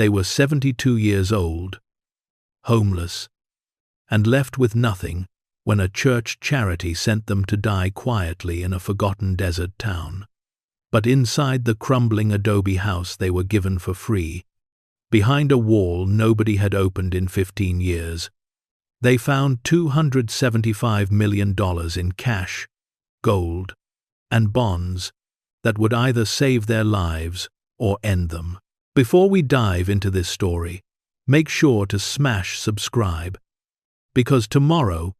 They were 72 years old, homeless, and left with nothing when a church charity sent them to die quietly in a forgotten desert town. But inside the crumbling adobe house they were given for free, behind a wall nobody had opened in 15 years, they found $275 million in cash, gold, and bonds that would either save their lives or end them. Before we dive into this story, make sure to smash subscribe, because tomorrow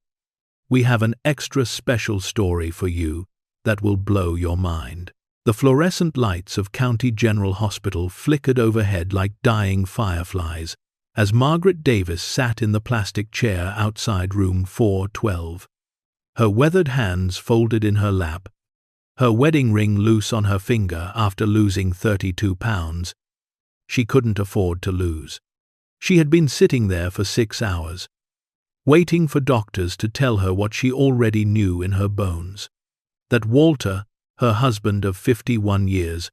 we have an extra special story for you that will blow your mind. The fluorescent lights of County General Hospital flickered overhead like dying fireflies as Margaret Davis sat in the plastic chair outside room 412. Her weathered hands folded in her lap, her wedding ring loose on her finger after losing 32 pounds. She couldn't afford to lose. She had been sitting there for 6 hours, waiting for doctors to tell her what she already knew in her bones. That Walter, her husband of 51 years,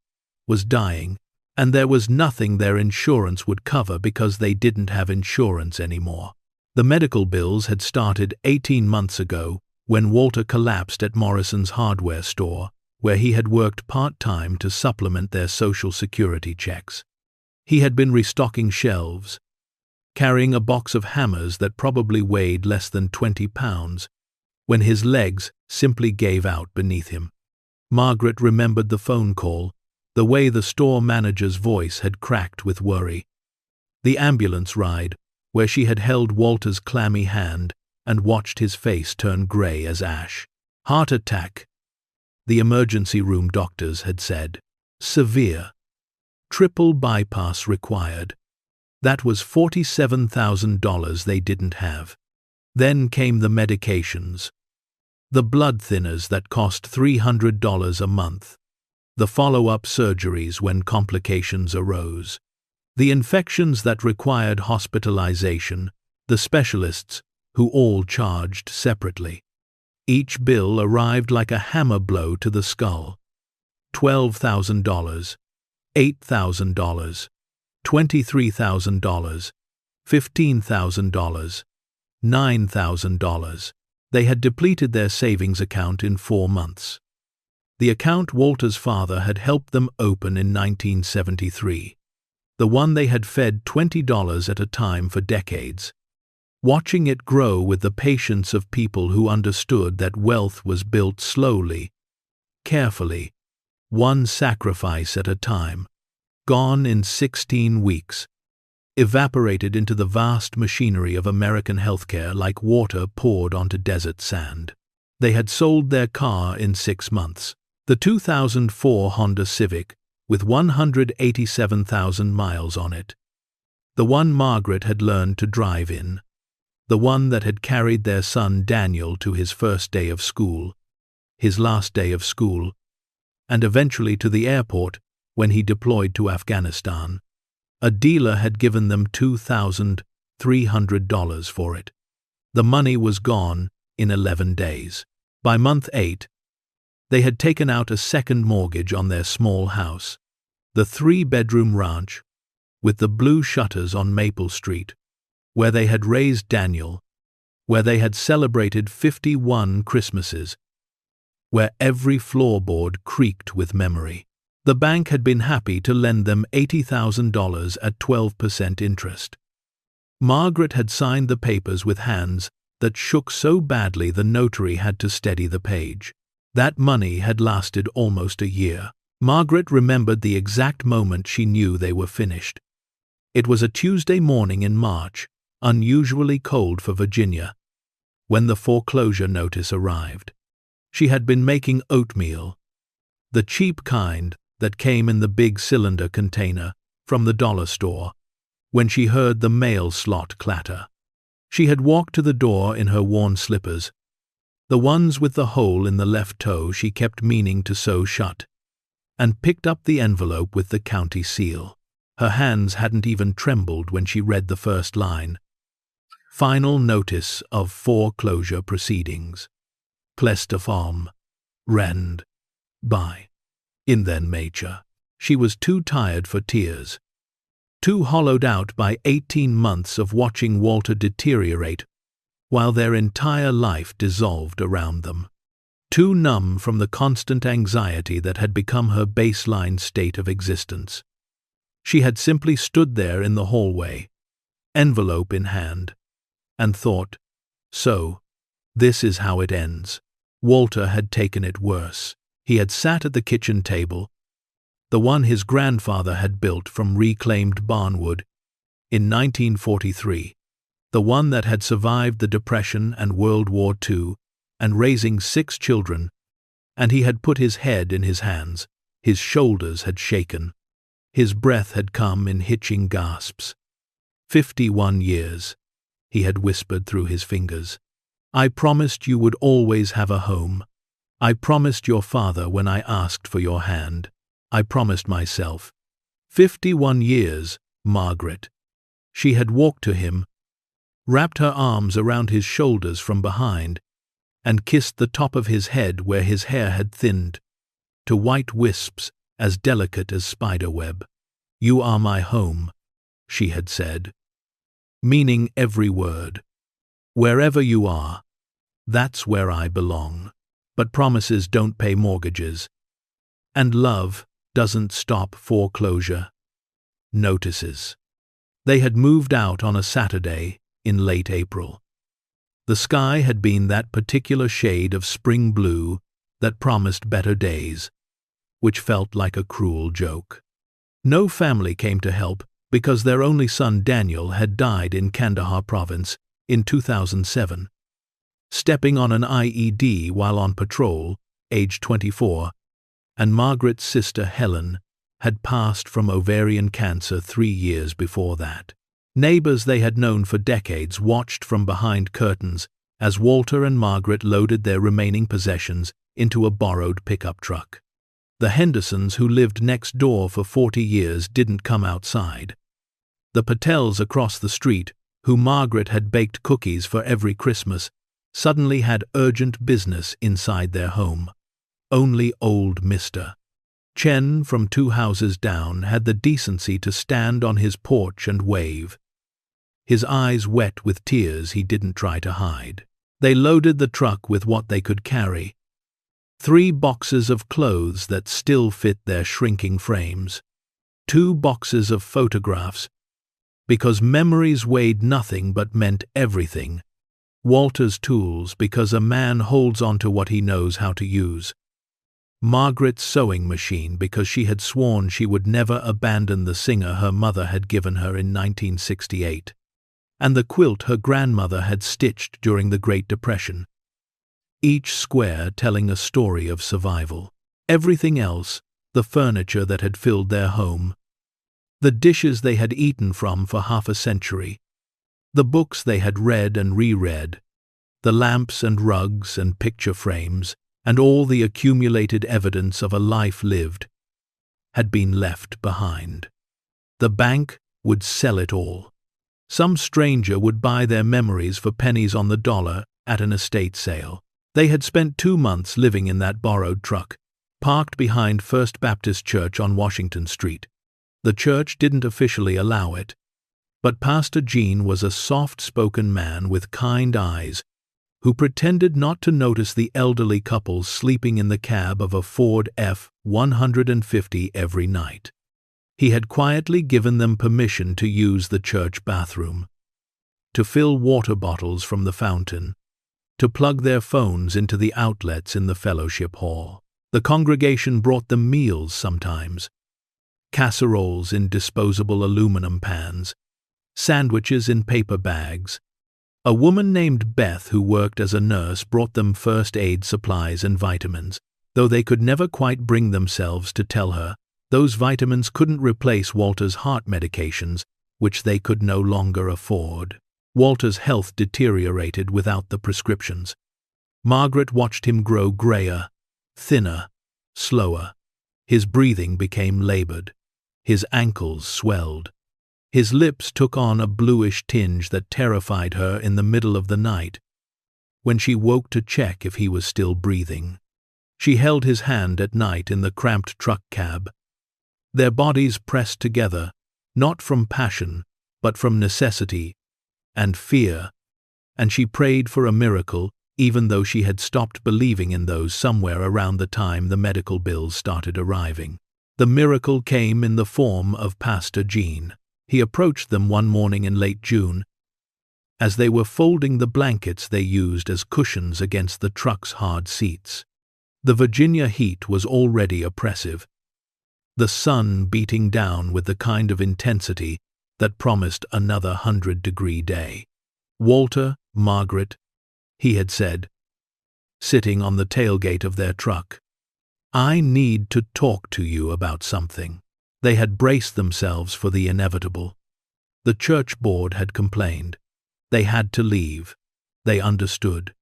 was dying, and there was nothing their insurance would cover because they didn't have insurance anymore. The medical bills had started 18 months ago when Walter collapsed at Morrison's hardware store, where he had worked part-time to supplement their Social Security checks. He had been restocking shelves, carrying a box of hammers that probably weighed less than 20 pounds, when his legs simply gave out beneath him. Margaret remembered the phone call, the way the store manager's voice had cracked with worry. The ambulance ride, where she had held Walter's clammy hand and watched his face turn grey as ash. Heart attack, the emergency room doctors had said. Severe. Triple bypass required. That was $47,000 they didn't have. Then came the medications. The blood thinners that cost $300 a month. The follow-up surgeries when complications arose. The infections that required hospitalization, the specialists, who all charged separately. Each bill arrived like a hammer blow to the skull. $12,000, $8,000, $23,000, $15,000, $9,000. They had depleted their savings account in 4 months. The account Walter's father had helped them open in 1973. The one they had fed $20 at a time for decades. Watching it grow with the patience of people who understood that wealth was built slowly, carefully, one sacrifice at a time. Gone in 16 weeks. Evaporated into the vast machinery of American healthcare like water poured onto desert sand. They had sold their car in 6 months. The 2004 Honda Civic, with 187,000 miles on it. The one Margaret had learned to drive in. The one that had carried their son Daniel to his first day of school, his last day of school, and eventually to the airport when he deployed to Afghanistan. A dealer had given them $2,300 for it. The money was gone in 11 days. By month 8, they had taken out a second mortgage on their small house, the 3-bedroom ranch, with the blue shutters on Maple Street, where they had raised Daniel, where they had celebrated 51 Christmases, where every floorboard creaked with memory. The bank had been happy to lend them $80,000 at 12% interest. Margaret had signed the papers with hands that shook so badly the notary had to steady the page. That money had lasted almost a year. Margaret remembered the exact moment she knew they were finished. It was a Tuesday morning in March, unusually cold for Virginia, when the foreclosure notice arrived. She had been making oatmeal, the cheap kind that came in the big cylinder container from the dollar store, when she heard the mail slot clatter. She had walked to the door in her worn slippers, the ones with the hole in the left toe she kept meaning to sew shut, and picked up the envelope with the county seal. Her hands hadn't even trembled when she read the first line. Final notice of foreclosure proceedings. Plester Farm, Rend, by. In then Major. She was too tired for tears, too hollowed out by 18 months of watching Walter deteriorate, while their entire life dissolved around them. Too numb from the constant anxiety that had become her baseline state of existence. She had simply stood there in the hallway, envelope in hand, and thought, so, this is how it ends. Walter had taken it worse. He had sat at the kitchen table, the one his grandfather had built from reclaimed barnwood, in 1943, the one that had survived the Depression and World War II, and raising 6 children, and he had put his head in his hands, his shoulders had shaken, his breath had come in hitching gasps. 51 years, he had whispered through his fingers. I promised you would always have a home. I promised your father when I asked for your hand. I promised myself. 51 years, Margaret. She had walked to him, wrapped her arms around his shoulders from behind, and kissed the top of his head where his hair had thinned, to white wisps as delicate as spiderweb. You are my home, she had said, meaning every word. Wherever you are, that's where I belong. But promises don't pay mortgages, and love doesn't stop foreclosure notices. They had moved out on a Saturday in late April. The sky had been that particular shade of spring blue that promised better days, which felt like a cruel joke. No family came to help because their only son Daniel had died in Kandahar province in 2007. Stepping on an IED while on patrol, age 24, and Margaret's sister Helen had passed from ovarian cancer 3 years before that. Neighbors they had known for decades watched from behind curtains as Walter and Margaret loaded their remaining possessions into a borrowed pickup truck. The Hendersons, who lived next door for 40 years, didn't come outside. The Patels across the street, who Margaret had baked cookies for every Christmas, suddenly had urgent business inside their home. Only old Mr. Chen from 2 houses down had the decency to stand on his porch and wave, his eyes wet with tears he didn't try to hide. They loaded the truck with what they could carry. 3 boxes of clothes that still fit their shrinking frames. 2 boxes of photographs, because memories weighed nothing but meant everything. Walter's tools, because a man holds on to what he knows how to use. Margaret's sewing machine, because she had sworn she would never abandon the singer her mother had given her in 1968. And the quilt her grandmother had stitched during the Great Depression. Each square telling a story of survival. Everything else, the furniture that had filled their home, the dishes they had eaten from for half a century, the books they had read and reread, the lamps and rugs and picture frames, and all the accumulated evidence of a life lived, had been left behind. The bank would sell it all. Some stranger would buy their memories for pennies on the dollar at an estate sale. They had spent 2 months living in that borrowed truck, parked behind First Baptist Church on Washington Street. The church didn't officially allow it, but Pastor Gene was a soft-spoken man with kind eyes who pretended not to notice the elderly couple sleeping in the cab of a Ford F-150 every night. He had quietly given them permission to use the church bathroom, to fill water bottles from the fountain, to plug their phones into the outlets in the fellowship hall. The congregation brought them meals sometimes, casseroles in disposable aluminum pans, sandwiches in paper bags. A woman named Beth, who worked as a nurse, brought them first aid supplies and vitamins, though they could never quite bring themselves to tell her those vitamins couldn't replace Walter's heart medications, which they could no longer afford. Walter's health deteriorated without the prescriptions. Margaret watched him grow grayer, thinner, slower. His breathing became labored. His ankles swelled. His lips took on a bluish tinge that terrified her in the middle of the night, when she woke to check if he was still breathing. She held his hand at night in the cramped truck cab, their bodies pressed together, not from passion, but from necessity and fear, and she prayed for a miracle, even though she had stopped believing in those somewhere around the time the medical bills started arriving. The miracle came in the form of Pastor Jean. He approached them one morning in late June, as they were folding the blankets they used as cushions against the truck's hard seats. The Virginia heat was already oppressive, the sun beating down with the kind of intensity that promised another 100-degree day. "Walter, Margaret," he had said, sitting on the tailgate of their truck, "I need to talk to you about something." They had braced themselves for the inevitable. The church board had complained. They had to leave. They understood.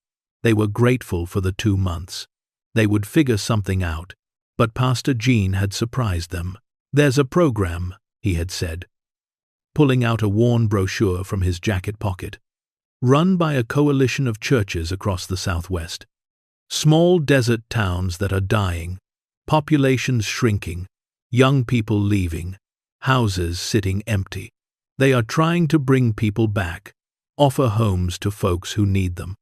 They were grateful for the 2 months. They would figure something out. But Pastor Jean had surprised them. "There's a program," he had said, pulling out a worn brochure from his jacket pocket, "run by a coalition of churches across the Southwest. Small desert towns that are dying, populations shrinking, young people leaving, houses sitting empty. They are trying to bring people back, offer homes to folks who need them.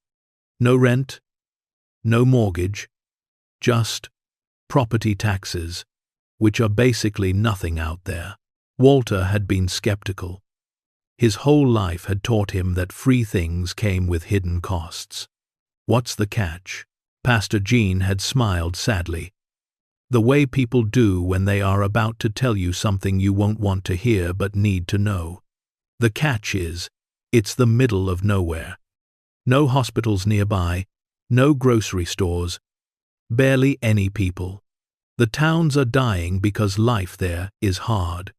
No rent, no mortgage, just property taxes, which are basically nothing out there." Walter had been skeptical. His whole life had taught him that free things came with hidden costs. "What's the catch?" Pastor Jean had smiled sadly. "The way people do when they are about to tell you something you won't want to hear but need to know. The catch is, it's the middle of nowhere. No hospitals nearby, no grocery stores, barely any people. The towns are dying because life there is hard.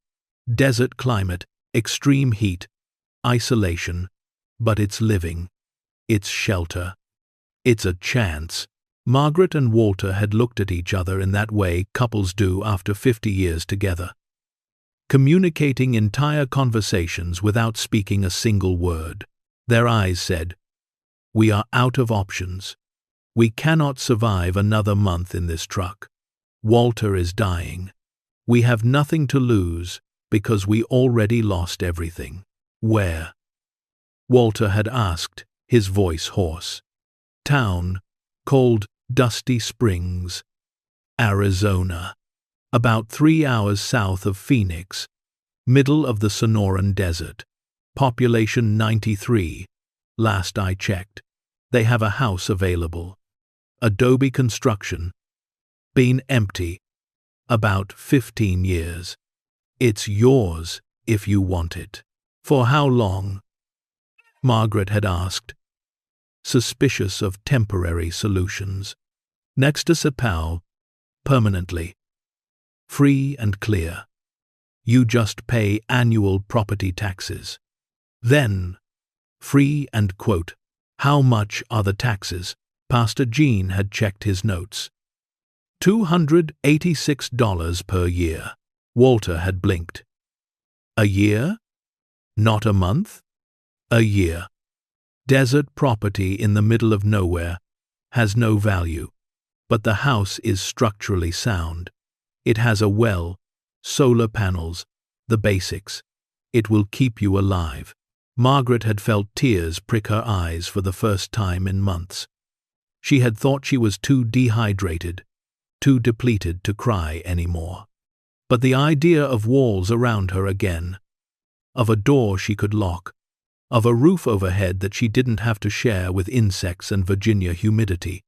Desert climate, extreme heat, isolation, but it's living. It's shelter. It's a chance." Margaret and Walter had looked at each other in that way couples do after 50 years together, communicating entire conversations without speaking a single word. Their eyes said, "We are out of options. We cannot survive another month in this truck. Walter is dying. We have nothing to lose because we already lost everything." "Where?" Walter had asked, his voice hoarse. "Town called Dusty Springs, Arizona. About 3 hours south of Phoenix, middle of the Sonoran Desert. Population 93, last I checked. They have a house available. Adobe construction. Been empty. About 15 years. It's yours if you want it." "For how long?" Margaret had asked, suspicious of temporary solutions. "Next to Sapal, permanently. Free and clear. You just pay annual property taxes. Then, free and quote, how much are the taxes?" Pastor Jean had checked his notes. $286 per year. Walter had blinked. "A year? Not a month?" "A year. Desert property in the middle of nowhere has no value, but the house is structurally sound. It has a well, solar panels, the basics. It will keep you alive." Margaret had felt tears prick her eyes for the first time in months. She had thought she was too dehydrated, too depleted to cry anymore. But the idea of walls around her again, of a door she could lock, of a roof overhead that she didn't have to share with insects and Virginia humidity,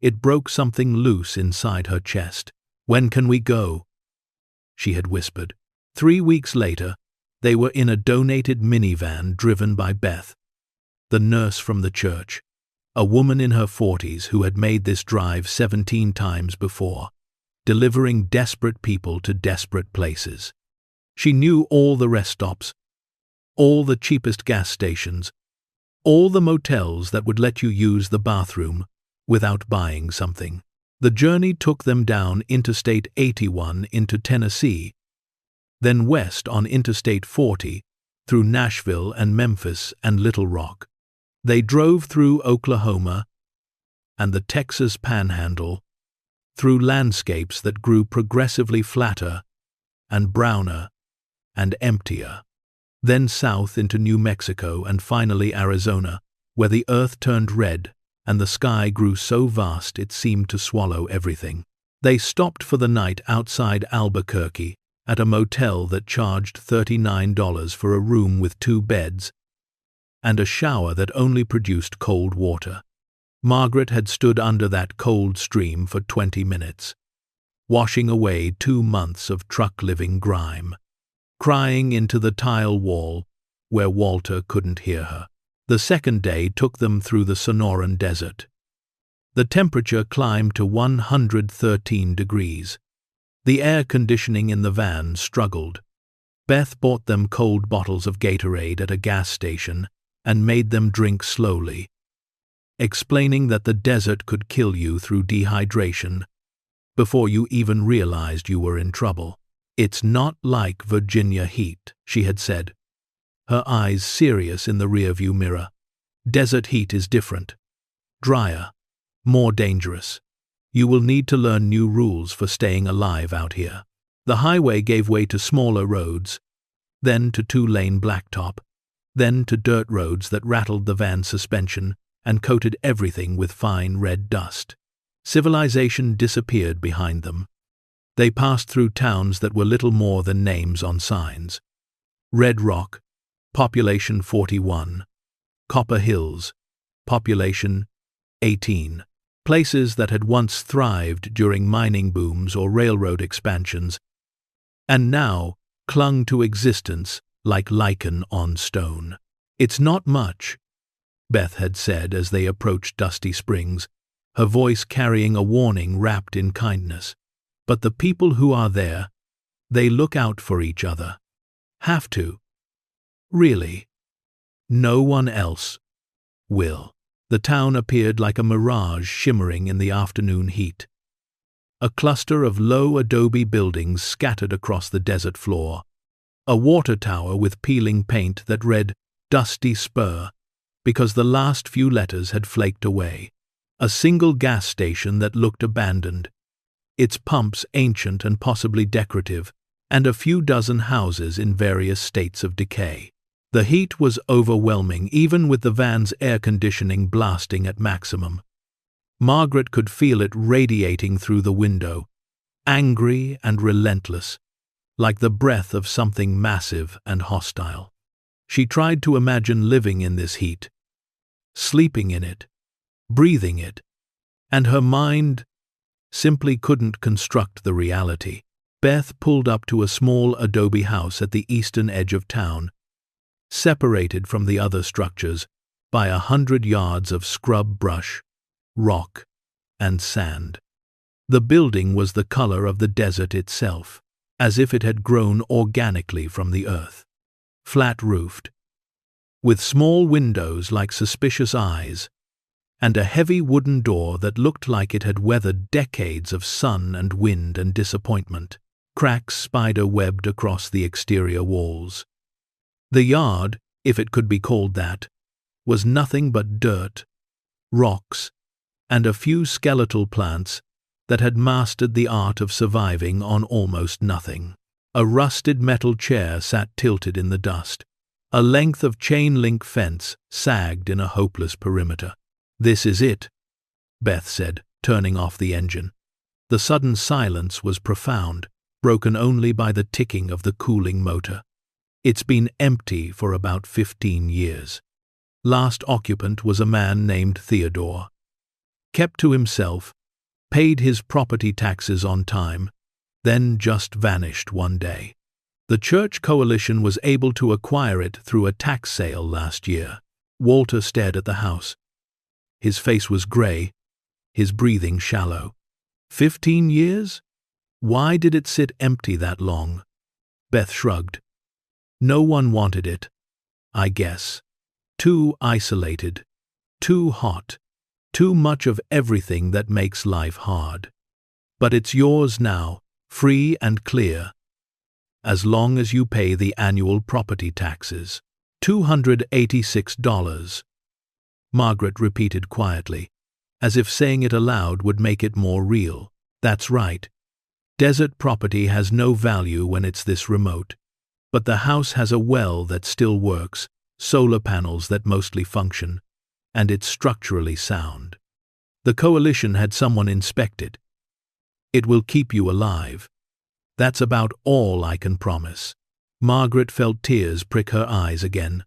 it broke something loose inside her chest. "When can we go?" she had whispered. 3 weeks later, they were in a donated minivan driven by Beth, the nurse from the church, a woman in her 40s who had made this drive 17 times before, delivering desperate people to desperate places. She knew all the rest stops, all the cheapest gas stations, all the motels that would let you use the bathroom without buying something. The journey took them down Interstate 81 into Tennessee, then west on Interstate 40 through Nashville and Memphis and Little Rock. They drove through Oklahoma and the Texas Panhandle, through landscapes that grew progressively flatter and browner and emptier. Then south into New Mexico and finally Arizona, where the earth turned red and the sky grew so vast it seemed to swallow everything. They stopped for the night outside Albuquerque at a motel that charged $39 for a room with 2 beds and a shower that only produced cold water. Margaret had stood under that cold stream for 20 minutes, washing away 2 months of truck-living grime, crying into the tile wall where Walter couldn't hear her. The second day took them through the Sonoran Desert. The temperature climbed to 113 degrees. The air conditioning in the van struggled. Beth bought them cold bottles of Gatorade at a gas station and made them drink slowly, explaining that the desert could kill you through dehydration before you even realized you were in trouble. "It's not like Virginia heat," she had said, her eyes serious in the rearview mirror. "Desert heat is different. Drier, more dangerous. You will need to learn new rules for staying alive out here." The highway gave way to smaller roads, then to 2-lane blacktop, then to dirt roads that rattled the van's suspension and coated everything with fine red dust. Civilization disappeared behind them. They passed through towns that were little more than names on signs. Red Rock, population 41. Copper Hills, population 18. Places that had once thrived during mining booms or railroad expansions, and now clung to existence like lichen on stone. "It's not much," Beth had said as they approached Dusty Springs, her voice carrying a warning wrapped in kindness. "But the people who are there, they look out for each other. Have to. Really. No one else will." The town appeared like a mirage shimmering in the afternoon heat. A cluster of low adobe buildings scattered across the desert floor. A water tower with peeling paint that read Dusty Spur because the last few letters had flaked away. A single gas station that looked abandoned, its pumps ancient and possibly decorative, and a few dozen houses in various states of decay. The heat was overwhelming, even with the van's air conditioning blasting at maximum. Margaret could feel it radiating through the window, angry and relentless, like the breath of something massive and hostile. She tried to imagine living in this heat, sleeping in it, breathing it, and her mind simply couldn't construct the reality. Beth pulled up to a small adobe house at the eastern edge of town, separated from the other structures by 100 yards of scrub brush, rock, and sand. The building was the color of the desert itself, as if it had grown organically from the earth. Flat-roofed, with small windows like suspicious eyes, and a heavy wooden door that looked like it had weathered decades of sun and wind and disappointment. Cracks spider-webbed across the exterior walls. The yard, if it could be called that, was nothing but dirt, rocks, and a few skeletal plants that had mastered the art of surviving on almost nothing. A rusted metal chair sat tilted in the dust. A length of chain-link fence sagged in a hopeless perimeter. "This is it," Beth said, turning off the engine. The sudden silence was profound, broken only by the ticking of the cooling motor. "It's been empty for about 15 years. Last occupant was a man named Theodore. Kept to himself, paid his property taxes on time, then just vanished one day. The church coalition was able to acquire it through a tax sale last year." Walter stared at the house. His face was gray, his breathing shallow. 15 years? Why did it sit empty that long? Beth shrugged. "No one wanted it, I guess. Too isolated, too hot, too much of everything that makes life hard. But it's yours now, free and clear, as long as you pay the annual property taxes. $286. Margaret repeated quietly, as if saying it aloud would make it more real. "That's right. Desert property has no value when it's this remote. But the house has a well that still works, solar panels that mostly function, and it's structurally sound. The coalition had someone inspect it. It will keep you alive. That's about all I can promise. Margaret felt tears prick her eyes again.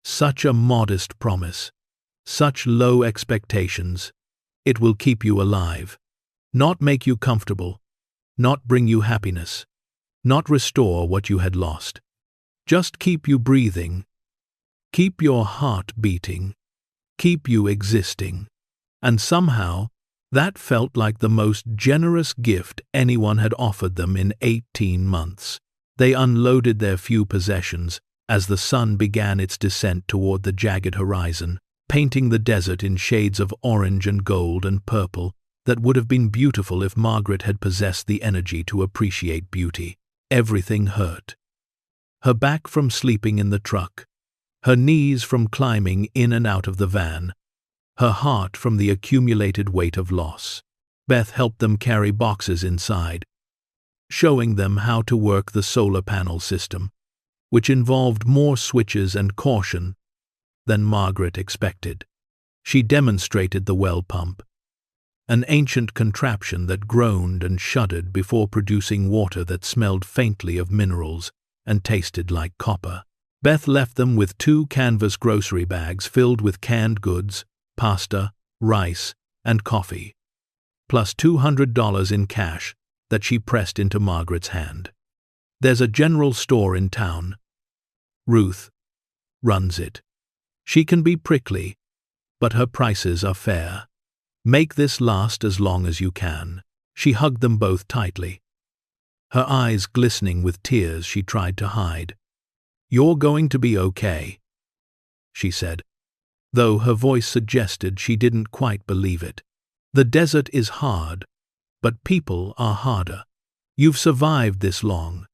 Such a modest promise. Such low expectations. It will keep you alive. Not make you comfortable. Not bring you happiness. Not restore what you had lost. Just keep you breathing. Keep your heart beating. Keep you existing. And somehow, that felt like the most generous gift anyone had offered them in 18 months. They unloaded their few possessions as the sun began its descent toward the jagged horizon, painting the desert in shades of orange and gold and purple that would have been beautiful if Margaret had possessed the energy to appreciate beauty. Everything hurt. Her back from sleeping in the truck, her knees from climbing in and out of the van, her heart from the accumulated weight of loss. Beth helped them carry boxes inside, showing them how to work the solar panel system, which involved more switches and caution than Margaret expected. She demonstrated the well pump, an ancient contraption that groaned and shuddered before producing water that smelled faintly of minerals and tasted like copper. Beth left them with 2 canvas grocery bags filled with canned goods, pasta, rice, and coffee, plus $200 in cash that she pressed into Margaret's hand. There's a general store in town. Ruth runs it. She can be prickly, but her prices are fair. Make this last as long as you can. She hugged them both tightly, her eyes glistening with tears she tried to hide. You're going to be okay, she said, though her voice suggested she didn't quite believe it. The desert is hard, but people are harder. You've survived this long.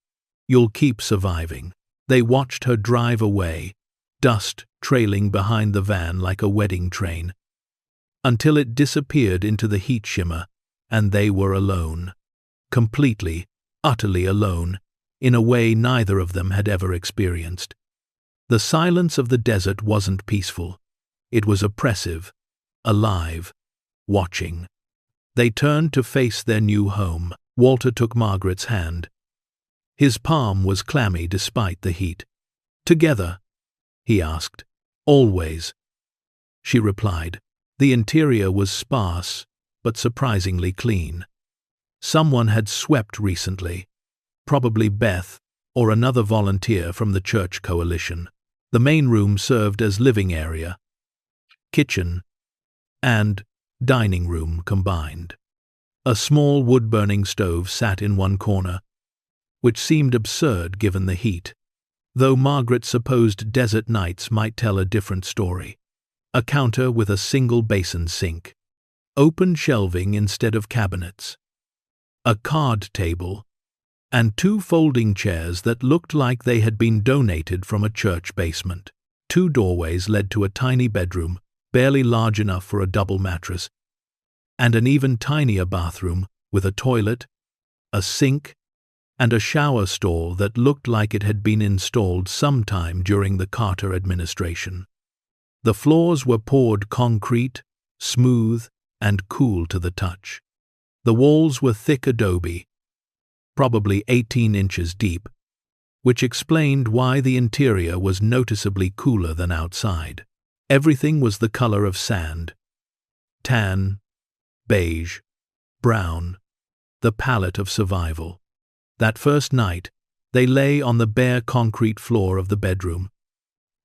You'll keep surviving. They watched her drive away, dust trailing behind the van like a wedding train, until it disappeared into the heat shimmer, and they were alone. Completely, utterly alone, in a way neither of them had ever experienced. The silence of the desert wasn't peaceful. It was oppressive, alive, watching. They turned to face their new home. Walter took Margaret's hand. His palm was clammy despite the heat. Together? He asked. Always, she replied. The interior was sparse, but surprisingly clean. Someone had swept recently, probably Beth or another volunteer from the church coalition. The main room served as living area, kitchen, and dining room combined. A small wood-burning stove sat in one corner, which seemed absurd given the heat, though Margaret supposed desert nights might tell a different story. A counter with a single basin sink, open shelving instead of cabinets, a card table, and 2 folding chairs that looked like they had been donated from a church basement. 2 doorways led to a tiny bedroom, barely large enough for a double mattress, and an even tinier bathroom with a toilet, a sink, and a shower stall that looked like it had been installed sometime during the Carter administration. The floors were poured concrete, smooth, and cool to the touch. The walls were thick adobe, probably 18 inches deep, which explained why the interior was noticeably cooler than outside. Everything was the color of sand. Tan, beige, brown, the palette of survival. That first night, they lay on the bare concrete floor of the bedroom,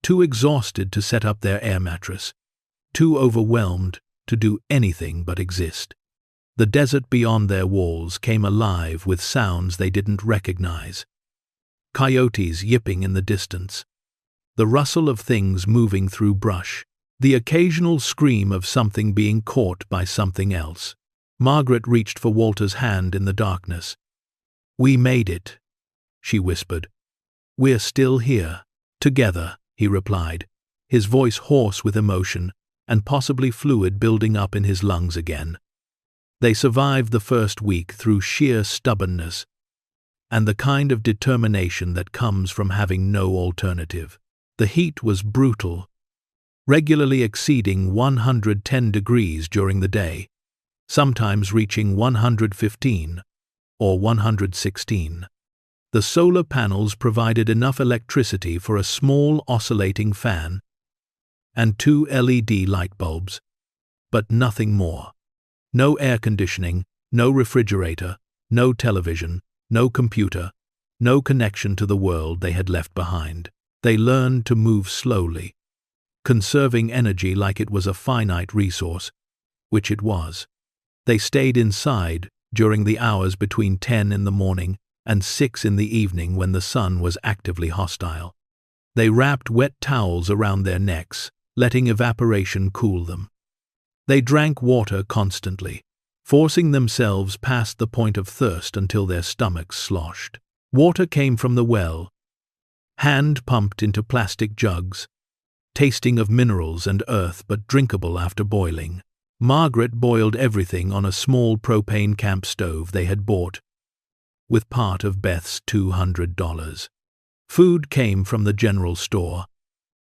too exhausted to set up their air mattress, too overwhelmed to do anything but exist. The desert beyond their walls came alive with sounds they didn't recognize. Coyotes yipping in the distance, the rustle of things moving through brush, the occasional scream of something being caught by something else. Margaret reached for Walter's hand in the darkness. "We made it," she whispered. "We're still here, together," he replied, his voice hoarse with emotion and possibly fluid building up in his lungs again. They survived the first week through sheer stubbornness, and the kind of determination that comes from having no alternative. The heat was brutal, regularly exceeding 110 degrees during the day, sometimes reaching 115 or 116. The solar panels provided enough electricity for a small oscillating fan and 2 LED light bulbs, but nothing more. No air conditioning, no refrigerator, no television, no computer, no connection to the world they had left behind. They learned to move slowly, conserving energy like it was a finite resource, which it was. They stayed inside during the hours between 10 in the morning and 6 in the evening when the sun was actively hostile. They wrapped wet towels around their necks, letting evaporation cool them. They drank water constantly, forcing themselves past the point of thirst until their stomachs sloshed. Water came from the well, hand-pumped into plastic jugs, tasting of minerals and earth but drinkable after boiling. Margaret boiled everything on a small propane camp stove they had bought with part of Beth's $200. Food came from the general store,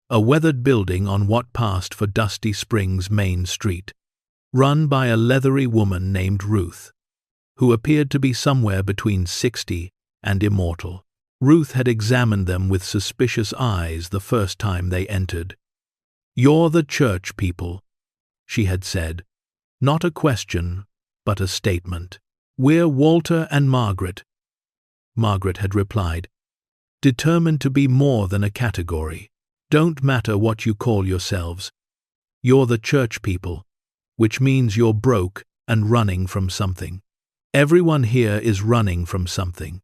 a weathered building on what passed for Dusty Springs' main street, run by a leathery woman named Ruth, who appeared to be somewhere between 60 and immortal. Ruth had examined them with suspicious eyes the first time they entered. "You're the church people," she had said. Not a question, but a statement. "We're Walter and Margaret," Margaret had replied, determined to be more than a category. "Don't matter what you call yourselves. You're the church people, which means you're broke and running from something. Everyone here is running from something.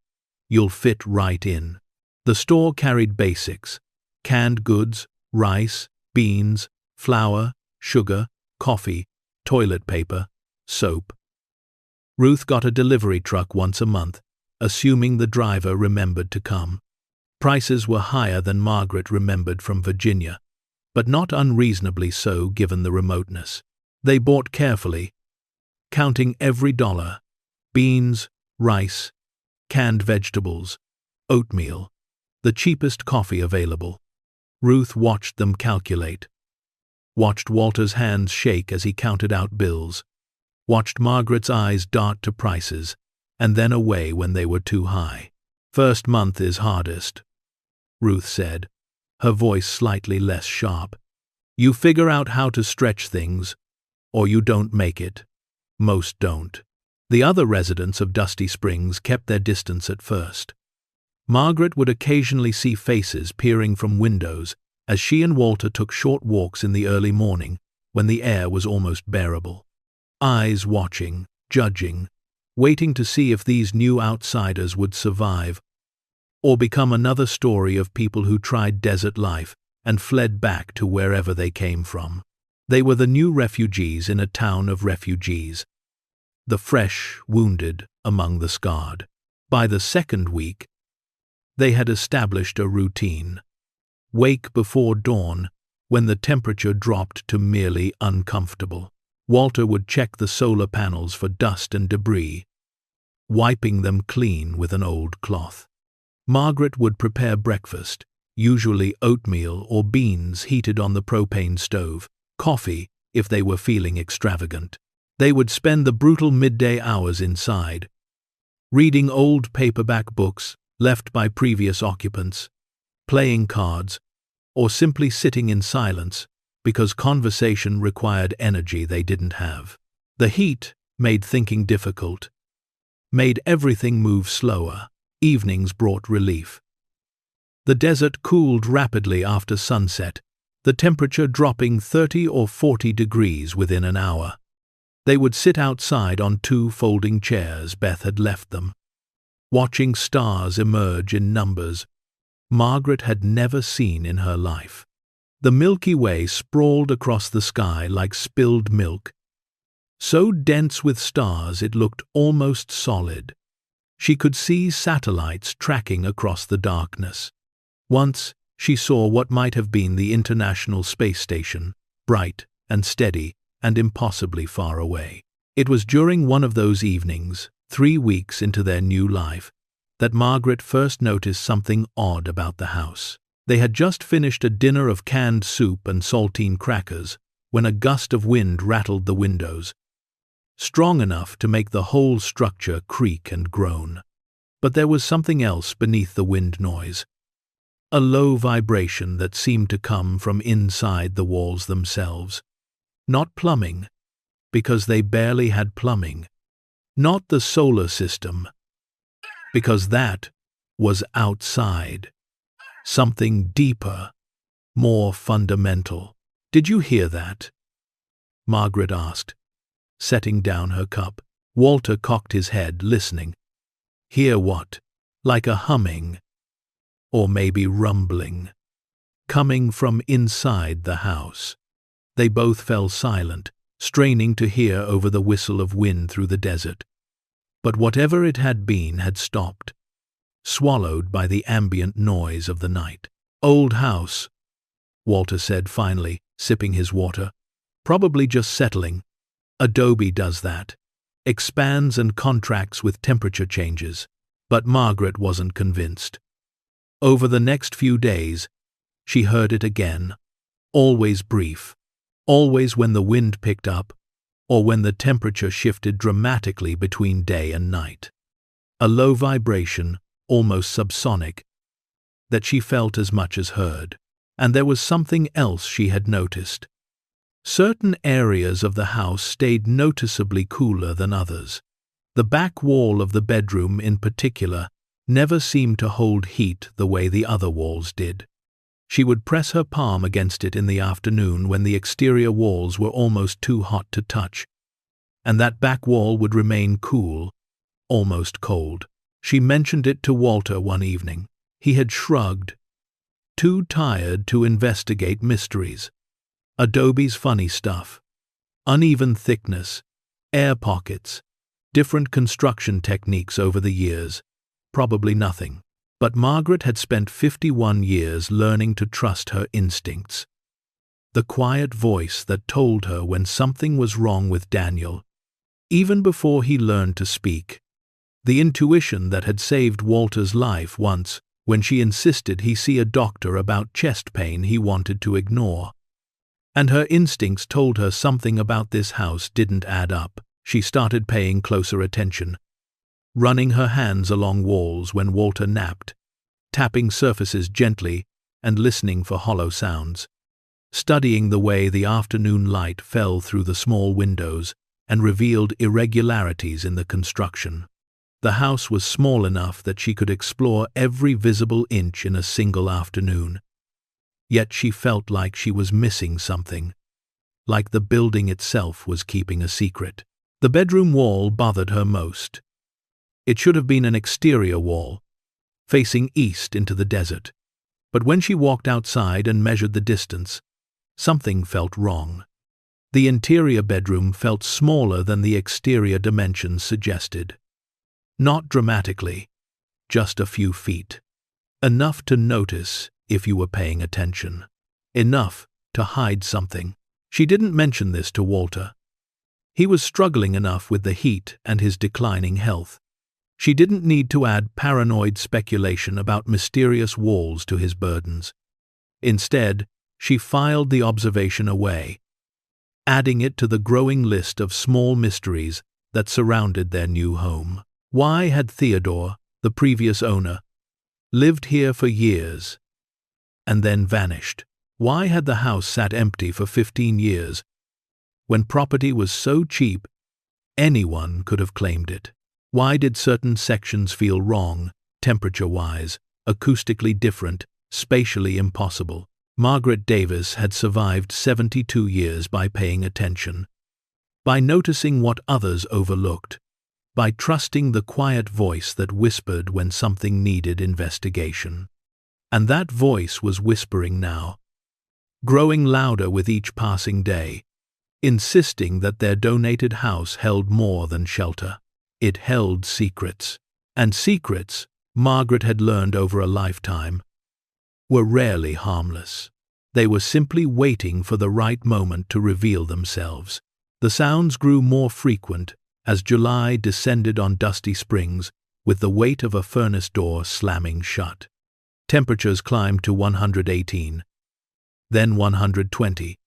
You'll fit right in." The store carried basics: canned goods, rice, beans, flour, sugar, coffee, toilet paper, soap. Ruth got a delivery truck once a month, assuming the driver remembered to come. Prices were higher than Margaret remembered from Virginia, but not unreasonably so given the remoteness. They bought carefully, counting every dollar: beans, rice, canned vegetables, oatmeal, the cheapest coffee available. Ruth watched them calculate, watched Walter's hands shake as he counted out bills, watched Margaret's eyes dart to prices, and then away when they were too high. "First month is hardest," Ruth said, her voice slightly less sharp. "You figure out how to stretch things, or you don't make it. Most don't." The other residents of Dusty Springs kept their distance at first. Margaret would occasionally see faces peering from windows as she and Walter took short walks in the early morning when the air was almost bearable. Eyes watching, judging, waiting to see if these new outsiders would survive or become another story of people who tried desert life and fled back to wherever they came from. They were the new refugees in a town of refugees, the fresh, wounded among the scarred. By the second week, they had established a routine. Wake before dawn, when the temperature dropped to merely uncomfortable. Walter would check the solar panels for dust and debris, wiping them clean with an old cloth. Margaret would prepare breakfast, usually oatmeal or beans heated on the propane stove, coffee if they were feeling extravagant. They would spend the brutal midday hours inside, reading old paperback books left by previous occupants, playing cards, or simply sitting in silence because conversation required energy they didn't have. The heat made thinking difficult, made everything move slower. Evenings brought relief. The desert cooled rapidly after sunset, the temperature dropping 30 or 40 degrees within an hour. They would sit outside on 2 folding chairs Beth had left them, watching stars emerge in numbers Margaret had never seen in her life. The Milky Way sprawled across the sky like spilled milk, so dense with stars it looked almost solid. She could see satellites tracking across the darkness. Once, she saw what might have been the International Space Station, bright and steady and impossibly far away. It was during one of those evenings, 3 weeks into their new life, that Margaret first noticed something odd about the house. They had just finished a dinner of canned soup and saltine crackers when a gust of wind rattled the windows, strong enough to make the whole structure creak and groan. But there was something else beneath the wind noise, a low vibration that seemed to come from inside the walls themselves. Not plumbing, because they barely had plumbing. Not the solar system, because that was outside. Something deeper, more fundamental. "Did you hear that?" Margaret asked, setting down her cup. Walter cocked his head, listening. "Hear what?" "Like a humming, or maybe rumbling, coming from inside the house." They both fell silent, straining to hear over the whistle of wind through the desert. But whatever it had been had stopped, swallowed by the ambient noise of the night. "Old house," Walter said finally, sipping his water. "Probably just settling. Adobe does that. Expands and contracts with temperature changes." But Margaret wasn't convinced. Over the next few days, she heard it again, always brief, always when the wind picked up, or when the temperature shifted dramatically between day and night. A low vibration, almost subsonic, that she felt as much as heard. And there was something else she had noticed. Certain areas of the house stayed noticeably cooler than others. The back wall of the bedroom in particular never seemed to hold heat the way the other walls did. She would press her palm against it in the afternoon when the exterior walls were almost too hot to touch, and that back wall would remain cool, almost cold. She mentioned it to Walter one evening. He had shrugged, too tired to investigate mysteries. Adobe's funny stuff. Uneven thickness, air pockets, different construction techniques over the years. Probably nothing. But Margaret had spent 51 years learning to trust her instincts. The quiet voice that told her when something was wrong with Daniel, even before he learned to speak. The intuition that had saved Walter's life once when she insisted he see a doctor about chest pain he wanted to ignore. And her instincts told her something about this house didn't add up. She started paying closer attention, running her hands along walls when Walter napped, tapping surfaces gently and listening for hollow sounds, studying the way the afternoon light fell through the small windows and revealed irregularities in the construction. The house was small enough that she could explore every visible inch in a single afternoon. Yet she felt like she was missing something, like the building itself was keeping a secret. The bedroom wall bothered her most. It should have been an exterior wall, facing east into the desert. But when she walked outside and measured the distance, something felt wrong. The interior bedroom felt smaller than the exterior dimensions suggested. Not dramatically, just a few feet. Enough to notice if you were paying attention. Enough to hide something. She didn't mention this to Walter. He was struggling enough with the heat and his declining health. She didn't need to add paranoid speculation about mysterious walls to his burdens. Instead, she filed the observation away, adding it to the growing list of small mysteries that surrounded their new home. Why had Theodore, the previous owner, lived here for years and then vanished? Why had the house sat empty for 15 years when property was so cheap anyone could have claimed it? Why did certain sections feel wrong, temperature-wise, acoustically different, spatially impossible? Margaret Davis had survived 72 years by paying attention, by noticing what others overlooked, by trusting the quiet voice that whispered when something needed investigation. And that voice was whispering now, growing louder with each passing day, insisting that their donated house held more than shelter. It held secrets. And secrets, Margaret had learned over a lifetime, were rarely harmless. They were simply waiting for the right moment to reveal themselves. The sounds grew more frequent as July descended on Dusty Springs, with the weight of a furnace door slamming shut. Temperatures climbed to 118, then 120,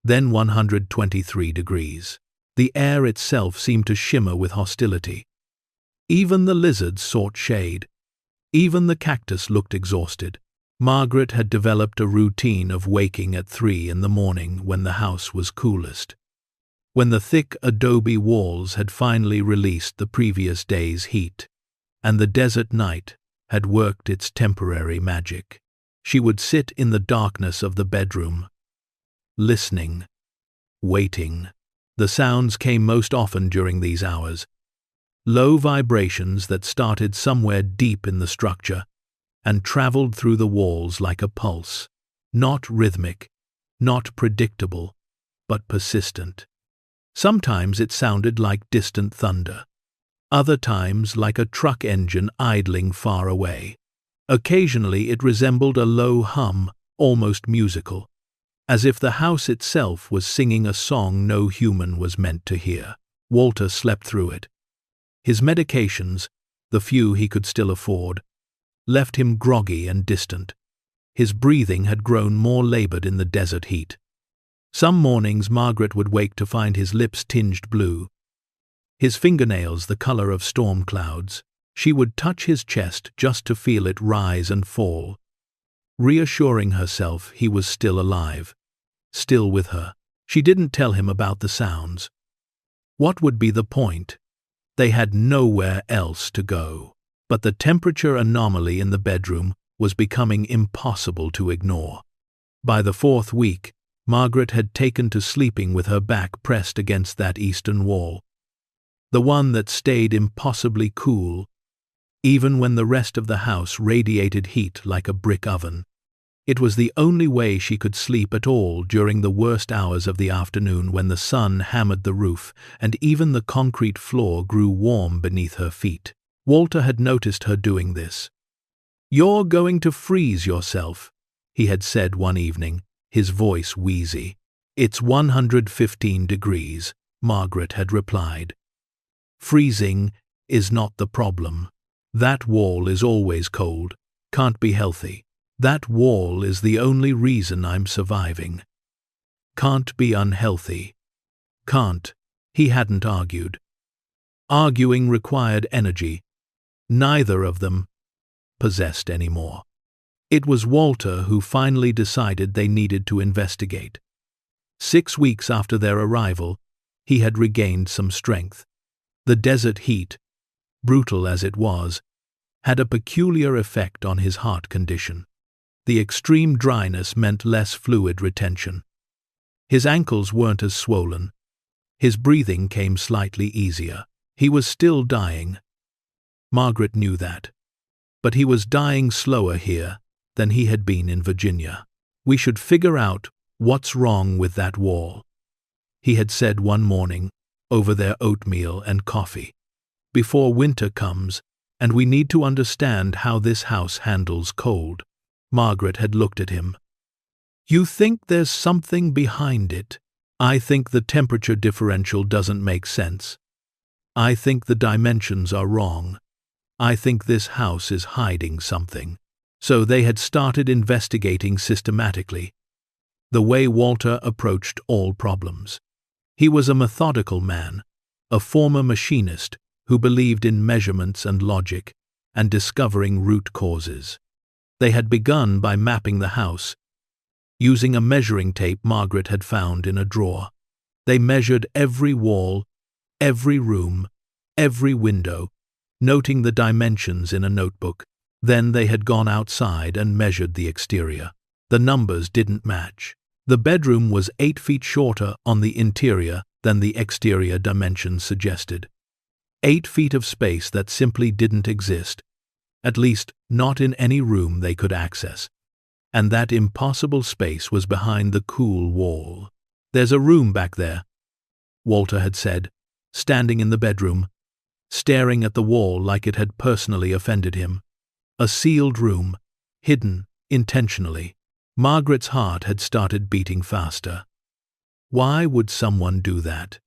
then 123 degrees. The air itself seemed to shimmer with hostility. Even the lizards sought shade. Even the cactus looked exhausted. Margaret had developed a routine of waking at 3 in the morning when the house was coolest, when the thick adobe walls had finally released the previous day's heat, and the desert night had worked its temporary magic. She would sit in the darkness of the bedroom, listening, waiting. The sounds came most often during these hours, low vibrations that started somewhere deep in the structure and traveled through the walls like a pulse, not rhythmic, not predictable, but persistent. Sometimes it sounded like distant thunder, other times like a truck engine idling far away. Occasionally it resembled a low hum, almost musical, as if the house itself was singing a song no human was meant to hear. Walter slept through it. His medications, the few he could still afford, left him groggy and distant. His breathing had grown more labored in the desert heat. Some mornings Margaret would wake to find his lips tinged blue, his fingernails the color of storm clouds. She would touch his chest just to feel it rise and fall, reassuring herself he was still alive, still with her. She didn't tell him about the sounds. What would be the point? They had nowhere else to go. But the temperature anomaly in the bedroom was becoming impossible to ignore. By the 4th week, Margaret had taken to sleeping with her back pressed against that eastern wall, the one that stayed impossibly cool, even when the rest of the house radiated heat like a brick oven. It was the only way she could sleep at all during the worst hours of the afternoon when the sun hammered the roof and even the concrete floor grew warm beneath her feet. Walter had noticed her doing this. "You're going to freeze yourself," he had said one evening, his voice wheezy. "It's 115 degrees," Margaret had replied. "Freezing is not the problem. That wall is always cold, can't be healthy. That wall is the only reason I'm surviving. Can't be unhealthy. Can't." He hadn't argued. Arguing required energy. Neither of them possessed anymore. It was Walter who finally decided they needed to investigate. 6 weeks after their arrival, he had regained some strength. The desert heat, brutal as it was, had a peculiar effect on his heart condition. The extreme dryness meant less fluid retention. His ankles weren't as swollen. His breathing came slightly easier. He was still dying. Margaret knew that. But he was dying slower here than he had been in Virginia. "We should figure out what's wrong with that wall," he had said one morning over their oatmeal and coffee. "Before winter comes, and we need to understand how this house handles cold." Margaret had looked at him. "You think there's something behind it? I think the temperature differential doesn't make sense. I think the dimensions are wrong. I think this house is hiding something." So they had started investigating systematically, the way Walter approached all problems. He was a methodical man, a former machinist who believed in measurements and logic and discovering root causes. They had begun by mapping the house, using a measuring tape Margaret had found in a drawer. They measured every wall, every room, every window, noting the dimensions in a notebook. Then they had gone outside and measured the exterior. The numbers didn't match. The bedroom was 8 feet shorter on the interior than the exterior dimensions suggested. 8 feet of space that simply didn't exist, at least not in any room they could access. And that impossible space was behind the cool wall. "There's a room back there," Walter had said, standing in the bedroom, staring at the wall like it had personally offended him. A sealed room, hidden intentionally. Margaret's heart had started beating faster. Why would someone do that?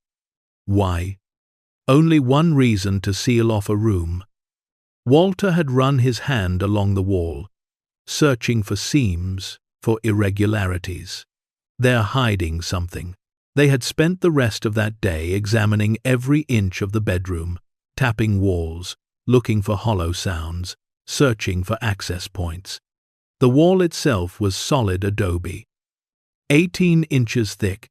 Why? Only one reason to seal off a room. Walter had run his hand along the wall, searching for seams, for irregularities. They're hiding something. They had spent the rest of that day examining every inch of the bedroom, tapping walls, looking for hollow sounds, searching for access points. The wall itself was solid adobe, 18 inches thick,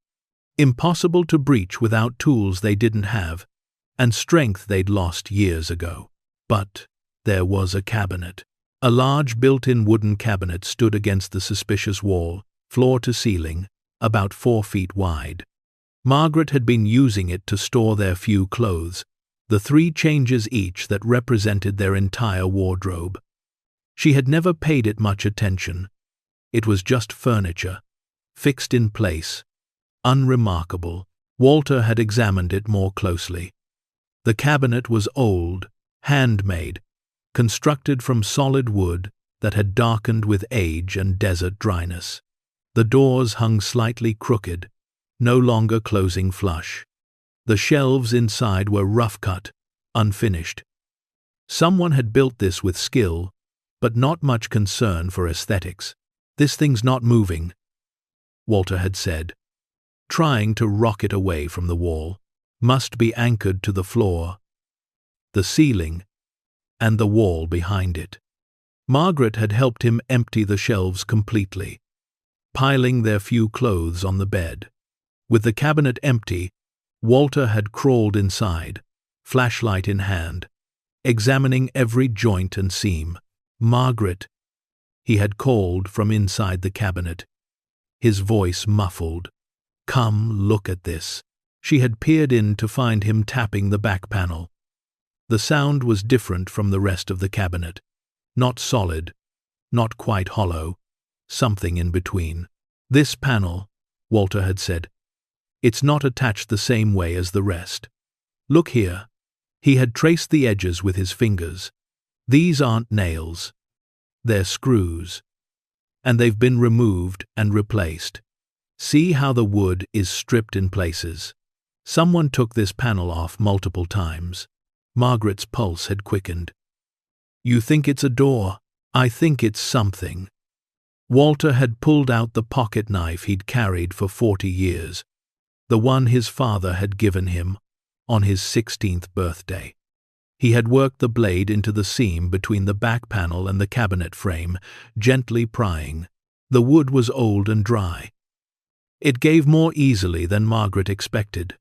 impossible to breach without tools they didn't have, and strength they'd lost years ago. But there was a cabinet. A large built-in wooden cabinet stood against the suspicious wall, floor to ceiling, about 4 feet wide. Margaret had been using it to store their few clothes, the 3 changes each that represented their entire wardrobe. She had never paid it much attention. It was just furniture, fixed in place, unremarkable. Walter had examined it more closely. The cabinet was old, handmade, constructed from solid wood that had darkened with age and desert dryness. The doors hung slightly crooked, no longer closing flush. The shelves inside were rough-cut, unfinished. Someone had built this with skill, but not much concern for aesthetics. "This thing's not moving," Walter had said, trying to rock it away from the wall. "Must be anchored to the floor, the ceiling, and the wall behind it." Margaret had helped him empty the shelves completely, piling their few clothes on the bed. With the cabinet empty, Walter had crawled inside, flashlight in hand, examining every joint and seam. "Margaret," he had called from inside the cabinet, his voice muffled. "Come, look at this." She had peered in to find him tapping the back panel. The sound was different from the rest of the cabinet. Not solid, not quite hollow, something in between. "This panel," Walter had said, "it's not attached the same way as the rest. Look here." He had traced the edges with his fingers. "These aren't nails. They're screws. And they've been removed and replaced. See how the wood is stripped in places. Someone took this panel off multiple times." Margaret's pulse had quickened. "You think it's a door? I think it's something." Walter had pulled out the pocket knife he'd carried for 40 years, the one his father had given him on his 16th birthday. He had worked the blade into the seam between the back panel and the cabinet frame, gently prying. The wood was old and dry. It gave more easily than Margaret expected.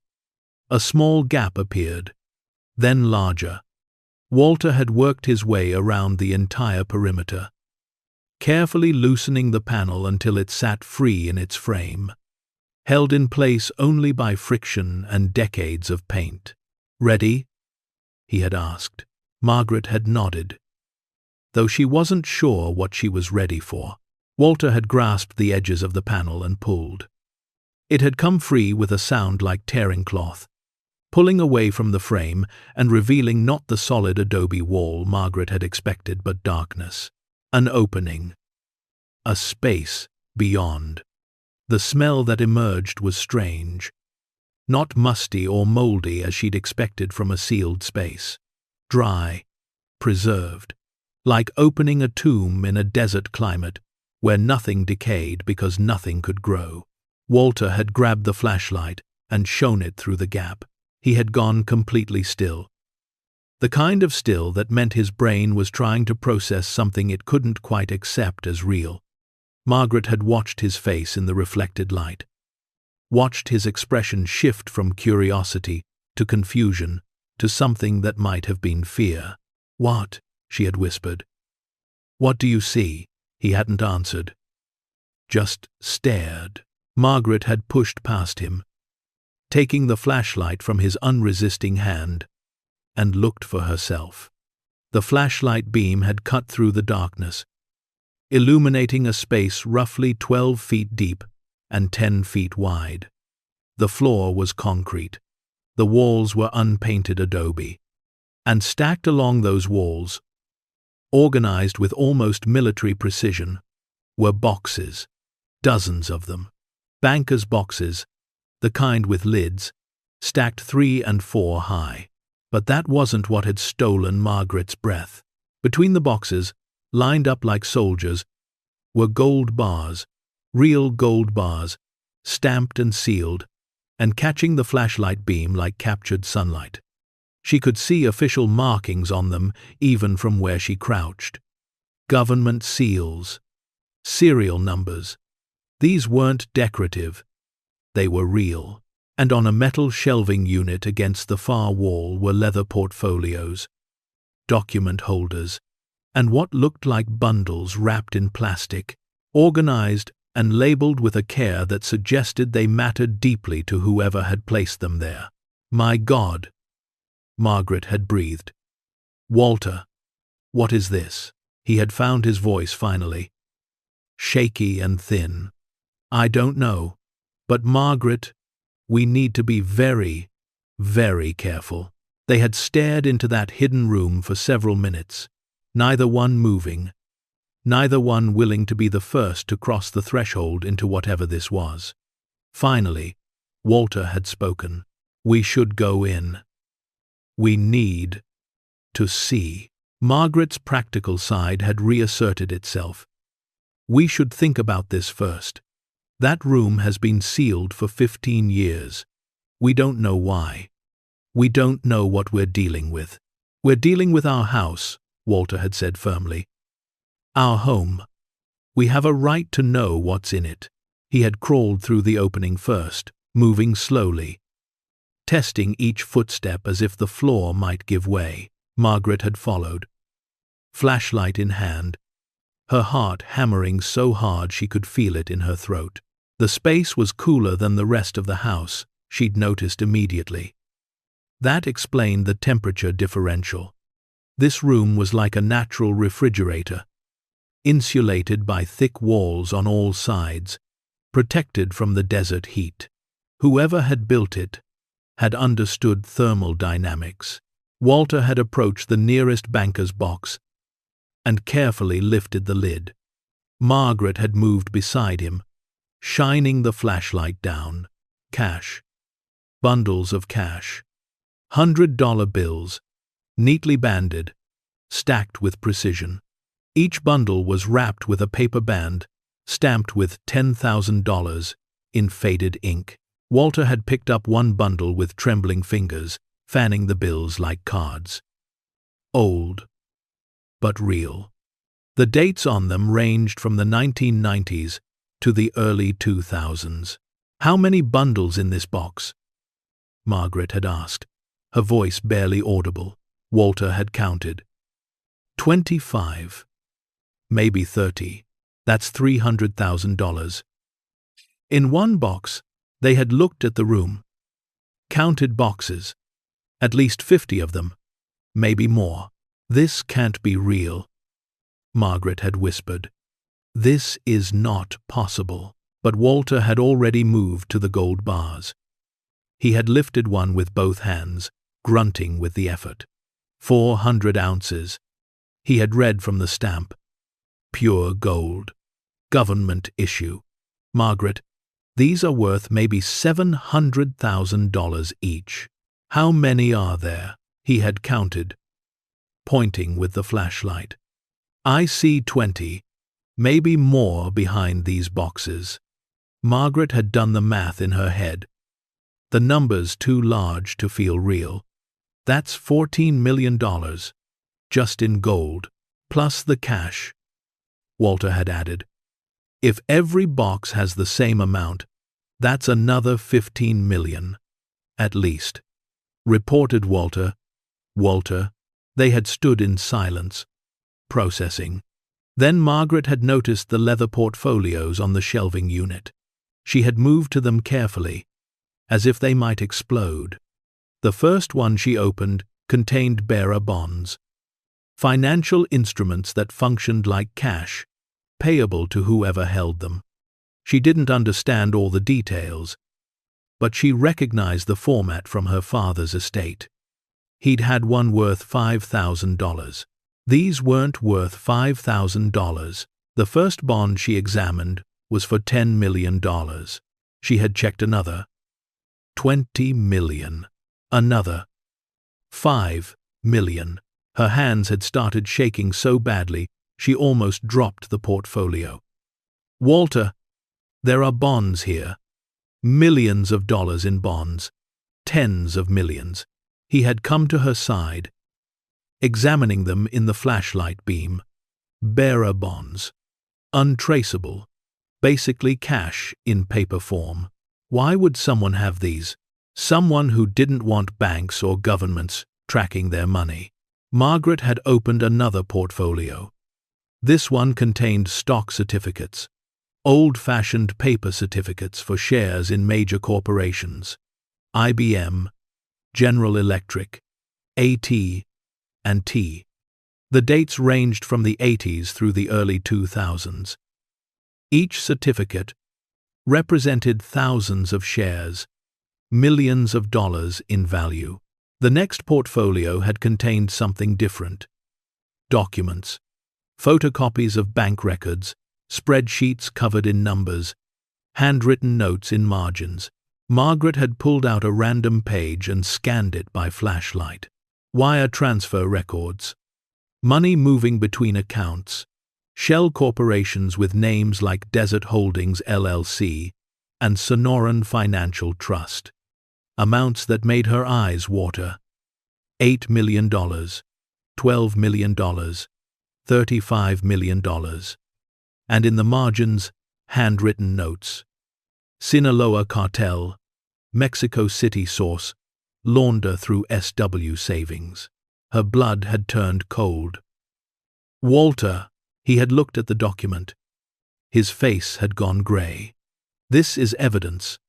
A small gap appeared, then larger. Walter had worked his way around the entire perimeter, carefully loosening the panel until it sat free in its frame, held in place only by friction and decades of paint. "Ready?" he had asked. Margaret had nodded, though she wasn't sure what she was ready for. Walter had grasped the edges of the panel and pulled. It had come free with a sound like tearing cloth, pulling away from the frame and revealing not the solid adobe wall Margaret had expected, but darkness. An opening. A space beyond. The smell that emerged was strange. Not musty or moldy as she'd expected from a sealed space. Dry, preserved, like opening a tomb in a desert climate where nothing decayed because nothing could grow. Walter had grabbed the flashlight and shone it through the gap. He had gone completely still. The kind of still that meant his brain was trying to process something it couldn't quite accept as real. Margaret had watched his face in the reflected light, watched his expression shift from curiosity to confusion to something that might have been fear. "What?" she had whispered. "What do you see?" He hadn't answered, just stared. Margaret had pushed past him, taking the flashlight from his unresisting hand, and looked for herself. The flashlight beam had cut through the darkness, illuminating a space roughly 12 feet deep and 10 feet wide. The floor was concrete. The walls were unpainted adobe. And stacked along those walls, organized with almost military precision, were boxes, dozens of them. Banker's boxes, the kind with lids, stacked 3 and 4 high. But that wasn't what had stolen Margaret's breath. Between the boxes, lined up like soldiers, were gold bars, real gold bars, stamped and sealed, and catching the flashlight beam like captured sunlight. She could see official markings on them even from where she crouched. Government seals, serial numbers. These weren't decorative, they were real. And on a metal shelving unit against the far wall were leather portfolios, document holders, and what looked like bundles wrapped in plastic, organized and labeled with a care that suggested they mattered deeply to whoever had placed them there. "My God," Margaret had breathed. "Walter, what is this?" He had found his voice finally, shaky and thin. "I don't know, but Margaret, we need to be very, very careful." They had stared into that hidden room for several minutes, neither one moving, neither one willing to be the first to cross the threshold into whatever this was. Finally, Walter had spoken. "We should go in. We need to see." Margaret's practical side had reasserted itself. "We should think about this first. That room has been sealed for 15 years. We don't know why. We don't know what we're dealing with. We're dealing with our house," Walter had said firmly. "Our home. We have a right to know what's in it." He had crawled through the opening first, moving slowly, testing each footstep as if the floor might give way. Margaret had followed, flashlight in hand, her heart hammering so hard she could feel it in her throat. The space was cooler than the rest of the house, she'd noticed immediately. That explained the temperature differential. This room was like a natural refrigerator, insulated by thick walls on all sides, protected from the desert heat. Whoever had built it had understood thermal dynamics. Walter had approached the nearest banker's box and carefully lifted the lid. Margaret had moved beside him, shining the flashlight down. Cash. Bundles of cash. $100 bills, neatly banded, stacked with precision. Each bundle was wrapped with a paper band, stamped with $10,000 in faded ink. Walter had picked up one bundle with trembling fingers, fanning the bills like cards. Old, but real. The dates on them ranged from the 1990s to the early 2000s. "How many bundles in this box?" Margaret had asked, her voice barely audible. Walter had counted. 25. Maybe 30. That's $300,000. In one box, they had looked at the room, counted boxes, at least 50 of them, maybe more. "This can't be real," Margaret had whispered. "This is not possible." But Walter had already moved to the gold bars. He had lifted one with both hands, grunting with the effort. 400 ounces. He had read from the stamp. Pure gold. Government issue. "Margaret, these are worth maybe $700,000 each. How many are there?" He had counted, pointing with the flashlight. "I see 20, maybe more behind these boxes." Margaret had done the math in her head. The numbers too large to feel real. "That's $14 million, just in gold, plus the cash," Walter had added. "If every box has the same amount, that's another 15 million, at least," reported Walter. They had stood in silence, processing. Then Margaret had noticed the leather portfolios on the shelving unit. She had moved to them carefully, as if they might explode. The first one she opened contained bearer bonds, financial instruments that functioned like cash, payable to whoever held them. She didn't understand all the details, but she recognized the format from her father's estate. He'd had one worth $5,000. These weren't worth $5,000. The first bond she examined was for $10 million. She had checked another. 20 million. Another. 5 million. Her hands had started shaking so badly she almost dropped the portfolio. "Walter, there are bonds here. Millions of dollars in bonds. Tens of millions." He had come to her side, examining them in the flashlight beam. Bearer bonds. Untraceable. Basically cash in paper form. Why would someone have these? Someone who didn't want banks or governments tracking their money. Margaret had opened another portfolio. This one contained stock certificates. Old-fashioned paper certificates for shares in major corporations. IBM, General Electric, AT&T. The dates ranged from the 80s through the early 2000s. Each certificate represented thousands of shares, millions of dollars in value. The next portfolio had contained something different. Documents, photocopies of bank records, spreadsheets covered in numbers, handwritten notes in margins. Margaret had pulled out a random page and scanned it by flashlight. Wire transfer records. Money moving between accounts. Shell corporations with names like Desert Holdings LLC and Sonoran Financial Trust. Amounts that made her eyes water. $8 million, $12 million, $35 million. And in the margins, handwritten notes. Sinaloa Cartel, Mexico City source, launder through SW Savings. Her blood had turned cold. "Walter," he had looked at the document. His face had gone gray. "This is evidence.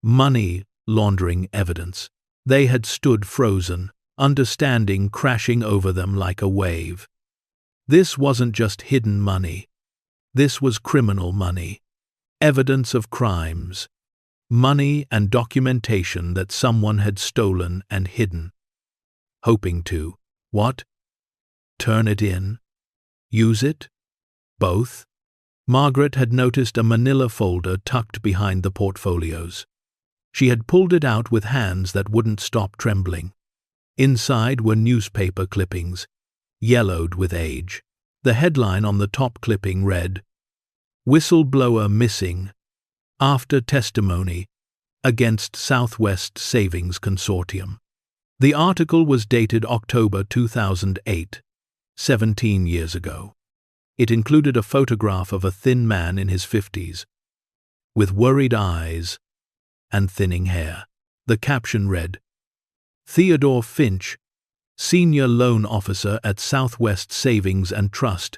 Money laundering evidence." They had stood frozen, understanding crashing over them like a wave. This wasn't just hidden money. This was criminal money. Evidence of crimes. Money and documentation that someone had stolen and hidden. Hoping to, what? Turn it in? Use it? Both? Margaret had noticed a manila folder tucked behind the portfolios. She had pulled it out with hands that wouldn't stop trembling. Inside were newspaper clippings, yellowed with age. The headline on the top clipping read, "Whistleblower Missing. After Testimony Against Southwest Savings Consortium." The article was dated October 2008, 17 years ago. It included a photograph of a thin man in his 50s, with worried eyes and thinning hair. The caption read, "Theodore Finch, Senior Loan Officer at Southwest Savings and Trust,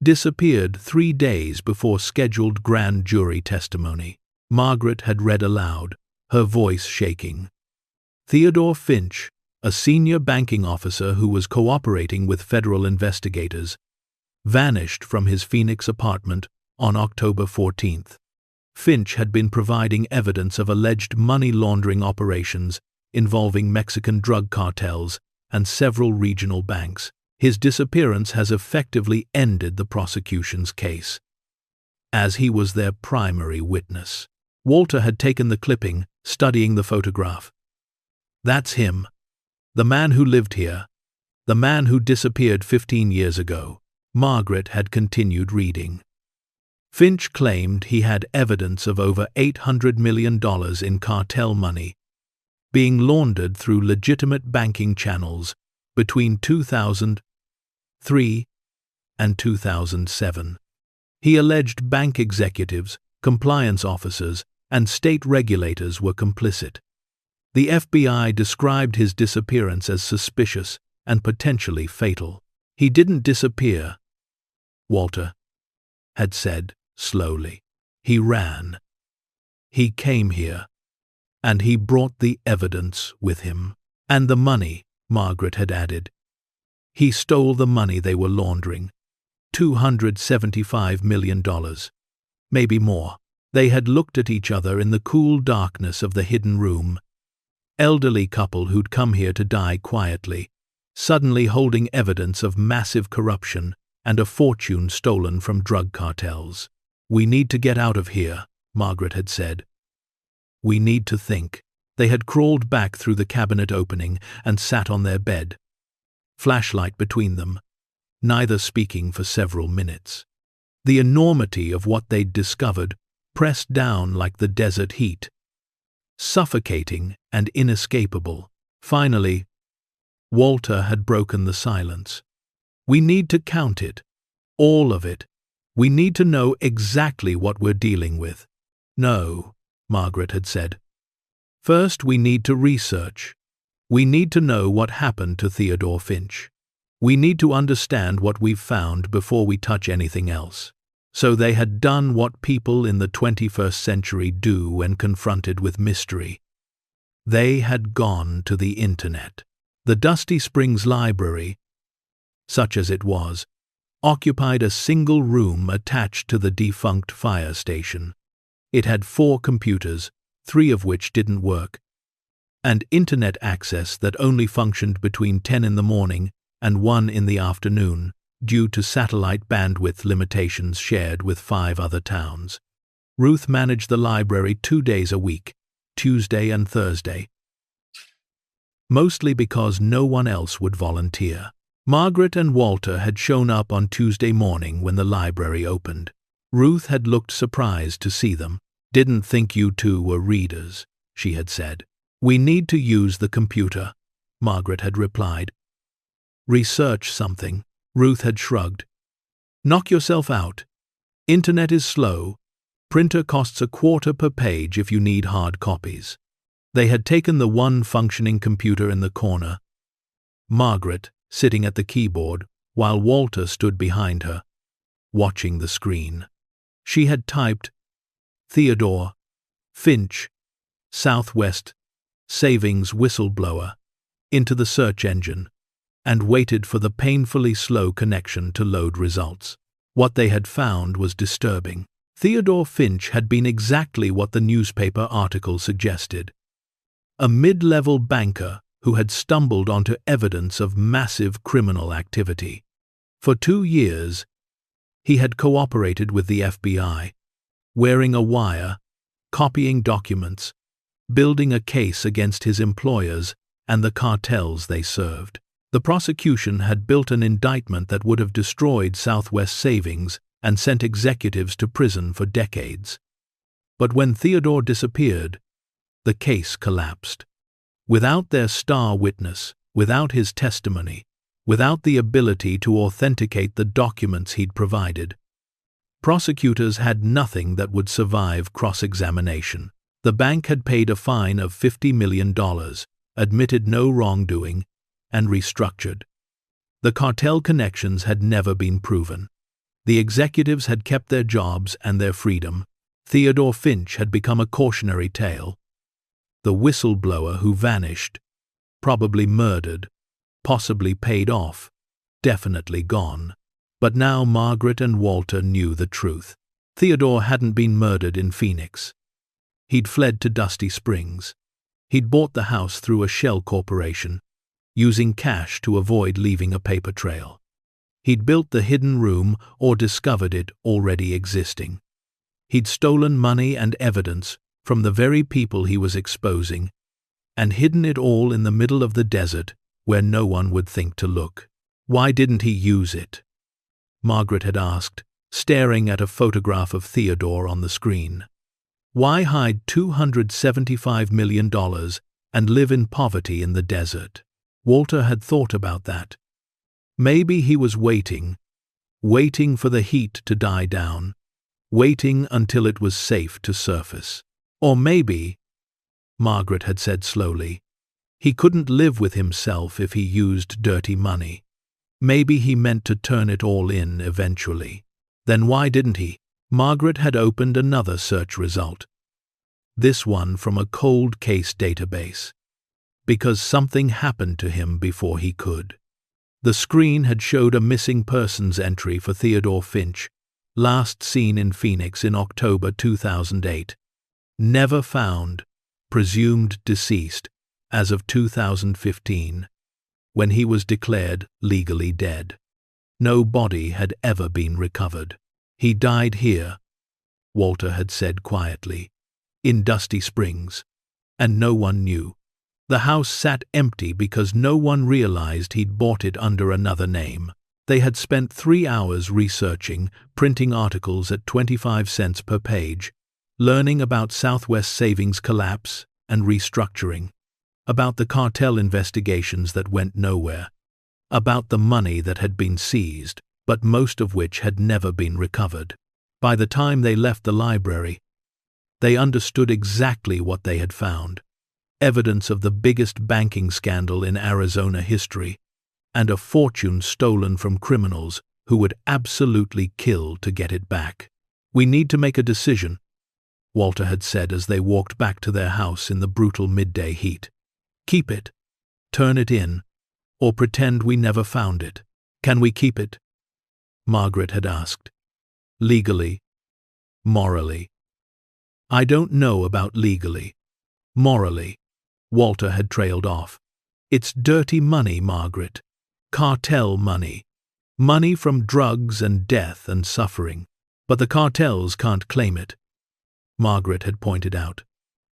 disappeared 3 days before scheduled grand jury testimony." Margaret had read aloud, her voice shaking. Theodore Finch, a senior banking officer who was cooperating with federal investigators, vanished from his Phoenix apartment on October 14th. Finch had been providing evidence of alleged money laundering operations involving Mexican drug cartels and several regional banks. His disappearance has effectively ended the prosecution's case, as he was their primary witness. Walter had taken the clipping, studying the photograph. "That's him. The man who lived here. The man who disappeared 15 years ago." Margaret had continued reading. Finch claimed he had evidence of over $800 million in cartel money being laundered through legitimate banking channels between 2003 and 2007. He alleged bank executives, compliance officers, and state regulators were complicit. The FBI described his disappearance as suspicious and potentially fatal. "He didn't disappear," Walter had said slowly. "He ran. He came here, and he brought the evidence with him. And the money," Margaret had added. "He stole the money they were laundering. $275 million. Maybe more." They had looked at each other in the cool darkness of the hidden room. Elderly couple who'd come here to die quietly, suddenly holding evidence of massive corruption and a fortune stolen from drug cartels. "We need to get out of here," Margaret had said. "We need to think." They had crawled back through the cabinet opening and sat on their bed. flashlight between them, neither speaking for several minutes. The enormity of what they'd discovered pressed down like the desert heat, suffocating and inescapable. Finally, Walter had broken the silence. "We need to count it. All of it. We need to know exactly what we're dealing with." "No," Margaret had said. "First, we need to research. We need to know what happened to Theodore Finch. We need to understand what we've found before we touch anything else." So they had done what people in the 21st century do when confronted with mystery. They had gone to the internet. The Dusty Springs Library, such as it was, occupied a single room attached to the defunct fire station. It had 4 computers, 3 of which didn't work, and internet access that only functioned between 10 in the morning and 1 in the afternoon, due to satellite bandwidth limitations shared with 5 other towns. Ruth managed the library 2 days a week, Tuesday and Thursday, mostly because no one else would volunteer. Margaret and Walter had shown up on Tuesday morning when the library opened. Ruth had looked surprised to see them. "Didn't think you two were readers," she had said. "We need to use the computer," Margaret had replied. "Research something." Ruth had shrugged. "Knock yourself out. Internet is slow. Printer costs $0.25 per page if you need hard copies." They had taken the one functioning computer in the corner, Margaret sitting at the keyboard while Walter stood behind her, watching the screen. She had typed Theodore Finch, Southwest Savings Whistleblower, into the search engine, and waited for the painfully slow connection to load results. What they had found was disturbing. Theodore Finch had been exactly what the newspaper article suggested. A mid-level banker who had stumbled onto evidence of massive criminal activity. For 2 years, he had cooperated with the FBI, wearing a wire, copying documents, building a case against his employers and the cartels they served. The prosecution had built an indictment that would have destroyed Southwest Savings and sent executives to prison for decades. But when Theodore disappeared, the case collapsed. Without their star witness, without his testimony, without the ability to authenticate the documents he'd provided, prosecutors had nothing that would survive cross-examination. The bank had paid a fine of $50 million, admitted no wrongdoing, and restructured. The cartel connections had never been proven. The executives had kept their jobs and their freedom. Theodore Finch had become a cautionary tale. The whistleblower who vanished, probably murdered, possibly paid off, definitely gone. But now Margaret and Walter knew the truth. Theodore hadn't been murdered in Phoenix. He'd fled to Dusty Springs. He'd bought the house through a shell corporation, using cash to avoid leaving a paper trail. He'd built the hidden room or discovered it already existing. He'd stolen money and evidence from the very people he was exposing, and hidden it all in the middle of the desert where no one would think to look. Why didn't he use it? Margaret had asked, staring at a photograph of Theodore on the screen. Why hide $275 million and live in poverty in the desert? Walter had thought about that. Maybe he was waiting for the heat to die down, waiting until it was safe to surface. Or maybe, Margaret had said slowly, he couldn't live with himself if he used dirty money. Maybe he meant to turn it all in eventually. Then why didn't he? Margaret had opened another search result. This one from a cold case database. Because something happened to him before he could. The screen had showed a missing persons entry for Theodore Finch, last seen in Phoenix in October 2008. Never found, presumed deceased, as of 2015, when he was declared legally dead. No body had ever been recovered. He died here, Walter had said quietly, in Dusty Springs, and no one knew. The house sat empty because no one realized he'd bought it under another name. They had spent 3 hours researching, printing articles at 25 cents per page, learning about Southwest Savings collapse and restructuring, about the cartel investigations that went nowhere, about the money that had been seized, but most of which had never been recovered. By the time they left the library, they understood exactly what they had found: evidence of the biggest banking scandal in Arizona history, and a fortune stolen from criminals who would absolutely kill to get it back. "We need to make a decision," Walter had said as they walked back to their house in the brutal midday heat. "Keep it, turn it in, or pretend we never found it." "Can we keep it?" Margaret had asked. "Legally, morally." "I don't know about legally. Morally," Walter had trailed off. "It's dirty money, Margaret. Cartel money. Money from drugs and death and suffering. But the cartels can't claim it," Margaret had pointed out.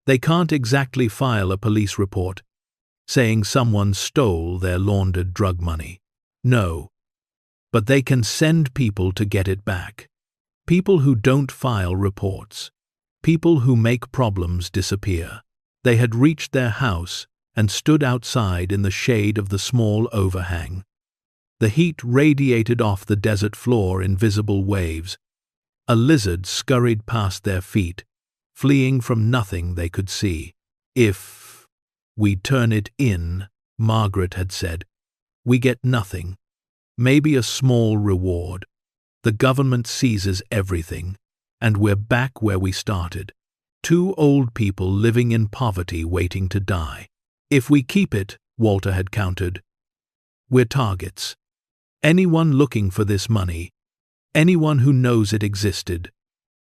"They can't exactly file a police report saying someone stole their laundered drug money. No. But they can send people to get it back. People who don't file reports. People who make problems disappear." They had reached their house and stood outside in the shade of the small overhang. The heat radiated off the desert floor in visible waves. A lizard scurried past their feet, fleeing from nothing they could see. "If we turn it in," Margaret had said, "we get nothing. Maybe a small reward. The government seizes everything, and we're back where we started. 2 old people living in poverty waiting to die. If we keep it," Walter had countered, "we're targets. Anyone looking for this money, anyone who knows it existed,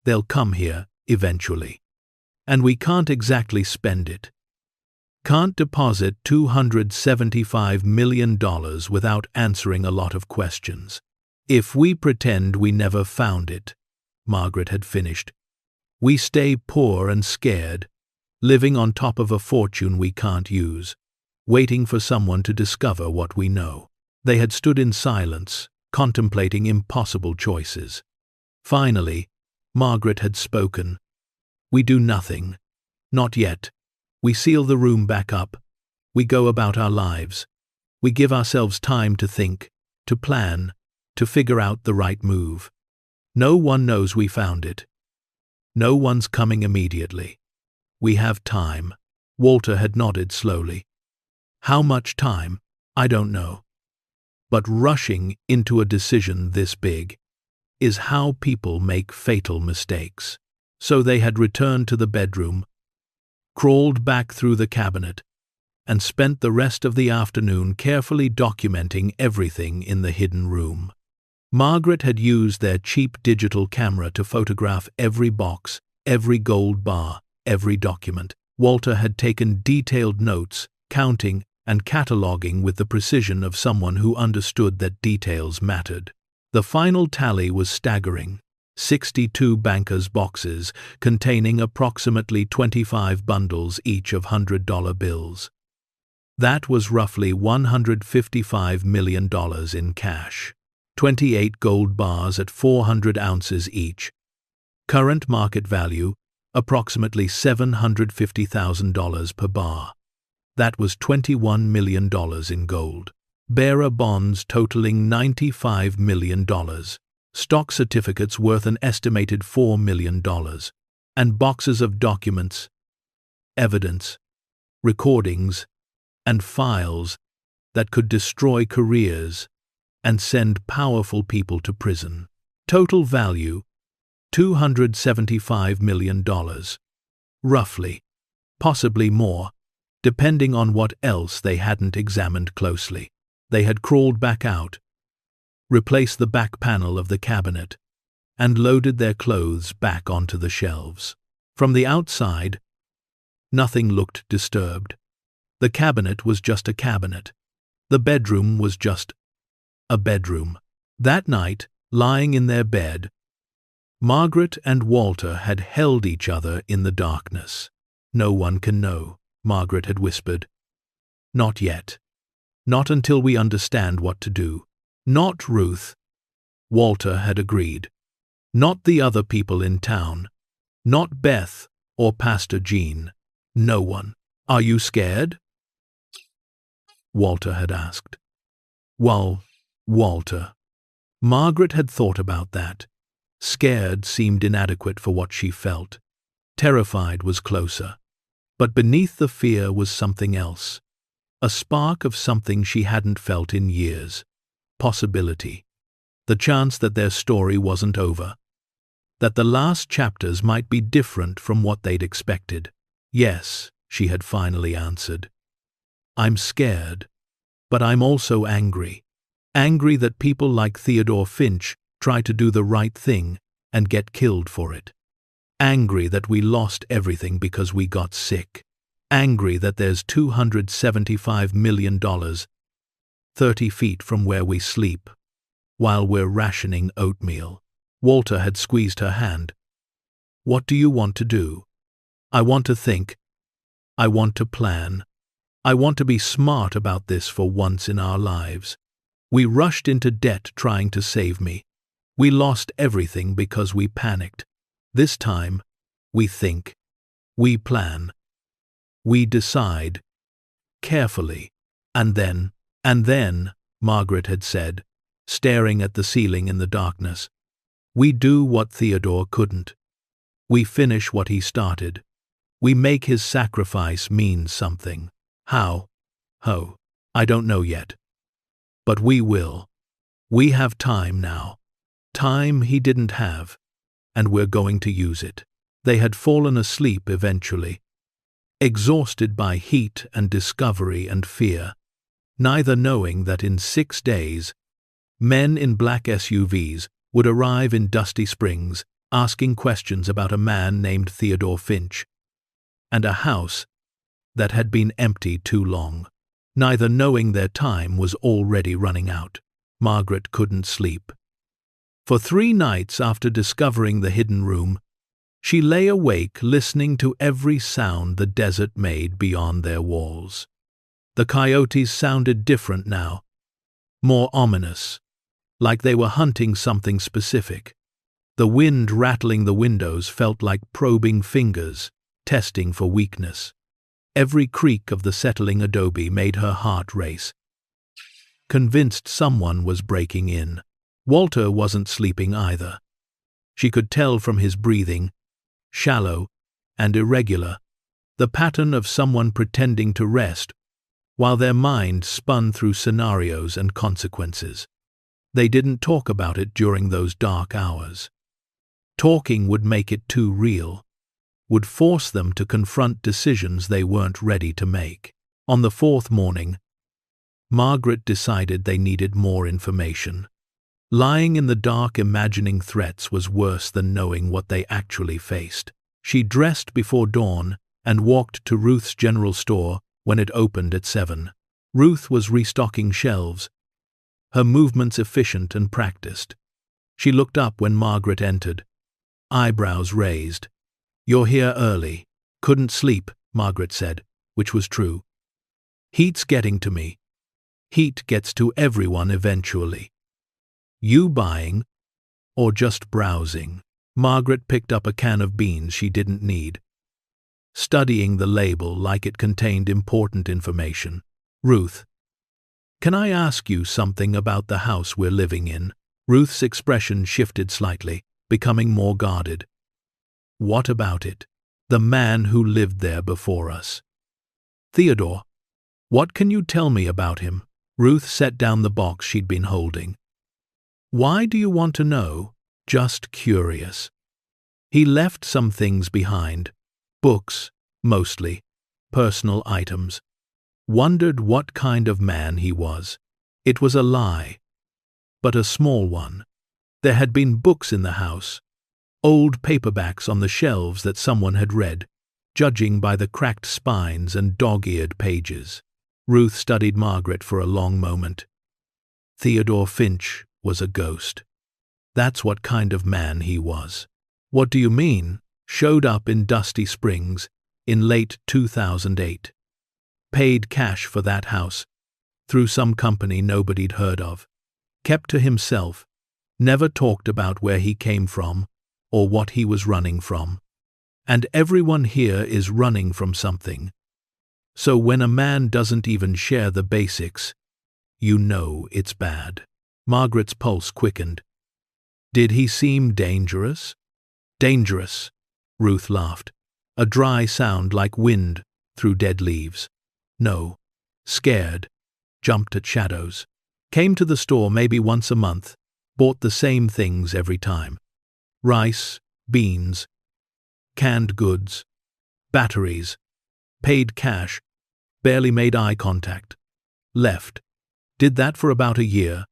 they'll come here eventually. And we can't exactly spend it. Can't deposit $275 million without answering a lot of questions. If we pretend we never found it," Margaret had finished, "we stay poor and scared, living on top of a fortune we can't use, waiting for someone to discover what we know." They had stood in silence, contemplating impossible choices. Finally, Margaret had spoken. "We do nothing. Not yet. We seal the room back up. We go about our lives. We give ourselves time to think, to plan, to figure out the right move. No one knows we found it. No one's coming immediately. We have time." Walter had nodded slowly. "How much time? I don't know. But rushing into a decision this big is how people make fatal mistakes." So they had returned to the bedroom, crawled back through the cabinet, and spent the rest of the afternoon carefully documenting everything in the hidden room. Margaret had used their cheap digital camera to photograph every box, every gold bar, every document. Walter had taken detailed notes, counting and cataloging with the precision of someone who understood that details mattered. The final tally was staggering: 62 bankers' boxes containing approximately 25 bundles each of $100 bills. That was roughly $155 million in cash. 28 gold bars at 400 ounces each. Current market value, approximately $750,000 per bar. That was $21 million in gold. Bearer bonds totaling $95 million. Stock certificates worth an estimated $4 million. And boxes of documents, evidence, recordings, and files that could destroy careers and send powerful people to prison. Total value, $275 million. Roughly. Possibly more, depending on what else they hadn't examined closely. They had crawled back out, replaced the back panel of the cabinet, and loaded their clothes back onto the shelves. From the outside, nothing looked disturbed. The cabinet was just a cabinet. The bedroom was just a bedroom. That night, lying in their bed, Margaret and Walter had held each other in the darkness. "No one can know," Margaret had whispered. Not yet. Not until we understand what to do. Not Ruth. Walter had agreed. Not the other people in town. Not Beth or Pastor Jean. No one. Are you scared? Walter had asked. Well, Walter. Margaret had thought about that. Scared seemed inadequate for what she felt. Terrified was closer. But beneath the fear was something else. A spark of something she hadn't felt in years. Possibility. The chance that their story wasn't over. That the last chapters might be different from what they'd expected. Yes, she had finally answered. I'm scared, but I'm also angry. Angry that people like Theodore Finch try to do the right thing and get killed for it. Angry that we lost everything because we got sick. Angry that there's $275 million 30 feet from where we sleep, while we're rationing oatmeal. Walter had squeezed her hand. What do you want to do? I want to think. I want to plan. I want to be smart about this for once in our lives. We rushed into debt trying to save me. We lost everything because we panicked. This time, we think. We plan. We decide. Carefully. And then, Margaret had said, staring at the ceiling in the darkness. We do what Theodore couldn't. We finish what he started. We make his sacrifice mean something. How? I don't know yet. But we will. We have time now. Time he didn't have. And we're going to use it. They had fallen asleep eventually. Exhausted by heat and discovery and fear, neither knowing that in 6 days, men in black SUVs would arrive in Dusty Springs asking questions about a man named Theodore Finch, and a house that had been empty too long. Neither knowing their time was already running out. Margaret couldn't sleep. For 3 nights after discovering the hidden room, she lay awake listening to every sound the desert made beyond their walls. The coyotes sounded different now, more ominous, like they were hunting something specific. The wind rattling the windows felt like probing fingers, testing for weakness. Every creak of the settling adobe made her heart race. Convinced someone was breaking in. Walter wasn't sleeping either. She could tell from his breathing, shallow and irregular, the pattern of someone pretending to rest while their mind spun through scenarios and consequences. They didn't talk about it during those dark hours. Talking would make it too real, would force them to confront decisions they weren't ready to make. On the 4th morning, Margaret decided they needed more information. Lying in the dark imagining threats was worse than knowing what they actually faced. She dressed before dawn and walked to Ruth's general store when it opened at 7. Ruth was restocking shelves, her movements efficient and practiced. She looked up when Margaret entered, eyebrows raised. "You're here early." "Couldn't sleep," Margaret said, which was true. "Heat's getting to me. Heat gets to everyone eventually." "You buying? Or just browsing?" Margaret picked up a can of beans she didn't need, studying the label like it contained important information. "Ruth, can I ask you something about the house we're living in?" Ruth's expression shifted slightly, becoming more guarded. "What about it? The man who lived there before us." "Theodore, what can you tell me about him?" Ruth set down the box she'd been holding. "Why do you want to know?" "Just curious. He left some things behind. Books, mostly. Personal items. Wondered what kind of man he was." It was a lie, but a small one. There had been books in the house, old paperbacks on the shelves that someone had read, judging by the cracked spines and dog-eared pages. Ruth studied Margaret for a long moment. Theodore Finch was a ghost. That's what kind of man he was. "What do you mean?" "Showed up in Dusty Springs in late 2008. Paid cash for that house, through some company nobody'd heard of. Kept to himself, never talked about where he came from or what he was running from. And everyone here is running from something. So when a man doesn't even share the basics, you know it's bad. Margaret's pulse quickened. Did he seem dangerous? Dangerous, Ruth laughed, a dry sound like wind through dead leaves. No, scared, jumped at shadows. Came to the store maybe once a month, bought the same things every time. Rice, beans, canned goods, batteries, paid cash, barely made eye contact. Left. Did that for about a year,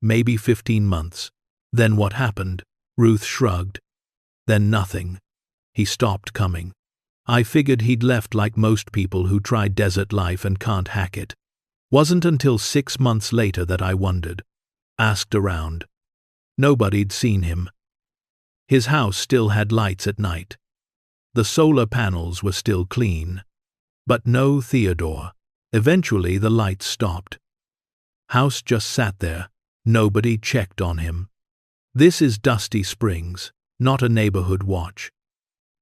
maybe 15 months. Then what happened? Ruth shrugged. Then nothing. He stopped coming. I figured he'd left like most people who try desert life and can't hack it. Wasn't until 6 months later that I wondered. Asked around. Nobody'd seen him. His house still had lights at night. The solar panels were still clean. But no Theodore. Eventually the lights stopped. House just sat there. Nobody checked on him. This is Dusty Springs, not a neighborhood watch.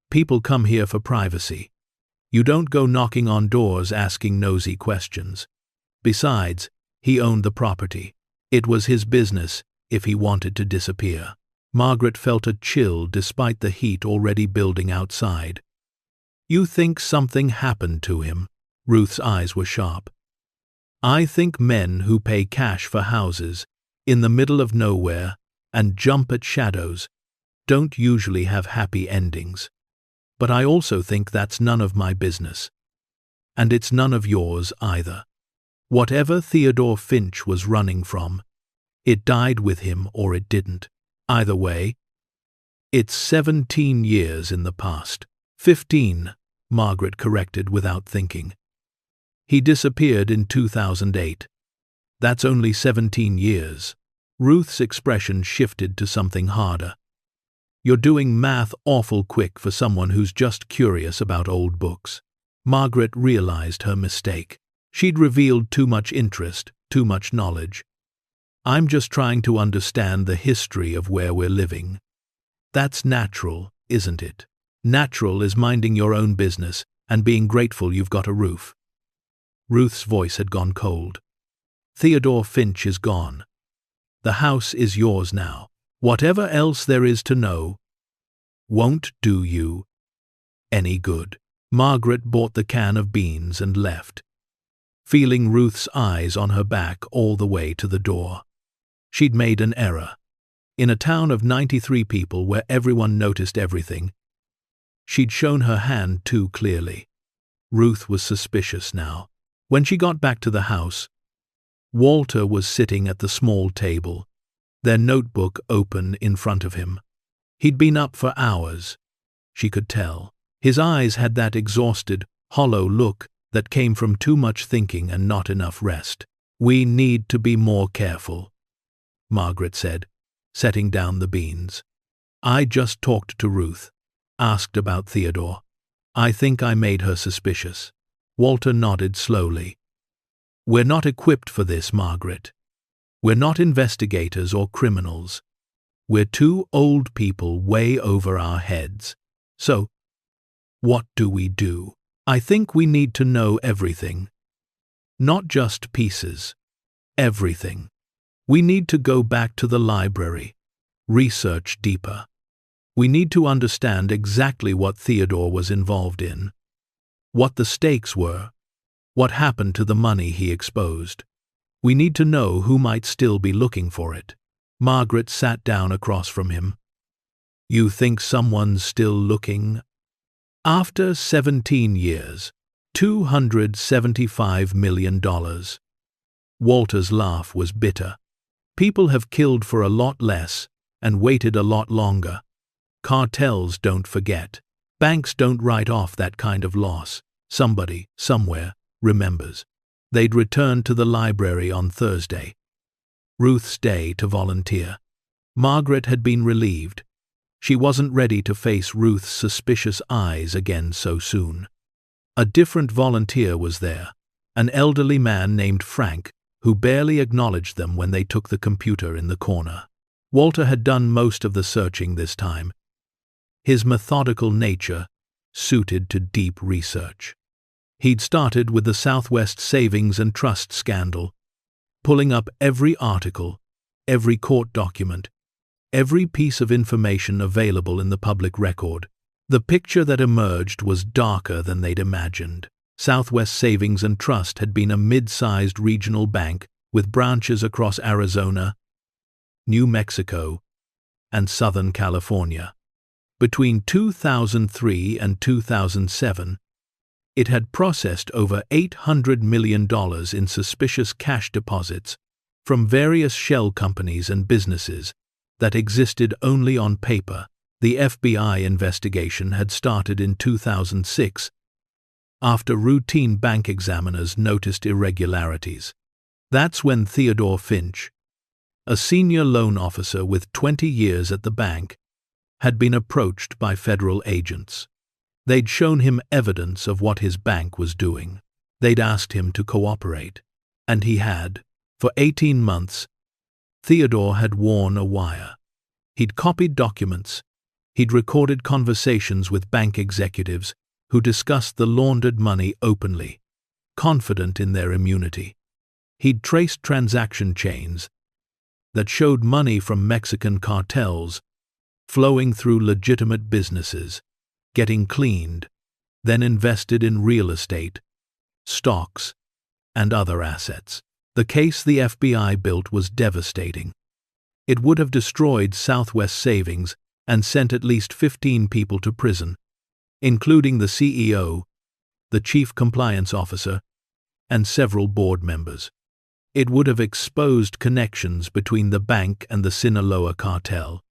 People come here for privacy. You don't go knocking on doors asking nosy questions. Besides, he owned the property. It was his business if he wanted to disappear. Margaret felt a chill despite the heat already building outside. You think something happened to him? Ruth's eyes were sharp. I think men who pay cash for houses in the middle of nowhere and jump at shadows don't usually have happy endings. But I also think that's none of my business. And it's none of yours either. Whatever Theodore Finch was running from, it died with him or it didn't. Either way, it's 17 years in the past. 15, Margaret corrected without thinking. He disappeared in 2008. That's only 17 years. Ruth's expression shifted to something harder. You're doing math awful quick for someone who's just curious about old books. Margaret realized her mistake. She'd revealed too much interest, too much knowledge. I'm just trying to understand the history of where we're living. That's natural, isn't it? Natural is minding your own business and being grateful you've got a roof. Ruth's voice had gone cold. Theodore Finch is gone. The house is yours now. Whatever else there is to know won't do you any good. Margaret bought the can of beans and left, feeling Ruth's eyes on her back all the way to the door. She'd made an error. In a town of 93 people where everyone noticed everything, she'd shown her hand too clearly. Ruth was suspicious now. When she got back to the house, Walter was sitting at the small table, their notebook open in front of him. He'd been up for hours, she could tell. His eyes had that exhausted, hollow look that came from too much thinking and not enough rest. We need to be more careful, Margaret said, setting down the beans. I just talked to Ruth, asked about Theodore. I think I made her suspicious. Walter nodded slowly. We're not equipped for this, Margaret. We're not investigators or criminals. We're two old people way over our heads. So, what do we do? I think we need to know everything. Not just pieces. Everything. We need to go back to the library, research deeper. We need to understand exactly what Theodore was involved in, what the stakes were, what happened to the money he exposed. We need to know who might still be looking for it. Margaret sat down across from him. You think someone's still looking? After 17 years, $275 million. Walter's laugh was bitter. People have killed for a lot less and waited a lot longer. Cartels don't forget. Banks don't write off that kind of loss. Somebody, somewhere, remembers. They'd returned to the library on Thursday, Ruth's day to volunteer. Margaret had been relieved. She wasn't ready to face Ruth's suspicious eyes again so soon. A different volunteer was there, an elderly man named Frank, who barely acknowledged them when they took the computer in the corner. Walter had done most of the searching this time, his methodical nature suited to deep research. He'd started with the Southwest Savings and Trust scandal, pulling up every article, every court document, every piece of information available in the public record. The picture that emerged was darker than they'd imagined. Southwest Savings and Trust had been a mid-sized regional bank with branches across Arizona, New Mexico, and Southern California. Between 2003 and 2007, it had processed over $800 million in suspicious cash deposits from various shell companies and businesses that existed only on paper. The FBI investigation had started in 2006 after routine bank examiners noticed irregularities. That's when Theodore Finch, a senior loan officer with 20 years at the bank, had been approached by federal agents. They'd shown him evidence of what his bank was doing. They'd asked him to cooperate, and he had. For 18 months, Theodore had worn a wire. He'd copied documents, he'd recorded conversations with bank executives who discussed the laundered money openly, confident in their immunity. He'd traced transaction chains that showed money from Mexican cartels flowing through legitimate businesses, getting cleaned, then invested in real estate, stocks, and other assets. The case the FBI built was devastating. It would have destroyed Southwest Savings and sent at least 15 people to prison, including the CEO, the chief compliance officer, and several board members. It would have exposed connections between the bank and the Sinaloa cartel,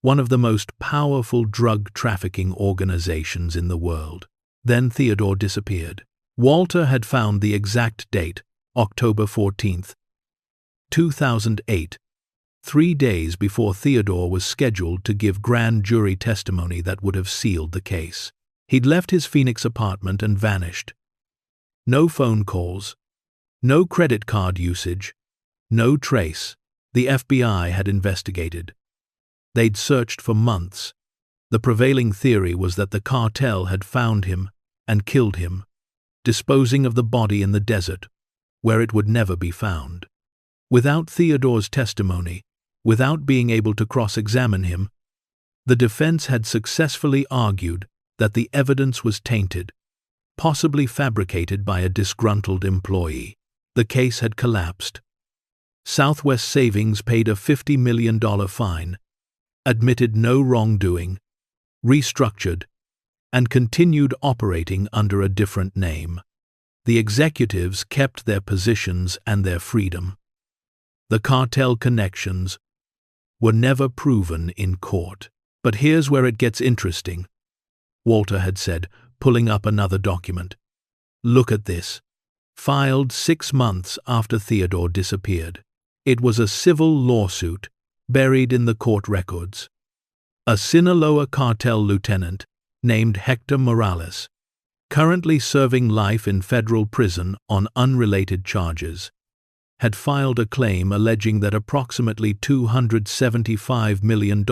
one of the most powerful drug trafficking organizations in the world. Then Theodore disappeared. Walter had found the exact date, October 14, 2008, 3 days before Theodore was scheduled to give grand jury testimony that would have sealed the case. He'd left his Phoenix apartment and vanished. No phone calls, no credit card usage, no trace. The FBI had investigated. They'd searched for months. The prevailing theory was that the cartel had found him and killed him, disposing of the body in the desert, where it would never be found. Without Theodore's testimony, without being able to cross-examine him, the defense had successfully argued that the evidence was tainted, possibly fabricated by a disgruntled employee. The case had collapsed. Southwest Savings paid a $50 million fine, admitted no wrongdoing, restructured, and continued operating under a different name. The executives kept their positions and their freedom. The cartel connections were never proven in court. But here's where it gets interesting, Walter had said, pulling up another document. Look at this. Filed 6 months after Theodore disappeared. It was a civil lawsuit buried in the court records. A Sinaloa cartel lieutenant named Hector Morales, currently serving life in federal prison on unrelated charges, had filed a claim alleging that approximately $275 million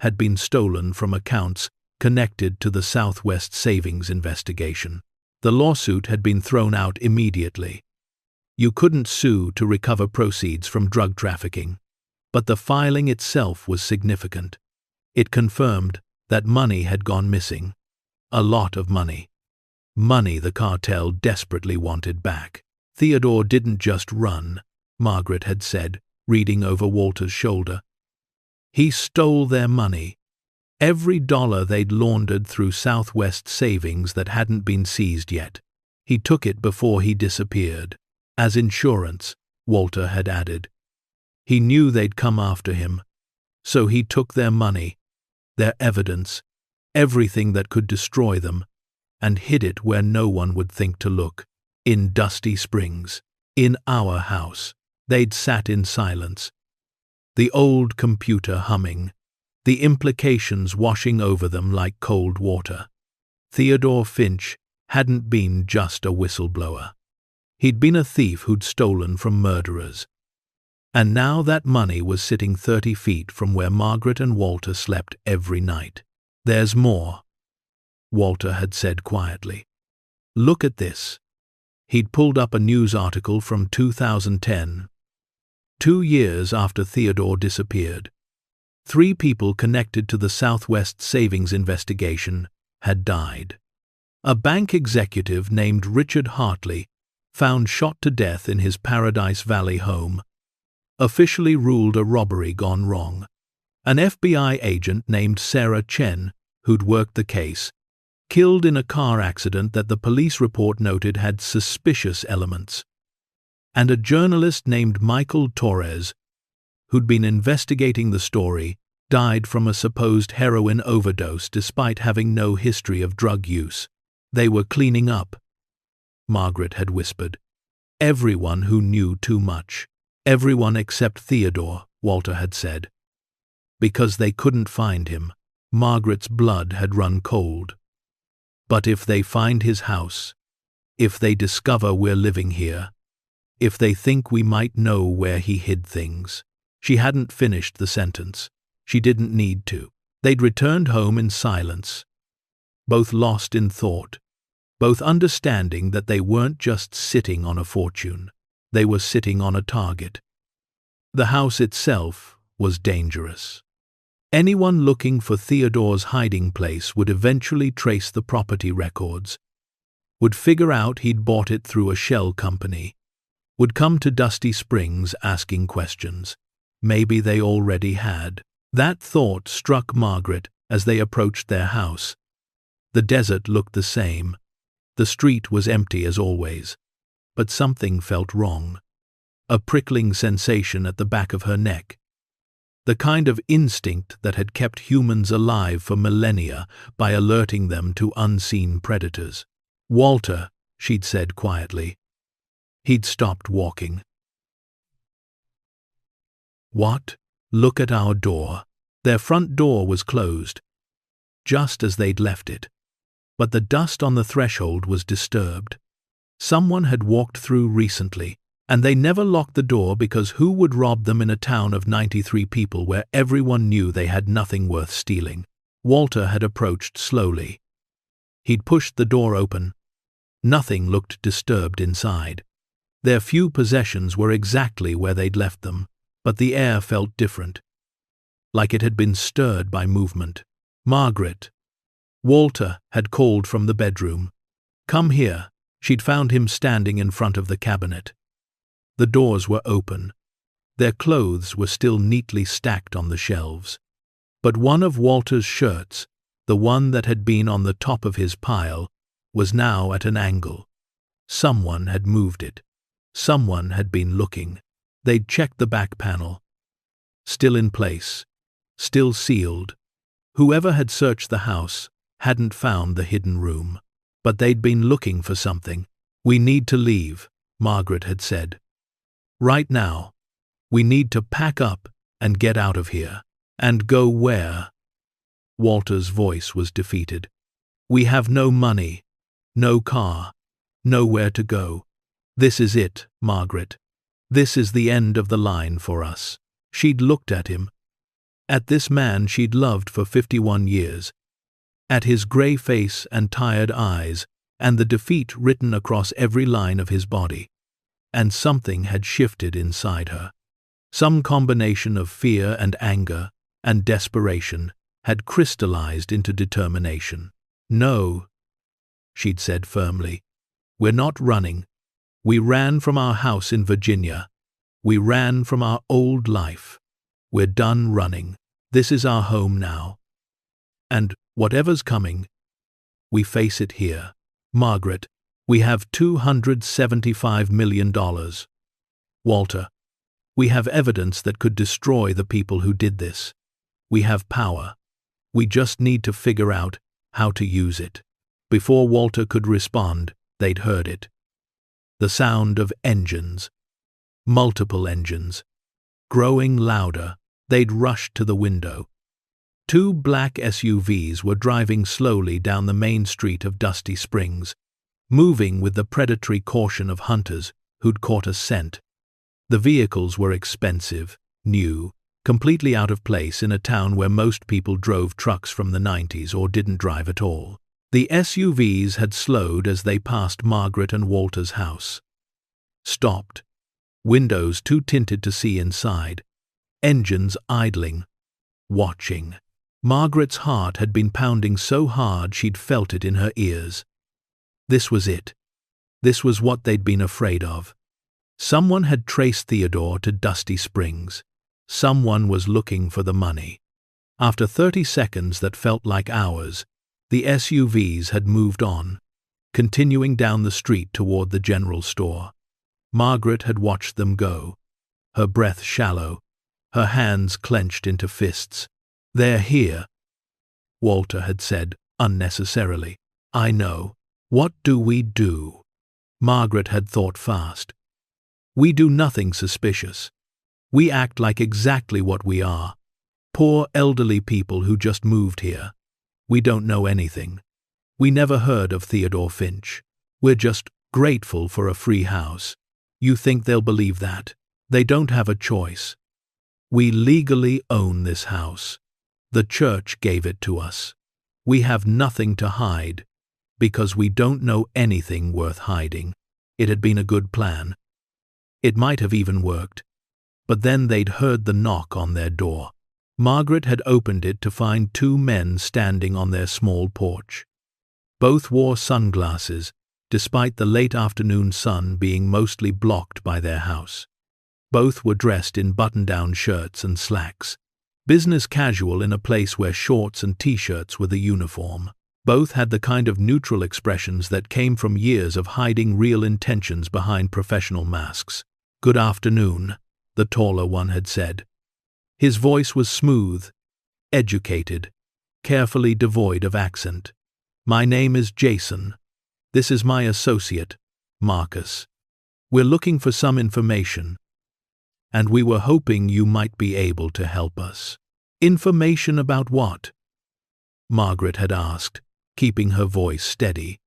had been stolen from accounts connected to the Southwest Savings investigation. The lawsuit had been thrown out immediately. You couldn't sue to recover proceeds from drug trafficking, but the filing itself was significant. It confirmed that money had gone missing. A lot of money. Money the cartel desperately wanted back. Theodore didn't just run, Margaret had said, reading over Walter's shoulder. He stole their money. Every dollar they'd laundered through Southwest Savings that hadn't been seized yet. He took it before he disappeared. As insurance, Walter had added. He knew they'd come after him, so he took their money, their evidence, everything that could destroy them, and hid it where no one would think to look. In Dusty Springs. In our house. They'd sat in silence. The old computer humming, the implications washing over them like cold water. Theodore Finch hadn't been just a whistleblower. He'd been a thief who'd stolen from murderers. And now that money was sitting 30 feet from where Margaret and Walter slept every night. "There's more," Walter had said quietly. "Look at this." He'd pulled up a news article from 2010. 2 years after Theodore disappeared, 3 people connected to the Southwest Savings investigation had died. A bank executive named Richard Hartley, found shot to death in his Paradise Valley home, officially ruled a robbery gone wrong. An FBI agent named Sarah Chen, who'd worked the case, killed in a car accident that the police report noted had suspicious elements. And a journalist named Michael Torres, who'd been investigating the story, died from a supposed heroin overdose despite having no history of drug use. They were cleaning up, Margaret had whispered. Everyone who knew too much. Everyone except Theodore, Walter had said. Because they couldn't find him, Margaret's blood had run cold. But if they find his house, if they discover we're living here, if they think we might know where he hid things. She hadn't finished the sentence. She didn't need to. They'd returned home in silence, both lost in thought, both understanding that they weren't just sitting on a fortune, they were sitting on a target. The house itself was dangerous. Anyone looking for Theodore's hiding place would eventually trace the property records, would figure out he'd bought it through a shell company, would come to Dusty Springs asking questions. Maybe they already had. That thought struck Margaret as they approached their house. The desert looked the same. The street was empty as always. But something felt wrong. A prickling sensation at the back of her neck. The kind of instinct that had kept humans alive for millennia by alerting them to unseen predators. "Walter," she'd said quietly. He'd stopped walking. "What? Look at our door." Their front door was closed, just as they'd left it. But the dust on the threshold was disturbed. Someone had walked through recently, and they never locked the door because who would rob them in a town of 93 people where everyone knew they had nothing worth stealing? Walter had approached slowly. He'd pushed the door open. Nothing looked disturbed inside. Their few possessions were exactly where they'd left them, but the air felt different, like it had been stirred by movement. "Margaret." Walter had called from the bedroom. "Come here." She'd found him standing in front of the cabinet. The doors were open. Their clothes were still neatly stacked on the shelves. But one of Walter's shirts, the one that had been on the top of his pile, was now at an angle. Someone had moved it. Someone had been looking. They'd checked the back panel. Still in place. Still sealed. Whoever had searched the house hadn't found the hidden room. But they'd been looking for something. "We need to leave," Margaret had said. "Right now. We need to pack up and get out of here." "And go where?" Walter's voice was defeated. "We have no money, no car, nowhere to go. This is it, Margaret. This is the end of the line for us." She'd looked at him. At this man she'd loved for 51 years. At his grey face and tired eyes, and the defeat written across every line of his body. And something had shifted inside her. Some combination of fear and anger and desperation had crystallized into determination. "No," she'd said firmly. "We're not running. We ran from our house in Virginia. We ran from our old life. We're done running. This is our home now. And whatever's coming, we face it here. Margaret, we have $275 million. Walter, we have evidence that could destroy the people who did this. We have power. We just need to figure out how to use it." Before Walter could respond, they'd heard it. The sound of engines. Multiple engines. Growing louder, they'd rushed to the window. 2 black SUVs were driving slowly down the main street of Dusty Springs. moving with the predatory caution of hunters who'd caught a scent. The vehicles were expensive, new, completely out of place in a town where most people drove trucks from the 90s or didn't drive at all. The SUVs had slowed as they passed Margaret and Walter's house. Stopped. Windows too tinted to see inside. Engines idling. Watching. Margaret's heart had been pounding so hard she'd felt it in her ears. This was it. This was what they'd been afraid of. Someone had traced Theodore to Dusty Springs. Someone was looking for the money. After 30 seconds that felt like hours, the SUVs had moved on, continuing down the street toward the general store. Margaret had watched them go, her breath shallow, her hands clenched into fists. "They're here," Walter had said, unnecessarily. "I know. What do we do?" Margaret had thought fast. "We do nothing suspicious. We act like exactly what we are. Poor elderly people who just moved here. We don't know anything. We never heard of Theodore Finch. We're just grateful for a free house. You think they'll believe that? They don't have a choice. We legally own this house. The church gave it to us. We have nothing to hide, because we don't know anything worth hiding." It had been a good plan. It might have even worked. But then they'd heard the knock on their door. Margaret had opened it to find 2 men standing on their small porch. Both wore sunglasses, despite the late afternoon sun being mostly blocked by their house. Both were dressed in button-down shirts and slacks, business casual in a place where shorts and t-shirts were the uniform. Both had the kind of neutral expressions that came from years of hiding real intentions behind professional masks. "Good afternoon," the taller one had said. His voice was smooth, educated, carefully devoid of accent. "My name is Jason. This is my associate, Marcus. We're looking for some information, and we were hoping you might be able to help us." "Information about what?" Margaret had asked, keeping her voice steady.